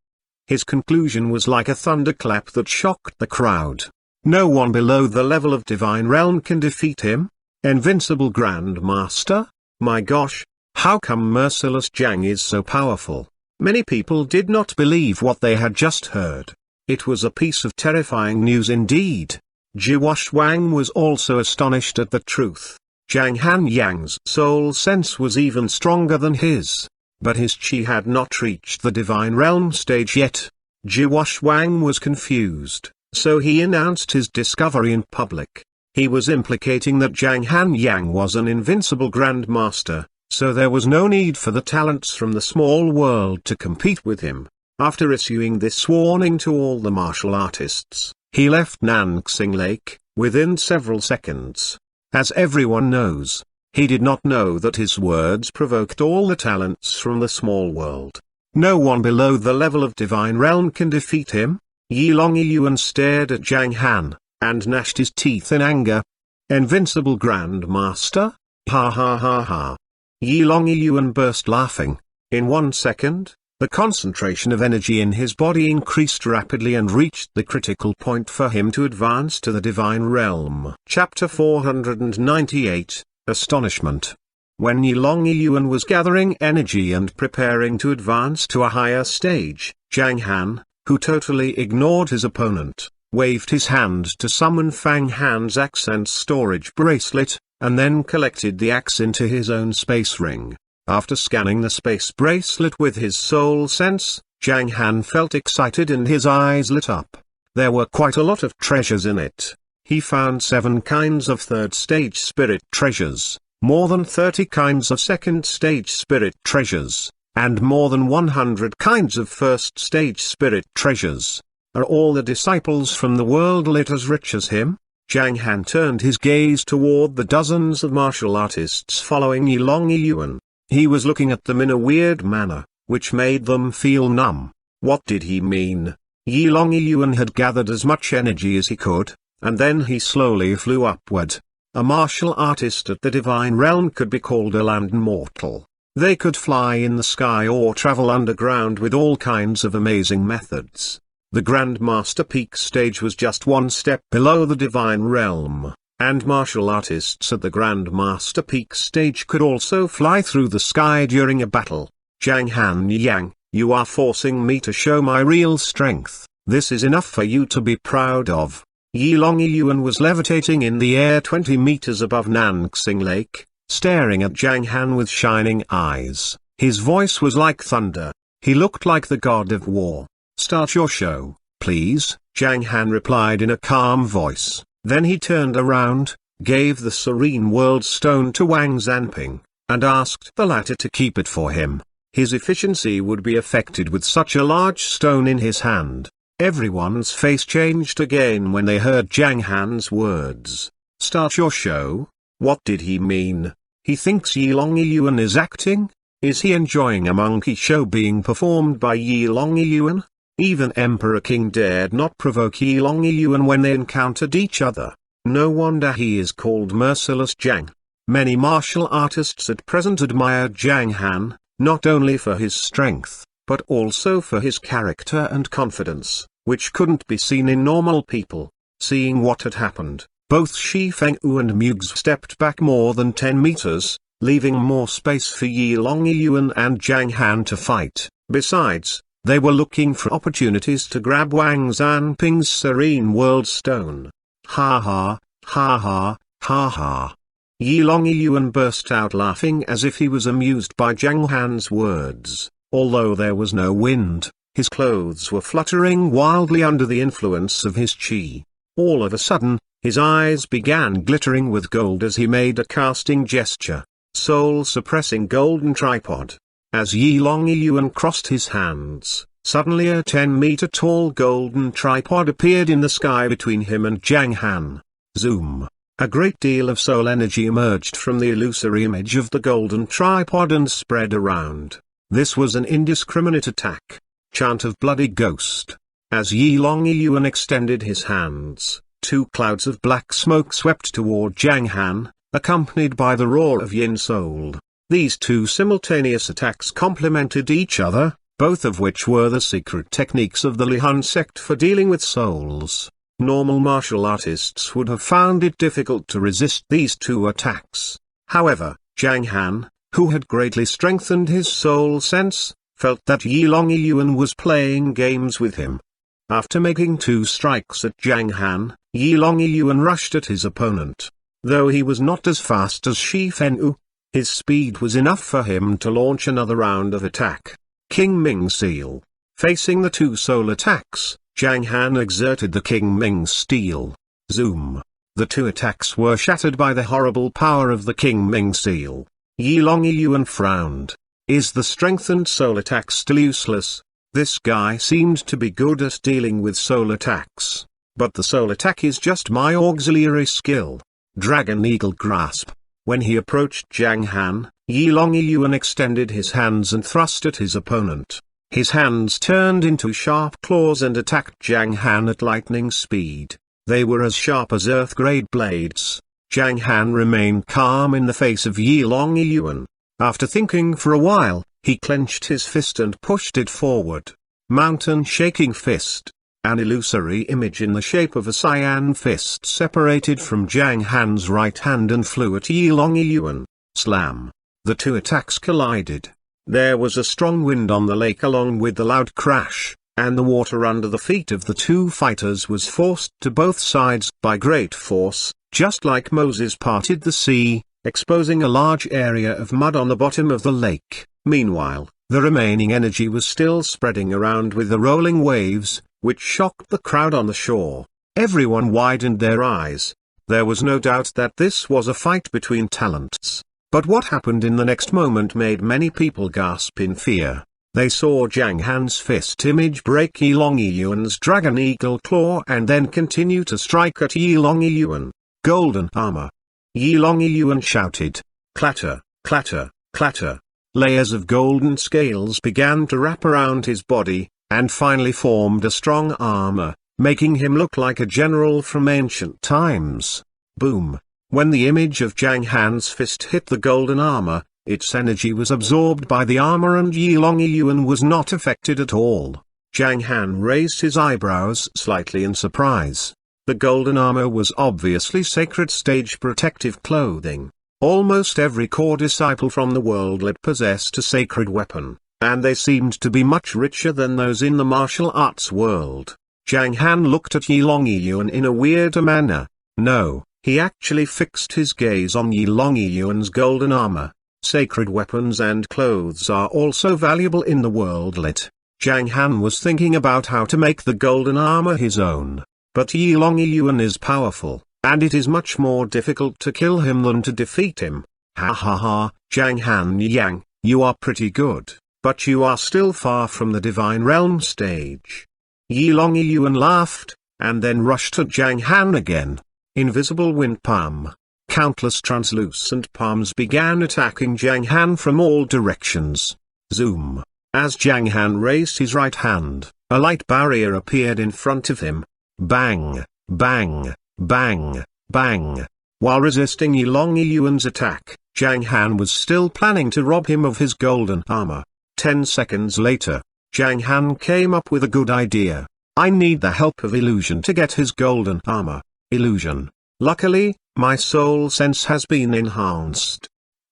His conclusion was like a thunderclap that shocked the crowd. No one below the level of Divine Realm can defeat him? Invincible Grandmaster? My gosh, how come merciless Zhang is so powerful? Many people did not believe what they had just heard. It was a piece of terrifying news indeed. Xuanhuan was also astonished at the truth. Zhang Han Yang's soul sense was even stronger than his. But his chi had not reached the Divine Realm stage yet. Xuanhuan was confused, so he announced his discovery in public. He was implicating that Zhang Han Yang was an invincible Grandmaster, so there was no need for the talents from the small world to compete with him. After issuing this warning to all the martial artists, he left Nanxing Lake, within several seconds. As everyone knows, he did not know that his words provoked all the talents from the small world. No one below the level of Divine Realm can defeat him? Yi Longyuan stared at Zhang Han, and gnashed his teeth in anger. Invincible Grandmaster? Ha ha ha ha. Yi Longyuan burst laughing. In 1 second, The concentration of energy in his body increased rapidly and reached the critical point for him to advance to the divine realm. Chapter 498, Astonishment. When Yilong Yuan was gathering energy and preparing to advance to a higher stage, Zhang Han, who totally ignored his opponent, waved his hand to summon Fang Han's axe and storage bracelet, and then collected the axe into his own space ring. After scanning the space bracelet with his soul sense, Zhang Han felt excited and his eyes lit up. There were quite a lot of treasures in it. He found 7 kinds of third-stage spirit treasures, more than 30 kinds of second-stage spirit treasures, and more than 100 kinds of first-stage spirit treasures. Are all the disciples from the world lit as rich as him? Zhang Han turned his gaze toward the dozens of martial artists following Yilong Yuan. He was looking at them in a weird manner, which made them feel numb. What did he mean? Yilong Yuan had gathered as much energy as he could, and then he slowly flew upward. A martial artist at the divine realm could be called a land mortal. They could fly in the sky or travel underground with all kinds of amazing methods. The Grandmaster Peak stage was just one step below the divine realm, and martial artists at the Grandmaster Peak stage could also fly through the sky during a battle. Zhang Han Yang, you are forcing me to show my real strength. This is enough for you to be proud of. Yilong Yuan was levitating in the air 20 meters above Nanxing Lake, staring at Zhang Han with shining eyes. His voice was like thunder. He looked like the god of war. Start your show, please, Zhang Han replied in a calm voice. Then he turned around, gave the Serene World Stone to Wang Zanping, and asked the latter to keep it for him. His efficiency would be affected with such a large stone in his hand. Everyone's face changed again when they heard Zhang Han's words. Start your show? What did he mean? He thinks Yilong Yuan is acting? Is he enjoying a monkey show being performed by Yilong Yuan? Even Emperor King dared not provoke Yilong Yuan when they encountered each other. No wonder he is called Merciless Zhang. Many martial artists at present admired Zhang Han, not only for his strength, but also for his character and confidence, which couldn't be seen in normal people. Seeing what had happened, both Shi Fengyu and Mugs stepped back more than 10 meters, leaving more space for Yilong Yuan and Zhang Han to fight. Besides, they were looking for opportunities to grab Wang Zanping's Serene World Stone. Ha ha, ha ha, ha ha. Yilong Yuan burst out laughing as if he was amused by Zhang Han's words. Although there was no wind, his clothes were fluttering wildly under the influence of his qi. All of a sudden, his eyes began glittering with gold as he made a casting gesture, soul-suppressing golden tripod. As Yilong Yuan crossed his hands, suddenly a 10-meter-tall golden tripod appeared in the sky between him and Zhang Han. Zoom! A great deal of soul energy emerged from the illusory image of the golden tripod and spread around. This was an indiscriminate attack. Chant of Bloody Ghost. As Yilong Yuan extended his hands, 2 clouds of black smoke swept toward Zhang Han, accompanied by the roar of Yin Soul. These 2 simultaneous attacks complemented each other, both of which were the secret techniques of the Lihan sect for dealing with souls. Normal martial artists would have found it difficult to resist these 2 attacks. However, Zhang Han, who had greatly strengthened his soul sense, felt that Yilong Yuan was playing games with him. After making 2 strikes at Zhang Han, Yilong Yuan rushed at his opponent. Though he was not as fast as Shi Fengyu, his speed was enough for him to launch another round of attack. King Ming Seal. Facing the 2 soul attacks, Zhang Han exerted the King Ming Steel. Zoom! The 2 attacks were shattered by the horrible power of the King Ming Seal. Yilong Yuan frowned. Is the strengthened soul attack still useless? This guy seemed to be good at dealing with soul attacks. But the soul attack is just my auxiliary skill. Dragon Eagle Grasp. When he approached Zhang Han, Yilong Yuan extended his hands and thrust at his opponent. His hands turned into sharp claws and attacked Zhang Han at lightning speed. They were as sharp as earth-grade blades. Zhang Han remained calm in the face of Yilong Yuan. After thinking for a while, He clenched his fist and pushed it forward. Mountain-shaking fist. An illusory image in the shape of a cyan fist separated from Zhang Han's right hand and flew at Yi Longyuan. Slam. The two attacks collided. There was a strong wind on the lake along with the loud crash, and the water under the feet of the two fighters was forced to both sides by great force, just like Moses parted the sea, exposing a large area of mud on the bottom of the lake. Meanwhile, the remaining energy was still spreading around with the rolling waves, which shocked the crowd on the shore. Everyone widened their eyes. There was no doubt that this was a fight between talents. But what happened in the next moment made many people gasp in fear. They saw Zhang Han's fist image break Yi Longyuan's dragon eagle claw and then continue to strike at Yi Longyuan. Golden armor. Yi Longyuan shouted. Clatter, clatter, clatter. Layers of golden scales began to wrap around his body, and finally formed a strong armor, making him look like a general from ancient times. Boom. When the image of Zhang Han's fist hit the golden armor, its energy was absorbed by the armor and Yi Longyuan was not affected at all. Zhang Han raised his eyebrows slightly in surprise. The golden armor was obviously sacred stage protective clothing. Almost every core disciple from the worldlet possessed a sacred weapon, and they seemed to be much richer than those in the martial arts world. Zhang Han looked at Yi Longyuan in a weird manner. No, he actually fixed his gaze on Yi Longyuan's golden armor. Sacred weapons and clothes are also valuable in the worldlet. Zhang Han was thinking about how to make the golden armor his own. But Yi Longyuan is powerful, and it is much more difficult to kill him than to defeat him. Ha ha ha, Zhang Han Yang, you are pretty good, but you are still far from the divine realm stage. Yi Longyuan laughed, and then rushed at Zhang Han again. Invisible wind palm. Countless translucent palms began attacking Zhang Han from all directions. Zoom. As Zhang Han raised his right hand, a light barrier appeared in front of him. Bang, bang, bang, bang. While resisting Yi Longyuan's attack, Zhang Han was still planning to rob him of his golden armor. 10 seconds later, Zhang Han came up with a good idea. I need the help of illusion to get his golden armor. Illusion. Luckily, my soul sense has been enhanced.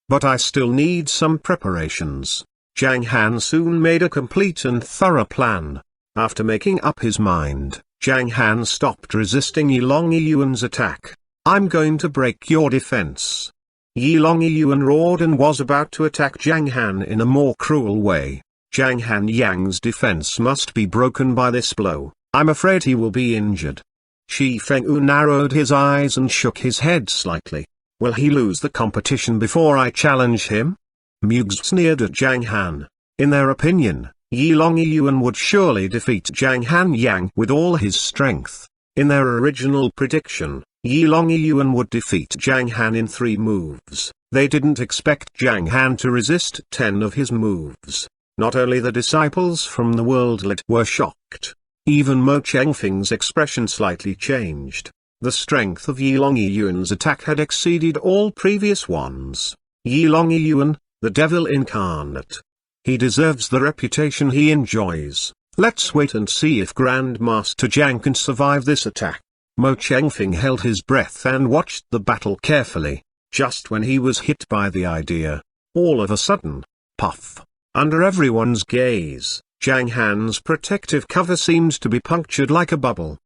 But I still need some preparations. Zhang Han soon made a complete and thorough plan. After making up his mind, Zhang Han stopped resisting Yi Longyuan's attack. I'm going to break your defense. Yi Longyuan roared and was about to attack Zhang Han in a more cruel way. Zhang Han Yang's defense must be broken by this blow. I'm afraid he will be injured. Shi Fengyu narrowed his eyes and shook his head slightly. Will he lose the competition before I challenge him? Mugs sneered at Zhang Han. In their opinion, Yi Longyuan would surely defeat Zhang Han Yang with all his strength. In their original prediction, Yi Longyuan would defeat Zhang Han in 3 moves. They didn't expect Zhang Han to resist 10 of his moves. Not only the disciples from the worldlet were shocked. Even Mo Chengfeng's expression slightly changed. The strength of Yi Longyuan's attack had exceeded all previous ones. Yi Longyuan, the devil incarnate. He deserves the reputation he enjoys. Let's wait and see if Grandmaster Zhang can survive this attack. Mo Chengfeng held his breath and watched the battle carefully. Just when he was hit by the idea, all of a sudden, puff, under everyone's gaze, Zhang Han's protective cover seemed to be punctured like a bubble.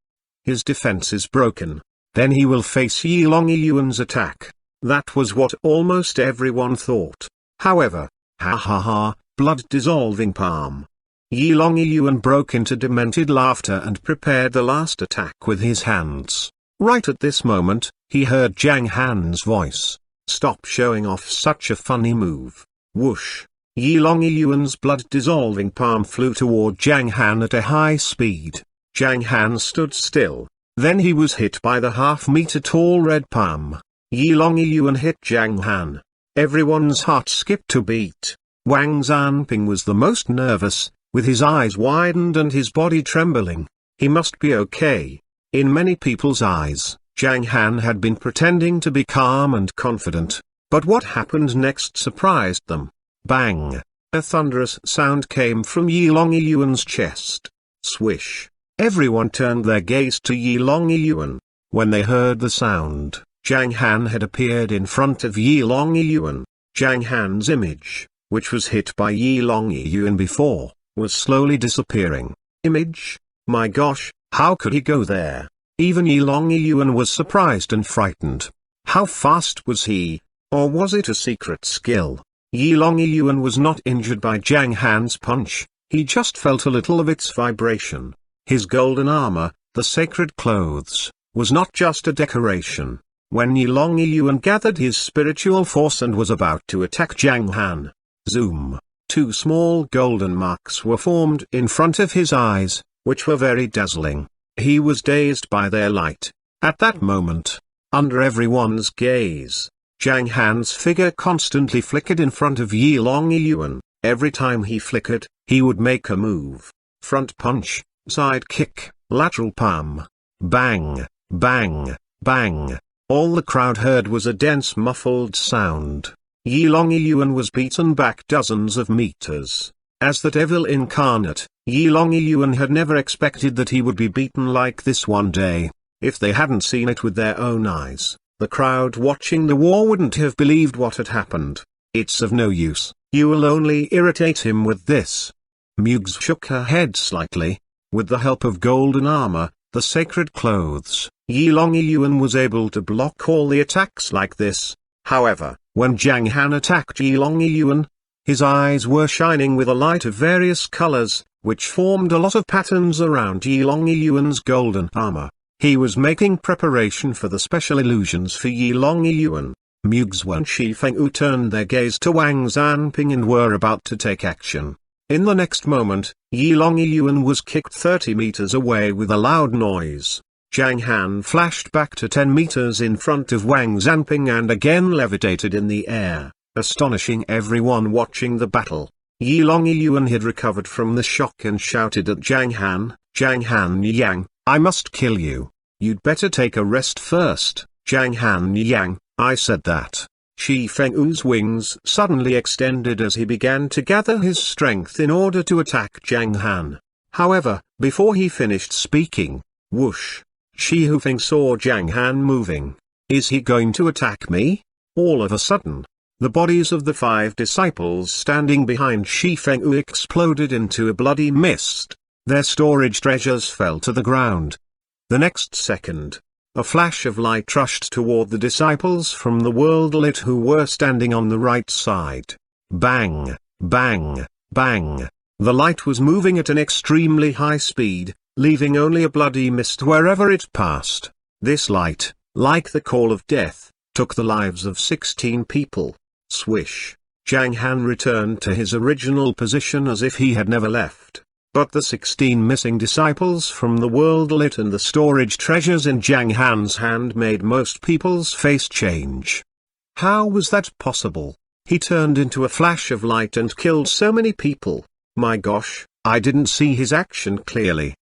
His defense is broken. Then he will face Yi Longyuan's attack. That was what almost everyone thought. However, ha ha ha, blood-dissolving palm. Yi Longyuan broke into demented laughter and prepared the last attack with his hands. Right at this moment, he heard Zhang Han's voice. Stop showing off such a funny move. Whoosh. Yi Longyuan's blood-dissolving palm flew toward Zhang Han at a high speed. Zhang Han stood still. Then he was hit by the half-meter-tall red palm. Yi Longyuan hit Zhang Han. Everyone's heart skipped a beat. Wang Zanping was the most nervous, with his eyes widened and his body trembling. He must be okay. In many people's eyes, Zhang Han had been pretending to be calm and confident. But what happened next surprised them. Bang! A thunderous sound came from Yi Longyuan's chest. Swish. Everyone turned their gaze to Yi Longyuan. When they heard the sound, Zhang Han had appeared in front of Yi Longyuan. Zhang Han's image, which was hit by Yi Longyuan before, was slowly disappearing. Image? My gosh, how could he go there? Even Yi Longyuan was surprised and frightened. How fast was he? Or was it a secret skill? Yi Longyuan was not injured by Zhang Han's punch, he just felt a little of its vibration. His golden armor, the sacred clothes, was not just a decoration. When Yi Longyuan gathered his spiritual force and was about to attack Zhang Han, zoom, two small golden marks were formed in front of his eyes, which were very dazzling. He was dazed by their light. At that moment, under everyone's gaze, Zhang Han's figure constantly flickered in front of Yi Longyuan. Every time he flickered, he would make a move. Front punch, side kick, lateral palm. Bang, bang, bang. All the crowd heard was a dense muffled sound. Yi Longyuan was beaten back dozens of meters. As the devil incarnate, Yi Longyuan had never expected that he would be beaten like this one day. If they hadn't seen it with their own eyes, the crowd watching the war wouldn't have believed what had happened. It's of no use, you will only irritate him with this. Mugs shook her head slightly. With the help of golden armor, the sacred clothes, Yi Longyuan was able to block all the attacks like this. However, when Zhang Han attacked Yi Longyuan, his eyes were shining with a light of various colors, which formed a lot of patterns around Yi Longyuan's golden armor. He was making preparation for the special illusions for Yi Longyuan. Mugs and Shi Fengyu turned their gaze to Wang Zanping and were about to take action. In the next moment, Yi Longyuan was kicked 30 meters away with a loud noise. Zhang Han flashed back to 10 meters in front of Wang Zanping and again levitated in the air, astonishing everyone watching the battle. Yi Longyuan had recovered from the shock and shouted at Zhang Han Yang, I must kill you. You'd better take a rest first, Zhang Han Yang, I said that. Shi Fengyu's wings suddenly extended as he began to gather his strength in order to attack Zhang Han. However, before he finished speaking, whoosh, Shi Hufeng saw Zhang Han moving. Is he going to attack me? All of a sudden, the bodies of the 5 disciples standing behind Shi Fengyu exploded into a bloody mist. Their storage treasures fell to the ground. The next second, a flash of light rushed toward the disciples from the world lit who were standing on the right side. Bang, bang, bang. The light was moving at an extremely high speed, leaving only a bloody mist wherever it passed. This light, like the call of death, took the lives of 16 people. Swish. Zhang Han returned to his original position as if he had never left. But the 16 missing disciples from the world lit and the storage treasures in Zhang Han's hand made most people's face change. How was that possible? He turned into a flash of light and killed so many people. My gosh, I didn't see his action clearly.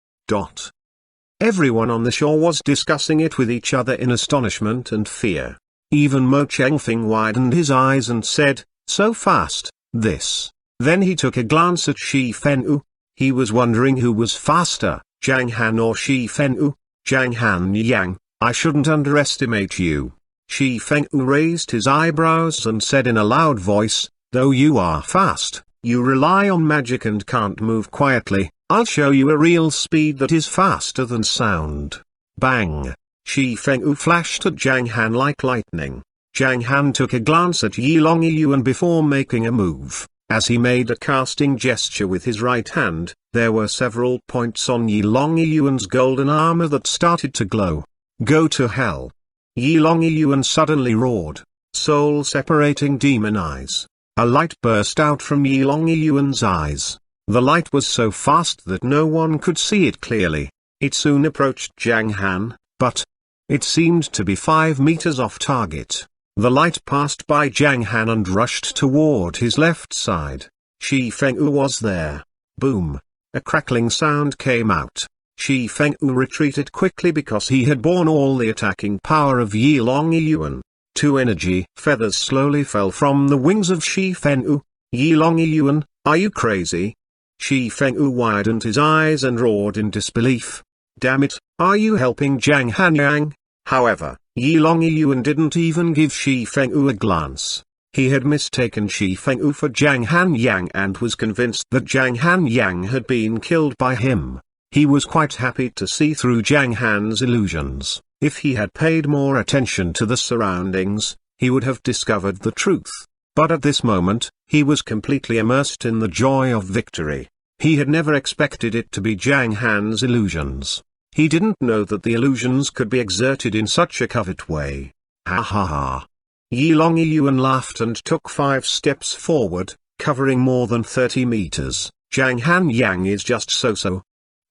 Everyone on the shore was discussing it with each other in astonishment and fear. Even Mo Chengfeng widened his eyes and said, so fast, this. Then he took a glance at Shi Fenyu. He was wondering who was faster, Zhang Han or Shi Fenyu. Zhang Han Yang, I shouldn't underestimate you. Shi Fenyu raised his eyebrows and said in a loud voice, though you are fast, you rely on magic and can't move quietly, I'll show you a real speed that is faster than sound. Bang! Shi Fenyu flashed at Zhang Han like lightning. Zhang Han took a glance at Yi Longyuan before making a move. As he made a casting gesture with his right hand, there were several points on Yi Longyuan's golden armor that started to glow. Go to hell! Yi Longyuan suddenly roared, soul-separating demon eyes. A light burst out from Yi Longyuan's eyes. The light was so fast that no one could see it clearly. It soon approached Zhang Han, but it seemed to be 5 meters off target. The light passed by Zhang Han and rushed toward his left side. Shi Fengyu was there. Boom! A crackling sound came out. Shi Fengyu retreated quickly because he had borne all the attacking power of Yi Longyuan. 2 energy feathers slowly fell from the wings of Shi Fengyu. Yi Longyuan, Are you crazy? Shi Fengyu widened his eyes and roared in disbelief. Damn it, are you helping Zhang Han? However, Yi Longyuan didn't even give Shi Fengyu a glance. He had mistaken Shi Fengyu for Zhang Han and was convinced that Zhang Han had been killed by him. He was quite happy to see through Zhang Han's illusions. If he had paid more attention to the surroundings, he would have discovered the truth. But at this moment, he was completely immersed in the joy of victory. He had never expected it to be Zhang Han's illusions. He didn't know that the illusions could be exerted in such a covert way. Ha ha ha. Yi Longyuan laughed and took 5 steps forward, covering more than 30 meters. Zhang Han is just so-so,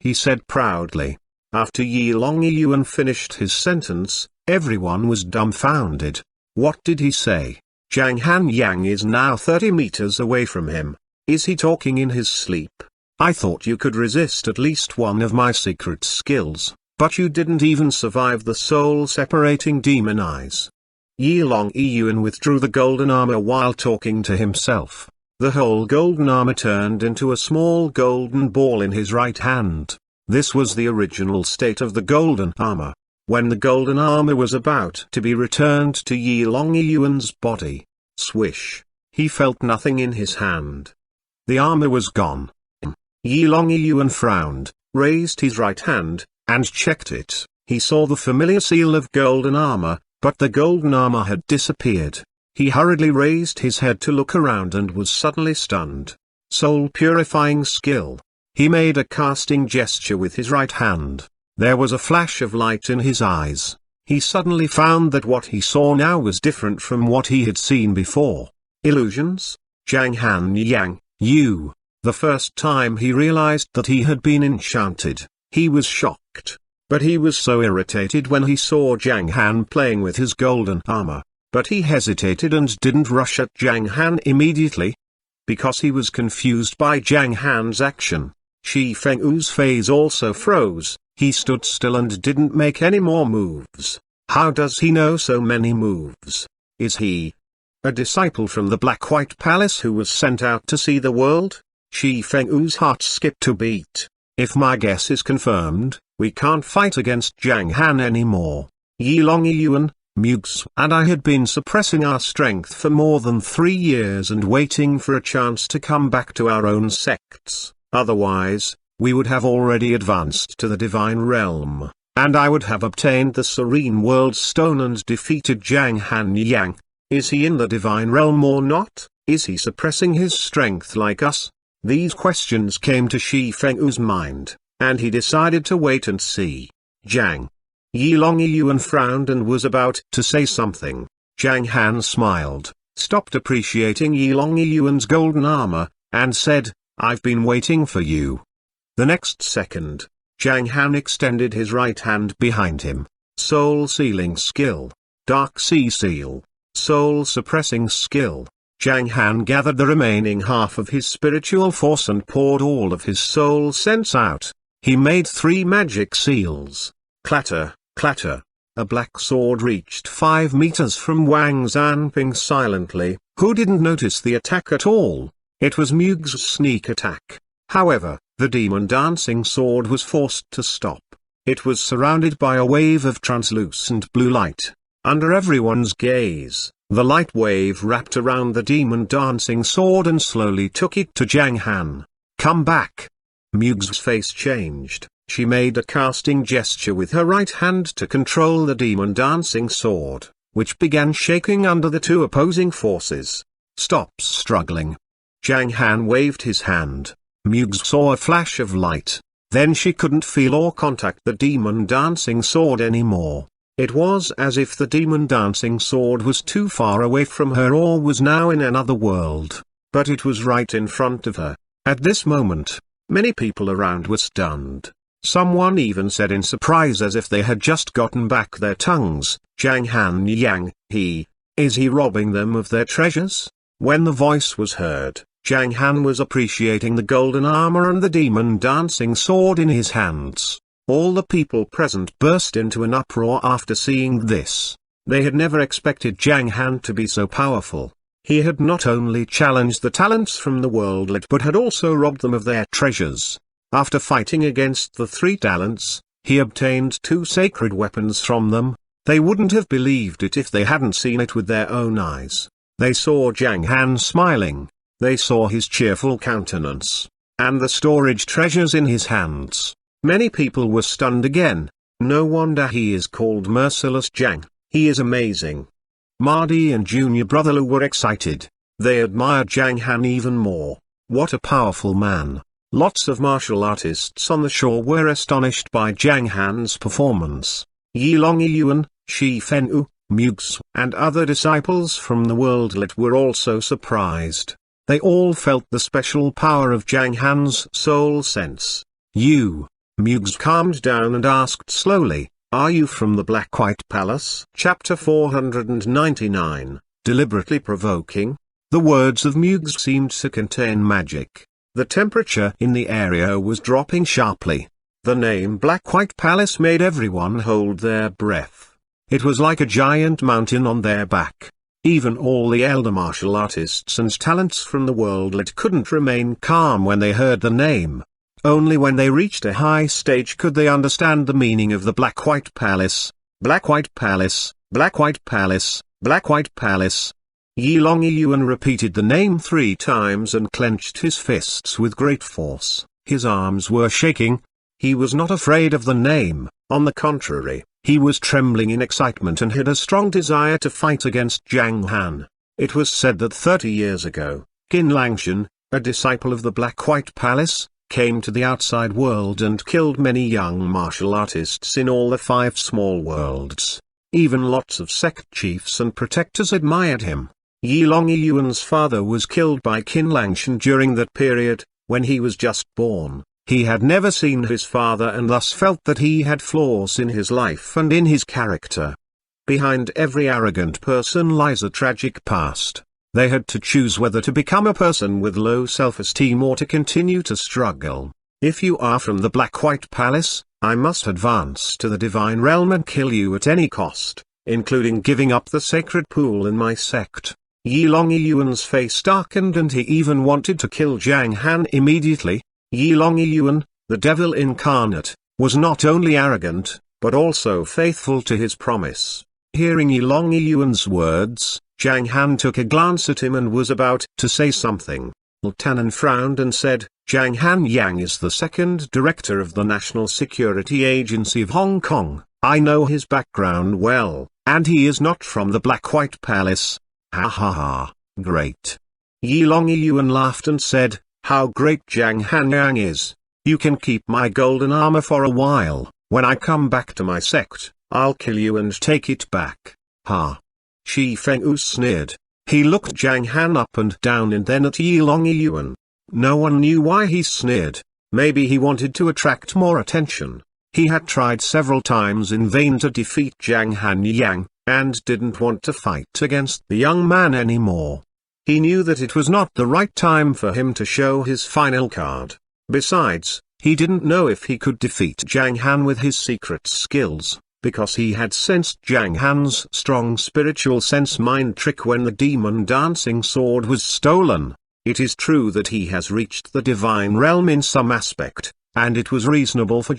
he said proudly. After Yi Longyuan finished his sentence, everyone was dumbfounded. What did he say? Zhang Han is now 30 meters away from him. Is he talking in his sleep? I thought you could resist at least one of my secret skills, but you didn't even survive the soul-separating demon eyes. Yi Longyuan withdrew the golden armor while talking to himself. The whole golden armor turned into a small golden ball in his right hand. This was the original state of the golden armor. When the golden armor was about to be returned to Yi Longyuan's body, swish, he felt nothing in his hand. The armor was gone. Yi Longyuan frowned, raised his right hand, and checked it. He saw the familiar seal of golden armor, but the golden armor had disappeared. He hurriedly raised his head to look around and was suddenly stunned. Soul-purifying skill. He made a casting gesture with his right hand. There was a flash of light in his eyes. He suddenly found that what he saw now was different from what he had seen before. Illusions? Zhang Han you. The first time he realized that he had been enchanted, he was shocked. But he was so irritated when he saw Zhang Han playing with his golden armor. But he hesitated and didn't rush at Zhang Han immediately. Because he was confused by Zhang Han's action. Shi Fengyu's face also froze. He stood still and didn't make any more moves. How does he know so many moves? Is he a disciple from the Black-White Palace who was sent out to see the world? Shi Fengyu's heart skipped a beat. If my guess is confirmed, we can't fight against Zhang Han anymore. Yi Longyuan, Mugs and I had been suppressing our strength for more than 3 years and waiting for a chance to come back to our own sects. Otherwise, we would have already advanced to the divine realm, and I would have obtained the Serene World Stone and defeated Zhang Han. Is he in the divine realm or not? Is he suppressing his strength like us? These questions came to Shi Fengyu's mind, and he decided to wait and see. Zhang. Yi Longyuan frowned and was about to say something. Zhang Han smiled, stopped appreciating Yi Longyuan's golden armor, and said, I've been waiting for you. The next second, Zhang Han extended his right hand behind him. Soul sealing skill. Dark Sea Seal. Soul suppressing skill. Zhang Han gathered the remaining half of his spiritual force and poured all of his soul sense out. He made 3 magic seals. Clatter, clatter. A black sword reached 5 meters from Wang zamping silently, who didn't notice the attack at all. It was Mugh's sneak attack. However, the demon dancing sword was forced to stop. It was surrounded by a wave of translucent blue light. Under everyone's gaze, the light wave wrapped around the demon dancing sword and slowly took it to Zhang Han. Come back. Mugh's face changed. She made a casting gesture with her right hand to control the demon dancing sword, which began shaking under the 2 opposing forces. Stop struggling. Zhang Han waved his hand. Mugs saw a flash of light. Then she couldn't feel or contact the demon dancing sword anymore. It was as if the demon dancing sword was too far away from her or was now in another world. But it was right in front of her. At this moment, many people around were stunned. Someone even said in surprise as if they had just gotten back their tongues, Zhang Han is he robbing them of their treasures? When the voice was heard, Zhang Han was appreciating the golden armor and the demon dancing sword in his hands. All the people present burst into an uproar after seeing this. They had never expected Zhang Han to be so powerful. He had not only challenged the talents from the worldlet but had also robbed them of their treasures. After fighting against the 3 talents, he obtained 2 sacred weapons from them. They wouldn't have believed it if they hadn't seen it with their own eyes. They saw Zhang Han smiling, they saw his cheerful countenance, and the storage treasures in his hands. Many people were stunned again. No wonder he is called Merciless Zhang, he is amazing. Mardi and junior brother Lu were excited. They admired Zhang Han even more. What a powerful man. Lots of martial artists on the shore were astonished by Zhang Han's performance. Yi Longyuan, Shi Fenwu, Mugs, and other disciples from the worldlet were also surprised. They all felt the special power of Zhang Han's soul sense. Mugs calmed down and asked slowly, "Are you from the Black-White Palace?" Chapter 499, deliberately provoking. The words of Mugs seemed to contain magic. The temperature in the area was dropping sharply. The name Black-White Palace made everyone hold their breath. It was like a giant mountain on their back. Even all the elder martial artists and talents from the worldlet couldn't remain calm when they heard the name. Only when they reached a high stage could they understand the meaning of the Black-White Palace. Black-White Palace, Black-White Palace, Black-White Palace. Yi Longyuan repeated the name 3 times and clenched his fists with great force. His arms were shaking. He was not afraid of the name, on the contrary, he was trembling in excitement and had a strong desire to fight against Zhang Han. It was said that 30 years ago, Qin Langshan, a disciple of the Black-White Palace, came to the outside world and killed many young martial artists in all the 5 small worlds. Even lots of sect chiefs and protectors admired him. Yi Longyuan's father was killed by Qin Langshan during that period, when he was just born. He had never seen his father and thus felt that he had flaws in his life and in his character. Behind every arrogant person lies a tragic past. They had to choose whether to become a person with low self-esteem or to continue to struggle. If you are from the Black-White Palace, I must advance to the divine realm and kill you at any cost, including giving up the sacred pool in my sect. Yi Longyuan's face darkened and he even wanted to kill Zhang Han immediately. Yi Longyuan, the devil incarnate, was not only arrogant, but also faithful to his promise. Hearing Yi Longyuan's words, Zhang Han took a glance at him and was about to say something. Tanan frowned and said, "Zhang Han Yang is the 2nd director of the National Security Agency of Hong Kong. I know his background well, and he is not from the Black-White Palace." Ha ha ha, great. Yi Longyuan laughed and said, "How great Zhang Han Yang is. You can keep my golden armor for a while. When I come back to my sect, I'll kill you and take it back." Ha. Shi Fenwu sneered. He looked Zhang Han up and down and then at Yi Longyuan. No one knew why he sneered. Maybe he wanted to attract more attention. He had tried several times in vain to defeat Zhang Han Yang, and didn't want to fight against the young man anymore. He knew that it was not the right time for him to show his final card. Besides, he didn't know if he could defeat Zhang Han with his secret skills, because he had sensed Zhang Han's strong spiritual sense mind trick when the demon dancing sword was stolen. It is true that he has reached the divine realm in some aspect, and it was reasonable for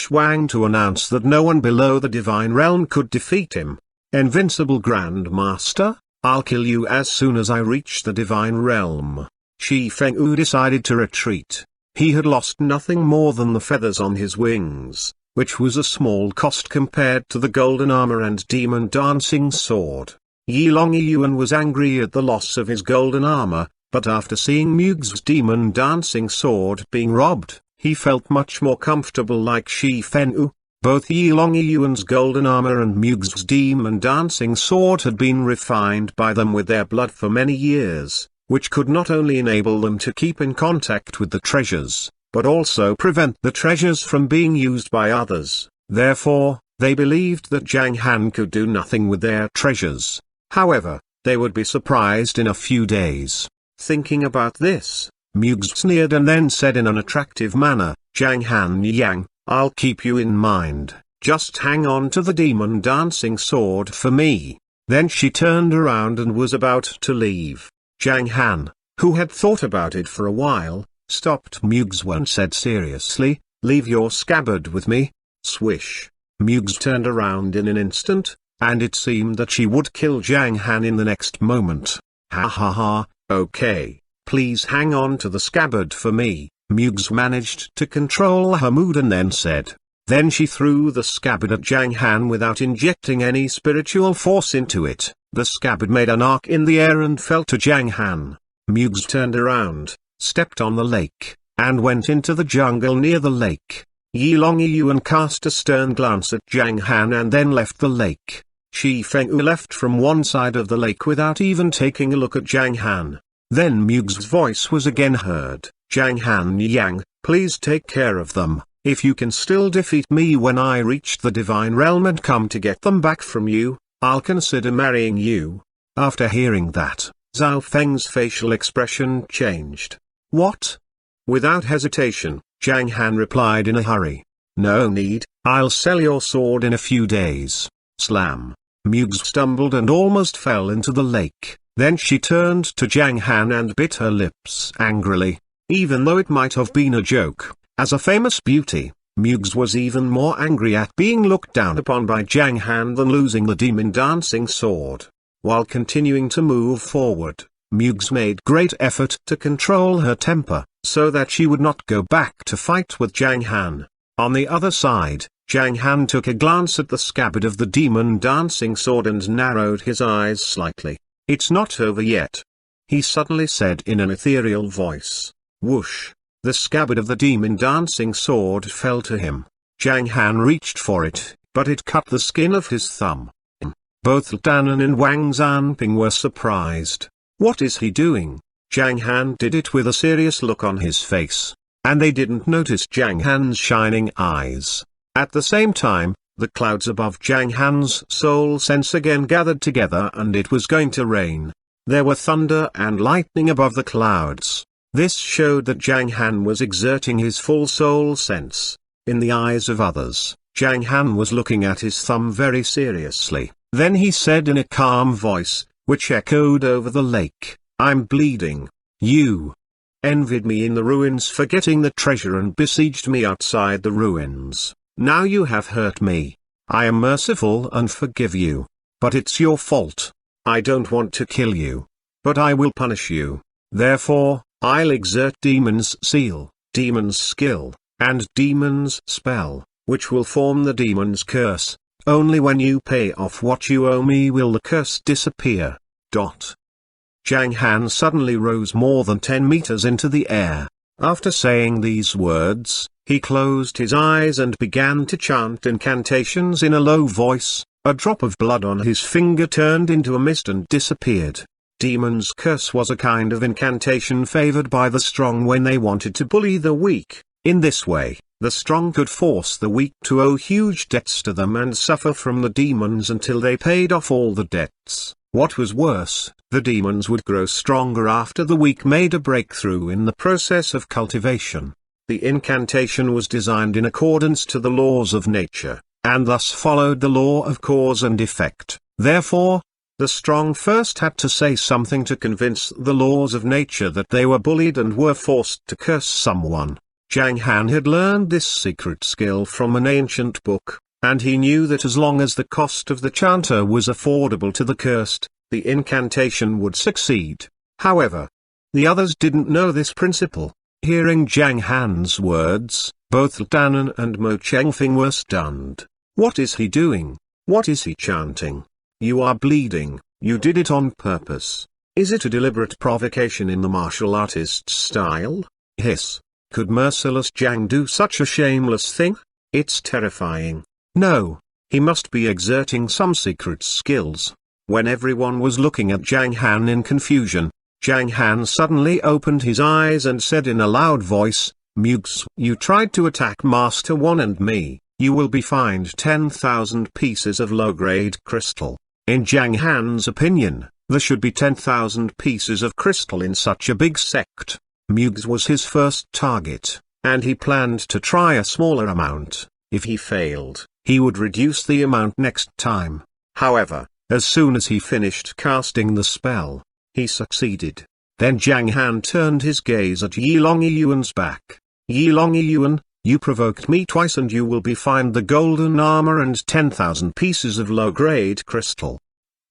Wang to announce that no one below the divine realm could defeat him. "Invincible Grand Master, I'll kill you as soon as I reach the divine realm." Shi Fenwu decided to retreat. He had lost nothing more than the feathers on his wings, which was a small cost compared to the golden armor and demon dancing sword. Yi Longyuan was angry at the loss of his golden armor, but after seeing Mugs's demon dancing sword being robbed, he felt much more comfortable like Shi Fenwu. Both Yi Longyuan's golden armor and Mugs's demon dancing sword had been refined by them with their blood for many years, which could not only enable them to keep in contact with the treasures, but also prevent the treasures from being used by others. Therefore, they believed that Zhang Han could do nothing with their treasures. However, they would be surprised in a few days. Thinking about this, Mugs sneered and then said in an attractive manner, "Zhang Han Yang, I'll keep you in mind, just hang on to the demon dancing sword for me." Then she turned around and was about to leave. Zhang Han, who had thought about it for a while, stopped Mugs and said seriously, "Leave your scabbard with me." Swish. Mugs turned around in an instant, and it seemed that she would kill Zhang Han in the next moment. "Ha ha ha, okay, please hang on to the scabbard for me." Mugs managed to control her mood and then said. Then she threw the scabbard at Zhang Han without injecting any spiritual force into it. The scabbard made an arc in the air and fell to Zhang Han. Mugs turned around, stepped on the lake, and went into the jungle near the lake. Yilong Yuan cast a stern glance at Zhang Han and then left the lake. Shi Fengyu left from one side of the lake without even taking a look at Zhang Han. Then Mugs' voice was again heard. "Zhang Han Yang, please take care of them. If you can still defeat me when I reach the divine realm and come to get them back from you, I'll consider marrying you." After hearing that, Zhao Feng's facial expression changed. "What?" Without hesitation, Zhang Han replied in a hurry. "No need, I'll sell your sword in a few days." Slam. Mugs stumbled and almost fell into the lake. Then she turned to Zhang Han and bit her lips angrily. Even though it might have been a joke, as a famous beauty, Mugs was even more angry at being looked down upon by Zhang Han than losing the demon dancing sword. While continuing to move forward, Mugs made great effort to control her temper, so that she would not go back to fight with Zhang Han. On the other side, Zhang Han took a glance at the scabbard of the demon dancing sword and narrowed his eyes slightly. "It's not over yet," he suddenly said in an ethereal voice. Whoosh! The scabbard of the demon dancing sword fell to him. Zhang Han reached for it, but it cut the skin of his thumb. Both Danan and Wang Zanping were surprised. What is he doing? Zhang Han did it with a serious look on his face, and they didn't notice Zhang Han's shining eyes. At the same time, the clouds above Zhang Han's soul sense again gathered together and it was going to rain. There were thunder and lightning above the clouds. This showed that Zhang Han was exerting his full soul sense. In the eyes of others, Zhang Han was looking at his thumb very seriously. Then he said in a calm voice, which echoed over the lake, "I'm bleeding. You envied me in the ruins for getting the treasure and besieged me outside the ruins. Now you have hurt me. I am merciful and forgive you. But it's your fault. I don't want to kill you. But I will punish you. Therefore, I'll exert Demon's Seal, Demon's Skill, and Demon's Spell, which will form the Demon's Curse. Only when you pay off what you owe me will the curse disappear." Zhang Han suddenly rose more than 10 meters into the air. After saying these words, he closed his eyes and began to chant incantations in a low voice. A drop of blood on his finger turned into a mist and disappeared. Demon's Curse was a kind of incantation favored by the strong when they wanted to bully the weak. In this way, the strong could force the weak to owe huge debts to them and suffer from the demons until they paid off all the debts. What was worse, the demons would grow stronger after the weak made a breakthrough in the process of cultivation. The incantation was designed in accordance to the laws of nature, and thus followed the law of cause and effect. Therefore, the strong first had to say something to convince the laws of nature that they were bullied and were forced to curse someone. Zhang Han had learned this secret skill from an ancient book, and he knew that as long as the cost of the chanter was affordable to the cursed, the incantation would succeed. However, the others didn't know this principle. Hearing Zhang Han's words, both Danan and Mo Chengfeng were stunned. What is he doing? What is he chanting? You are bleeding, you did it on purpose. Is it a deliberate provocation in the martial artist's style? Hiss. Could merciless Zhang do such a shameless thing? It's terrifying. No, he must be exerting some secret skills. When everyone was looking at Zhang Han in confusion, Zhang Han suddenly opened his eyes and said in a loud voice, "Mugs, you tried to attack Master One and me, you will be fined 10,000 pieces of low-grade crystal." In Zhang Han's opinion, there should be 10,000 pieces of crystal in such a big sect. Mugs was his first target, and he planned to try a smaller amount. If he failed, he would reduce the amount next time. However, as soon as he finished casting the spell, He succeeded. Then Zhang Han turned his gaze at Yi Longyuan's back. Yi Longyuan, you provoked me twice and you will be fined the golden armor and 10,000 pieces of low-grade crystal.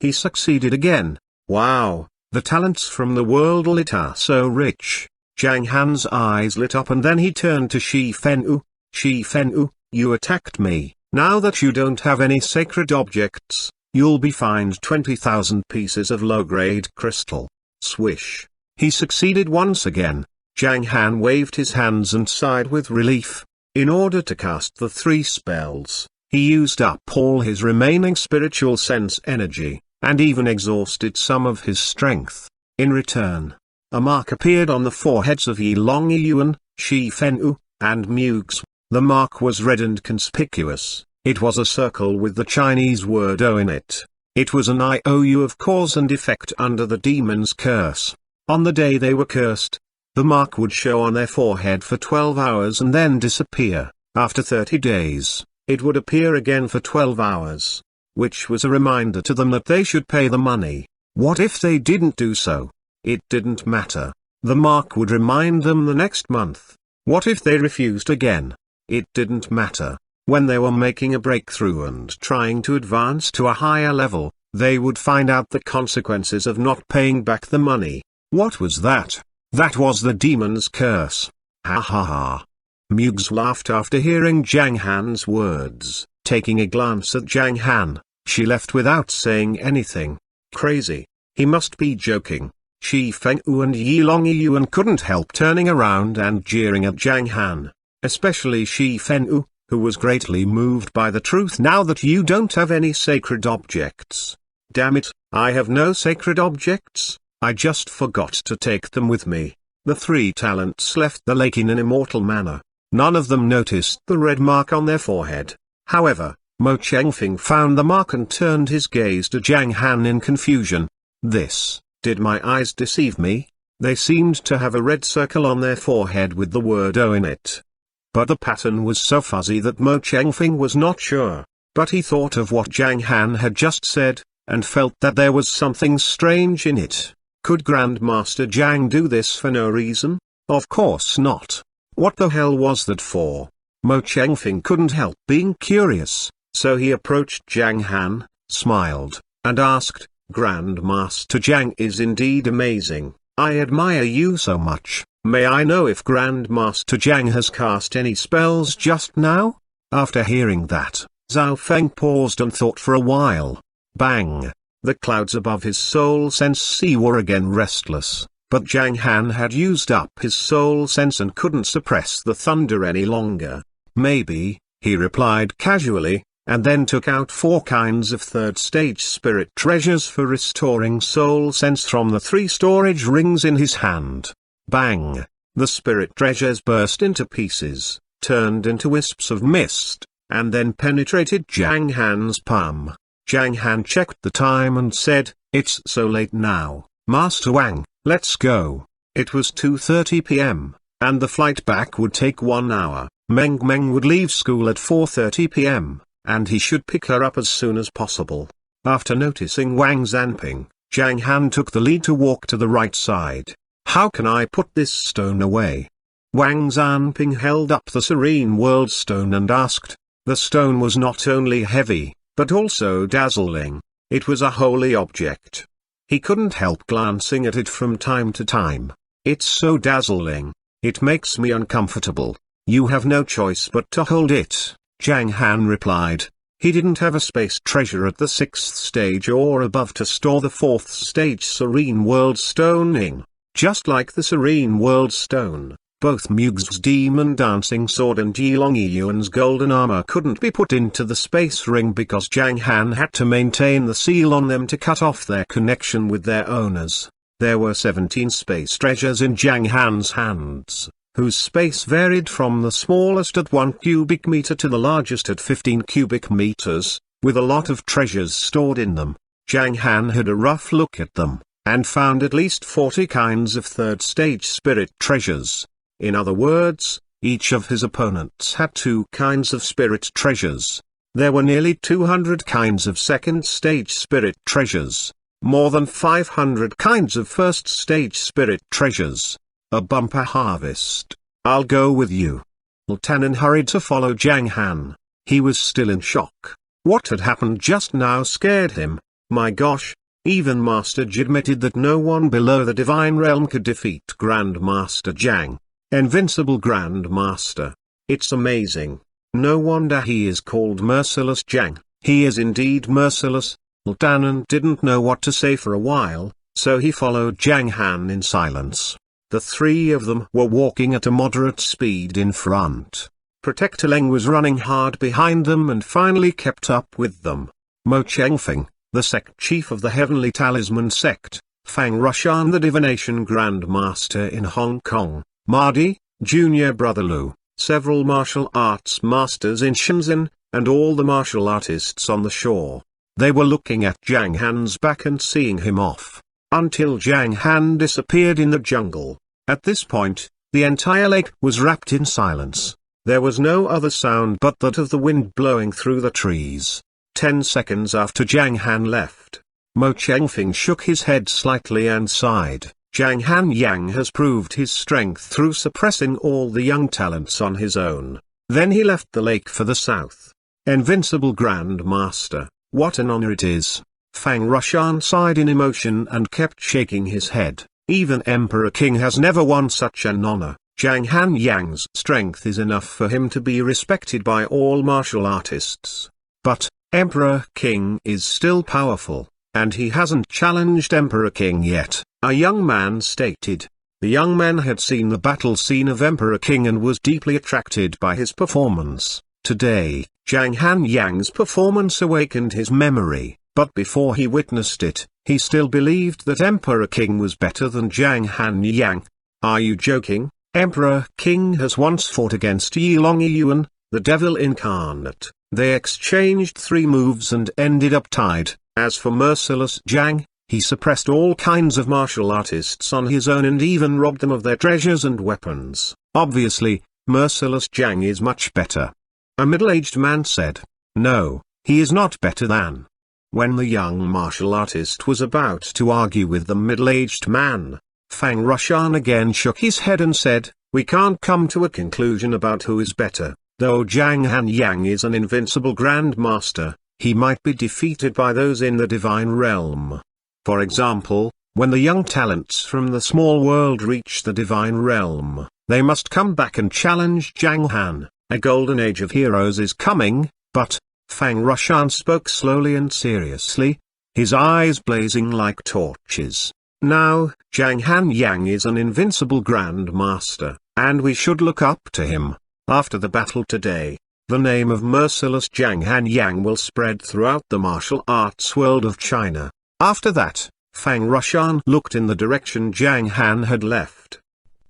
He succeeded again. Wow, the talents from the world lit are so rich. Zhang Han's eyes lit up and then he turned to Shi Fenwu. Shi Fenwu, you attacked me. Now that you don't have any sacred objects, you'll be fined 20,000 pieces of low-grade crystal. Swish. He succeeded once again. Zhang Han waved his hands and sighed with relief. In order to cast the 3 spells, he used up all his remaining spiritual sense energy, and even exhausted some of his strength. In return, a mark appeared on the foreheads of Yi Longyuan, Shi Fenwu, and Mugs. The mark was red and conspicuous. It was a circle with the Chinese word O in it. It was an IOU of cause and effect under the demon's curse. On the day they were cursed, the mark would show on their forehead for 12 hours and then disappear. After 30 days, it would appear again for 12 hours, which was a reminder to them that they should pay the money. What if they didn't do so? It didn't matter. The mark would remind them the next month. What if they refused again? It didn't matter. When they were making a breakthrough and trying to advance to a higher level, they would find out the consequences of not paying back the money. What was that? That was the demon's curse. Ha ha ha. Mugs laughed after hearing Zhang Han's words. Taking a glance at Zhang Han, she left without saying anything. Crazy. He must be joking. Shi Fenwu and Yi Longyuan couldn't help turning around and jeering at Zhang Han. Especially Shi Fenwu, who was greatly moved by the truth. Now that you don't have any sacred objects. Damn it, I have no sacred objects. I just forgot to take them with me. The 3 talents left the lake in an immortal manner. None of them noticed the red mark on their forehead. However, Mo Chengfeng found the mark and turned his gaze to Zhang Han in confusion. Did my eyes deceive me? They seemed to have a red circle on their forehead with the word O in it. But the pattern was so fuzzy that Mo Chengfeng was not sure. But he thought of what Zhang Han had just said, and felt that there was something strange in it. Could Grandmaster Zhang do this for no reason? Of course not. What the hell was that for? Mo Chengfeng couldn't help being curious, so he approached Zhang Han, smiled, and asked, Grandmaster Zhang is indeed amazing. I admire you so much. May I know if Grandmaster Zhang has cast any spells just now? After hearing that, Zhao Feng paused and thought for a while. Bang! The clouds above his soul sense sea were again restless, but Zhang Han had used up his soul sense and couldn't suppress the thunder any longer. Maybe, he replied casually, and then took out 4 kinds of 3rd stage spirit treasures for restoring soul sense from the 3 storage rings in his hand. Bang! The spirit treasures burst into pieces, turned into wisps of mist, and then penetrated Zhang Han's palm. Zhang Han checked the time and said, It's so late now, Master Wang, let's go. It was 2:30 p.m., and the flight back would take 1 hour. Meng would leave school at 4:30 p.m., and he should pick her up as soon as possible. After noticing Wang Zanping, Zhang Han took the lead to walk to the right side. How can I put this stone away? Wang Zanping held up the Serene World stone and asked. The stone was not only heavy, but also dazzling. It was a holy object. He couldn't help glancing at it from time to time. It's so dazzling. It makes me uncomfortable. You have no choice but to hold it, Zhang Han replied. He didn't have a space treasure at the 6th stage or above to store the 4th stage Serene World stone in. Just like the Serene World stone, both Mugs's demon dancing sword and Yi Longyuan's golden armor couldn't be put into the space ring because Zhang Han had to maintain the seal on them to cut off their connection with their owners. There were 17 space treasures in Zhang Han's hands, whose space varied from the smallest at 1 cubic meter to the largest at 15 cubic meters, with a lot of treasures stored in them. Zhang Han had a rough look at them, and found at least 40 kinds of 3rd stage spirit treasures. In other words, each of his opponents had 2 kinds of spirit treasures. There were nearly 200 kinds of 2nd stage spirit treasures. more than 500 kinds of first-stage spirit treasures. A bumper harvest. I'll go with you. Tanan hurried to follow Zhang Han. He was still in shock. What had happened just now scared him. My gosh, even Master Ji admitted that no one below the Divine Realm could defeat Grandmaster Zhang. Invincible Grandmaster. It's amazing. No wonder he is called Merciless Zhang. He is indeed merciless. Tanan didn't know what to say for a while, so he followed Zhang Han in silence. The three of them were walking at a moderate speed in front. Protector Leng was running hard behind them and finally kept up with them. Mo Chengfeng, the sect chief of the Heavenly Talisman sect, Fang Rushan the Divination Grandmaster in Hong Kong, Mahdi, Junior Brother Lu, several martial arts masters in Shenzhen, and all the martial artists on the shore. They were looking at Zhang Han's back and seeing him off, until Zhang Han disappeared in the jungle. At this point, the entire lake was wrapped in silence. There was no other sound but that of the wind blowing through the trees. 10 seconds after Zhang Han left, Mo Chengfeng shook his head slightly and sighed. Zhang Han Yang has proved his strength through suppressing all the young talents on his own. Then he left the lake for the south. Invincible Grandmaster, what an honor it is. Fang Rushan sighed in emotion and kept shaking his head. Even Emperor King has never won such an honor. Zhang Han Yang's strength is enough for him to be respected by all martial artists. But, Emperor King is still powerful, and he hasn't challenged Emperor King yet, a young man stated. The young man had seen the battle scene of Emperor King and was deeply attracted by his performance. Today, Zhang Han Yang's performance awakened his memory, but before he witnessed it, he still believed that Emperor King was better than Zhang Han Yang. Are you joking? Emperor King has once fought against Yilong Yuan, the devil incarnate. They exchanged 3 moves and ended up tied. As for Merciless Zhang, he suppressed all kinds of martial artists on his own and even robbed them of their treasures and weapons. Obviously, Merciless Zhang is much better. A middle-aged man said. No, he is not better than. When the young martial artist was about to argue with the middle-aged man, Fang Rushan again shook his head and said, we can't come to a conclusion about who is better. Though Zhang Han Yang is an invincible Grandmaster, he might be defeated by those in the Divine Realm. For example, when the young talents from the small world reach the Divine Realm, they must come back and challenge Zhang Han. A golden age of heroes is coming, but, Fang Rushan spoke slowly and seriously, his eyes blazing like torches. Now, Zhang Han Yang is an invincible Grandmaster, and we should look up to him. After the battle today, the name of Merciless Zhang Han Yang will spread throughout the martial arts world of China. After that, Fang Rushan looked in the direction Zhang Han had left.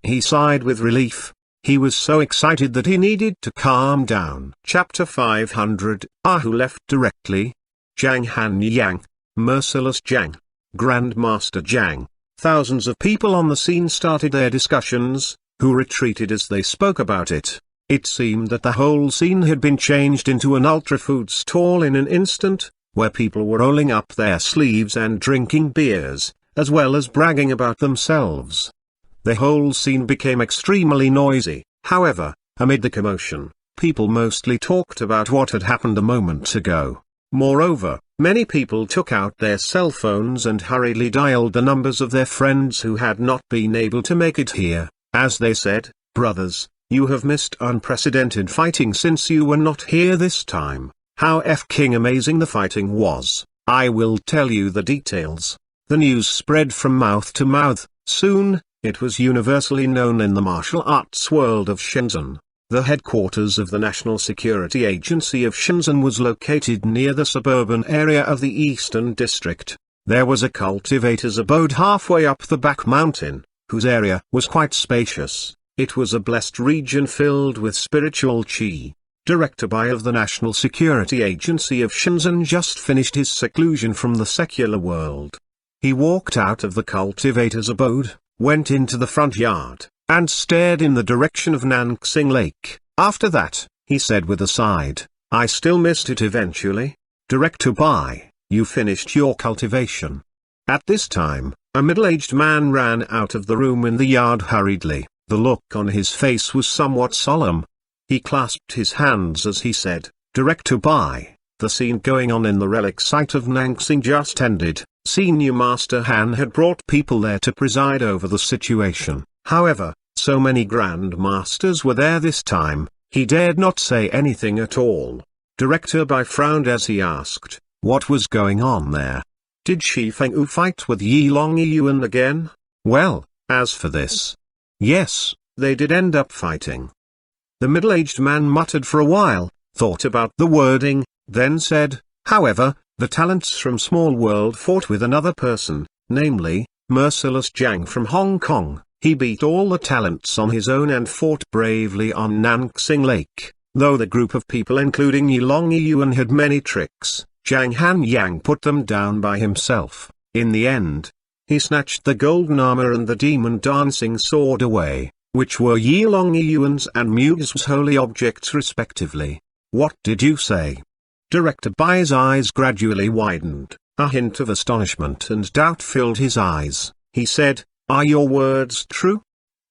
He sighed with relief. He was so excited that he needed to calm down. Chapter 500, who left directly? Zhang Han Yang, Merciless Zhang, Grandmaster Zhang. Thousands of people on the scene started their discussions, who retreated as they spoke about it. It seemed that the whole scene had been changed into an ultra-food stall in an instant, where people were rolling up their sleeves and drinking beers, as well as bragging about themselves. The whole scene became extremely noisy. However, amid the commotion, people mostly talked about what had happened a moment ago. Moreover, many people took out their cell phones and hurriedly dialed the numbers of their friends who had not been able to make it here. As they said, brothers, you have missed unprecedented fighting since you were not here this time. How f***ing amazing the fighting was. I will tell you the details. The news spread from mouth to mouth. Soon, it was universally known in the martial arts world of Shenzhen. The headquarters of the National Security Agency of Shenzhen was located near the suburban area of the Eastern District. There was a cultivator's abode halfway up the back mountain, whose area was quite spacious. It was a blessed region filled with spiritual qi. Director Bai of the National Security Agency of Shenzhen just finished his seclusion from the secular world. He walked out of the cultivator's abode, went into the front yard, and stared in the direction of Nanxing Lake. After that, he said with a sigh, I still missed it eventually. Director Bai, you finished your cultivation. At this time, a middle-aged man ran out of the room in the yard hurriedly. The look on his face was somewhat solemn. He clasped his hands as he said, "Director Bai, the scene going on in the relic site of Nanxing just ended." Senior Master Han had brought people there to preside over the situation. However, so many Grand Masters were there this time, he dared not say anything at all. Director Bai frowned as he asked, what was going on there? Did Shi Fengwu fight with Yi Long Yuan again? Well, as for this, yes, they did end up fighting. The middle-aged man muttered for a while, thought about the wording, then said, however, the talents from Small World fought with another person, namely, Merciless Zhang from Hong Kong. He beat all the talents on his own and fought bravely on Nanxing Lake. Though the group of people including Yi Long Yuan had many tricks, Zhang Han Yang put them down by himself. In the end, he snatched the golden armor and the demon dancing sword away, which were Yi Long Yuan's and Mu's holy objects respectively. What did you say? Director Bai's eyes gradually widened, a hint of astonishment and doubt filled his eyes. He said, are your words true?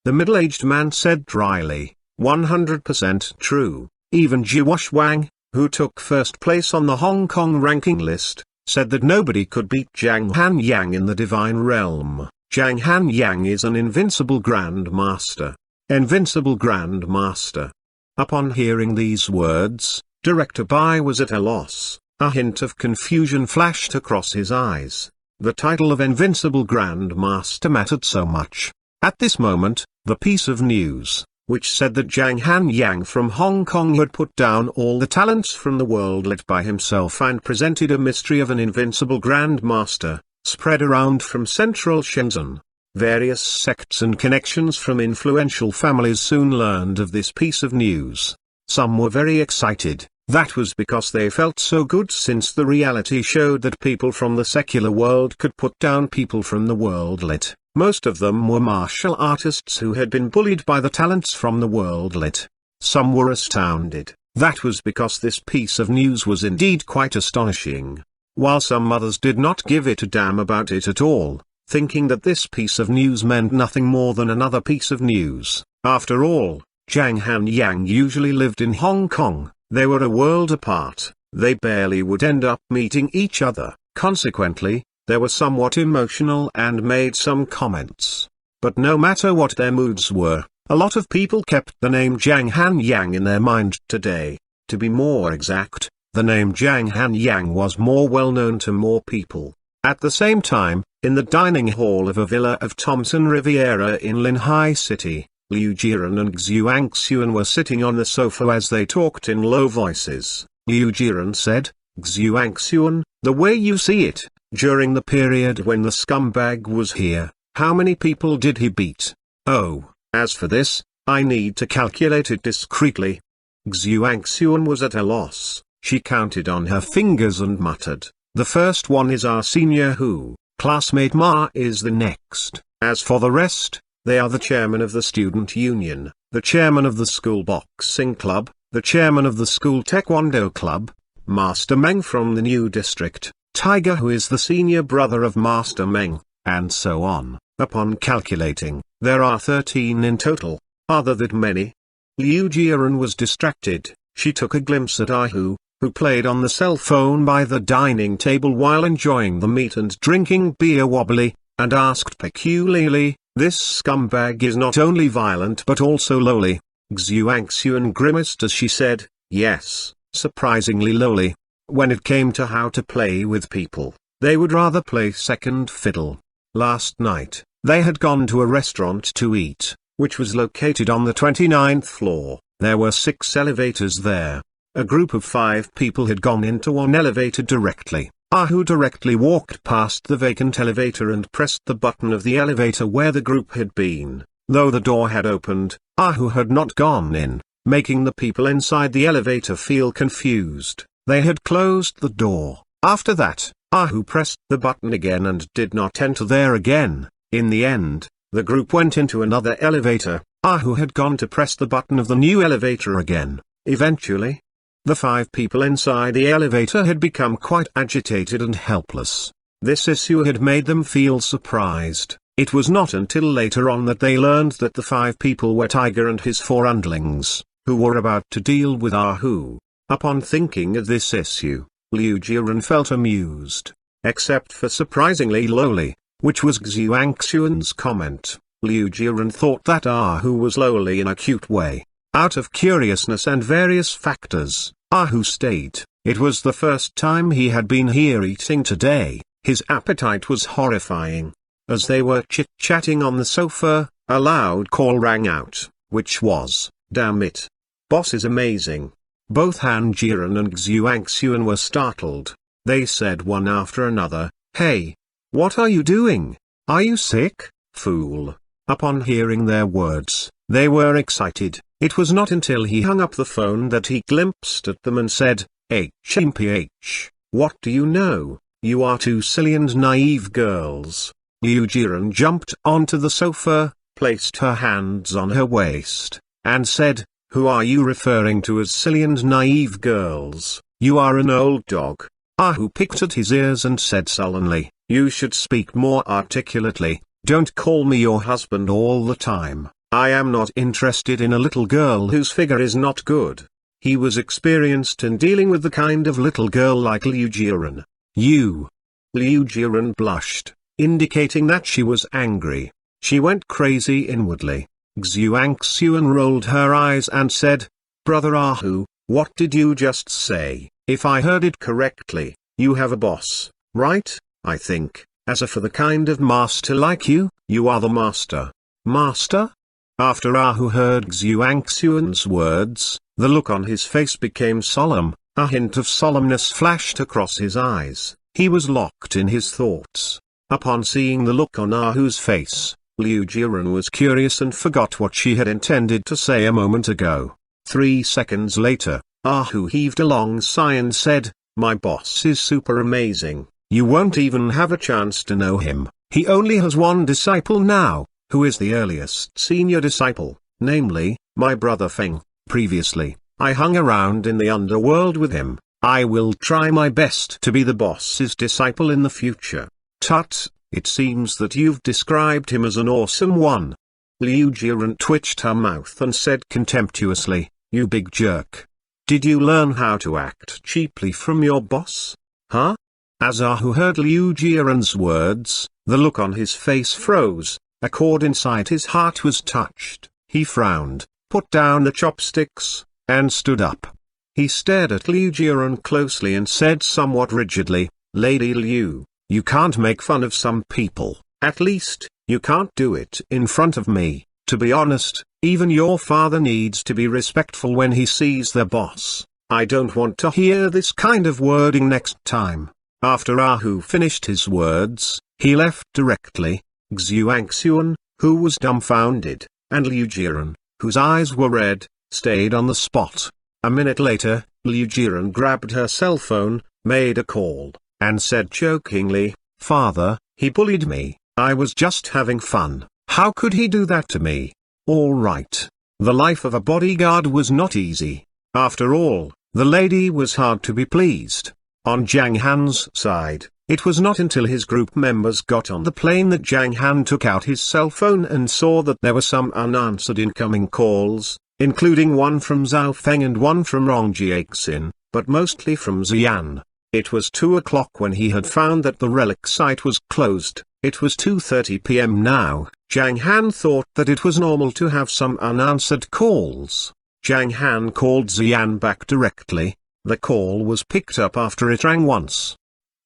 The middle-aged man said dryly, 100% true. Even Wang, who took first place on the Hong Kong ranking list, said that nobody could beat Zhang Han Yang in the divine realm. Zhang Han Yang is an invincible Grand Master. Invincible Grand Master. Upon hearing these words, Director Bai was at a loss. A hint of confusion flashed across his eyes. The title of Invincible Grand Master mattered so much. At this moment, the piece of news, which said that Zhang Han Yang from Hong Kong had put down all the talents from the world lit by himself and presented a mystery of an invincible Grand Master, spread around from central Shenzhen. Various sects and connections from influential families soon learned of this piece of news. Some were very excited. That was because they felt so good since the reality showed that people from the secular world could put down people from the world lit. Most of them were martial artists who had been bullied by the talents from the world lit. Some were astounded. That was because this piece of news was indeed quite astonishing. While some others did not give it a damn about it at all, thinking that this piece of news meant nothing more than another piece of news. After all, Zhang Han Yang usually lived in Hong Kong. They were a world apart, they barely would end up meeting each other. Consequently, they were somewhat emotional and made some comments. But no matter what their moods were, a lot of people kept the name Zhang Han Yang in their mind today. To be more exact, the name Zhang Han Yang was more well known to more people. At the same time, in the dining hall of a villa of Thomson Riviera in Linhai City, Liu Jiren and Xuanhuan were sitting on the sofa as they talked in low voices. Liu Jiren said, Xuanhuan, the way you see it, during the period when the scumbag was here, how many people did he beat? Oh, as for this, I need to calculate it discreetly. Xuanhuan was at a loss. She counted on her fingers and muttered, the first one is our senior Hu, classmate Ma is the next. As for the rest, they are the chairman of the student union, the chairman of the school boxing club, the chairman of the school taekwondo club, Master Meng from the new district, Tiger who is the senior brother of Master Meng, and so on. Upon calculating, there are 13 in total. Are there that many? Liu Jiren was distracted. She took a glimpse at Ahu, who played on the cell phone by the dining table while enjoying the meat and drinking beer wobbly, and asked peculiarly, this scumbag is not only violent but also lowly. Xuanhuan grimaced as she said, yes, surprisingly lowly. When it came to how to play with people, they would rather play second fiddle. Last night, they had gone to a restaurant to eat, which was located on the 29th floor. There were 6 elevators there. A group of 5 people had gone into one elevator directly. Ahu directly walked past the vacant elevator and pressed the button of the elevator where the group had been. Though the door had opened, Ahu had not gone in, making the people inside the elevator feel confused. They had closed the door. After that, Ahu pressed the button again and did not enter there again. In the end, the group went into another elevator. Ahu had gone to press the button of the new elevator again. Eventually, the 5 people inside the elevator had become quite agitated and helpless. This issue had made them feel surprised. It was not until later on that they learned that the 5 people were Tiger and his 4 underlings, who were about to deal with Ahu. Upon thinking of this issue, Liu Jiren felt amused. Except for surprisingly lowly, which was Xuanhuan's comment, Liu Jiren thought that Ahu was lowly in a cute way. Out of curiousness and various factors, Ahu stayed. It was the first time he had been here eating today. His appetite was horrifying. As they were chit-chatting on the sofa, a loud call rang out, which was, "Damn it! Boss is amazing." Both Han Jiren and Xuanhuan were startled. They said one after another, "Hey! What are you doing? Are you sick, fool?" Upon hearing their words, they were excited. It was not until he hung up the phone that he glimpsed at them and said, "HMPH, what do you know? You are 2 silly and naive girls." Liu Jiren jumped onto the sofa, placed her hands on her waist, and said, "Who are you referring to as silly and naive girls? You are an old dog." Ahu picked at his ears and said sullenly, "You should speak more articulately. Don't call me your husband all the time. I am not interested in a little girl whose figure is not good." He was experienced in dealing with the kind of little girl like Liu Jiren. "You." Liu Jiren blushed, indicating that she was angry. She went crazy inwardly. Xuanhuan rolled her eyes and said, "Brother Ahu, what did you just say? If I heard it correctly, you have a boss, right? I think, as for the kind of master like you, you are the master." "Master?" After Ahu heard Xuanhuan's words, the look on his face became solemn, a hint of solemnness flashed across his eyes. He was locked in his thoughts. Upon seeing the look on Ahu's face, Liu Jiren was curious and forgot what she had intended to say a moment ago. 3 seconds later, Ahu heaved a long sigh and said, "My boss is super amazing. You won't even have a chance to know him. He only has 1 disciple now, who is the earliest senior disciple, namely, my brother Feng. Previously, I hung around in the underworld with him. I will try my best to be the boss's disciple in the future." "Tut, it seems that you've described him as an awesome one." Liu Jiren twitched her mouth and said contemptuously, "You big jerk. Did you learn how to act cheaply from your boss? Huh?" As Ahu heard Liu Jiren's words, the look on his face froze, a chord inside his heart was touched. He frowned, put down the chopsticks, and stood up. He stared at Liu Jiren closely and said somewhat rigidly, "Lady Liu, you can't make fun of some people, at least, you can't do it in front of me. To be honest, even your father needs to be respectful when he sees their boss. I don't want to hear this kind of wording next time." After Ahu finished his words, he left directly. Xuanhuan, who was dumbfounded, and Liu Jiren, whose eyes were red, stayed on the spot. A minute later, Liu Jiren grabbed her cell phone, made a call, and said jokingly, "Father, he bullied me. I was just having fun. How could he do that to me?" All right. The life of a bodyguard was not easy. After all, the lady was hard to be pleased. On Zhang Han's side, it was not until his group members got on the plane that Zhang Han took out his cell phone and saw that there were some unanswered incoming calls, including one from Zhao Feng and one from Rong Jiaxin, but mostly from Xian. It was 2 o'clock when he had found that the relic site was closed. It was 2:30 p.m. now. Zhang Han thought that it was normal to have some unanswered calls. Zhang Han called Xian back directly. The call was picked up after it rang once.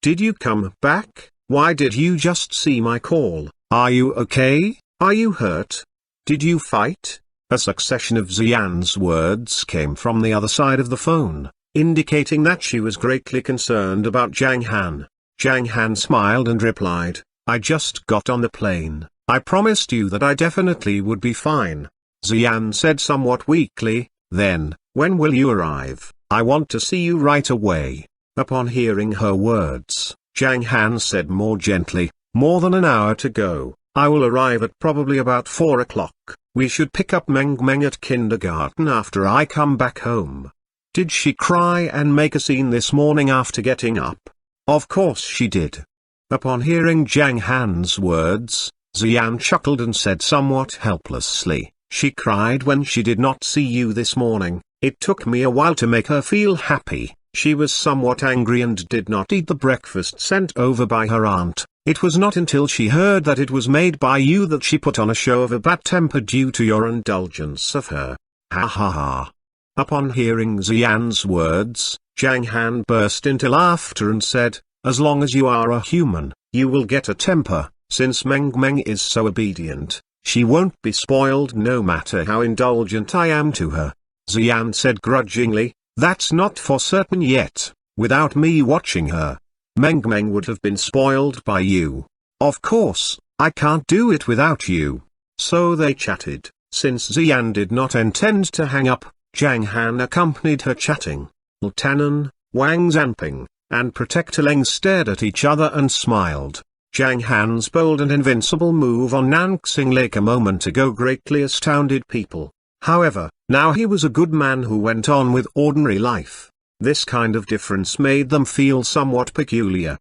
"Did you come back? Why did you just see my call? Are you okay? Are you hurt? Did you fight?" A succession of Xian's words came from the other side of the phone, indicating that she was greatly concerned about Zhang Han. Zhang Han smiled and replied, "I just got on the plane. I promised you that I definitely would be fine." Xian said somewhat weakly, "Then, when will you arrive? I want to see you right away." Upon hearing her words, Zhang Han said more gently, "More than an hour to go. I will arrive at probably about 4 o'clock. We should pick up Meng Meng at kindergarten after I come back home." "Did she cry and make a scene this morning after getting up?" "Of course she did. Upon hearing Zhang Han's words, Xian chuckled and said somewhat helplessly, "She cried when she did not see you this morning. It took me a while to make her feel happy. She was somewhat angry and did not eat the breakfast sent over by her aunt. It was not until she heard that it was made by you that she put on a show of a bad temper due to your indulgence of her. Ha ha ha." Upon hearing Xian's words, Zhang Han burst into laughter and said, "As long as you are a human, you will get a temper. Since Meng Meng is so obedient, she won't be spoiled no matter how indulgent I am to her." Xian said grudgingly, "That's not for certain yet. Without me watching her, Meng Meng would have been spoiled by you. Of course, I can't do it without you." So they chatted. Since Xian did not intend to hang up, Zhang Han accompanied her chatting. Lieutenant Wang Zanping and Protector Leng stared at each other and smiled. Zhang Han's bold and invincible move on Nanxing Lake a moment ago greatly astounded people. However, now he was a good man who went on with ordinary life. This kind of difference made them feel somewhat peculiar.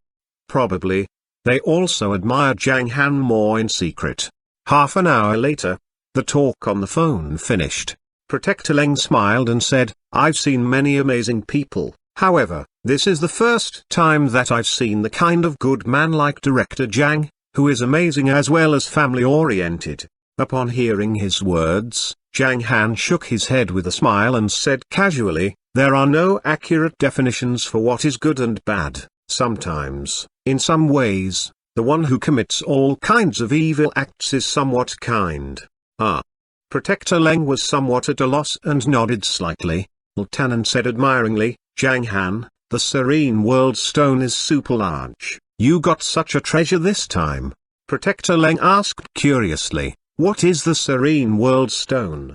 Probably, they also admired Zhang Han more in secret. Half an hour later, the talk on the phone finished. Protector Leng smiled and said, "I've seen many amazing people, however, this is the first time that I've seen the kind of good man like Director Zhang, who is amazing as well as family-oriented." Upon hearing his words, Zhang Han shook his head with a smile and said casually, "There are no accurate definitions for what is good and bad. Sometimes, in some ways, the one who commits all kinds of evil acts is somewhat kind." Ah. Protector Leng was somewhat at a loss and nodded slightly. Lieutenant said admiringly, "Zhang Han, the Serene World Stone is super large. You got such a treasure this time?" Protector Leng asked curiously, "What is the Serene World Stone?"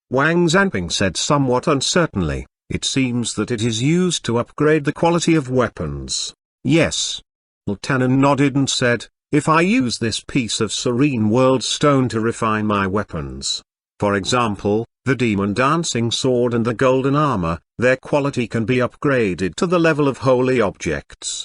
Wang Zanping said somewhat uncertainly, "It seems that it is used to upgrade the quality of weapons." "Yes." Lieutenant nodded and said, "If I use this piece of Serene World Stone to refine my weapons, for example, the Demon Dancing Sword and the Golden Armor, their quality can be upgraded to the level of holy objects.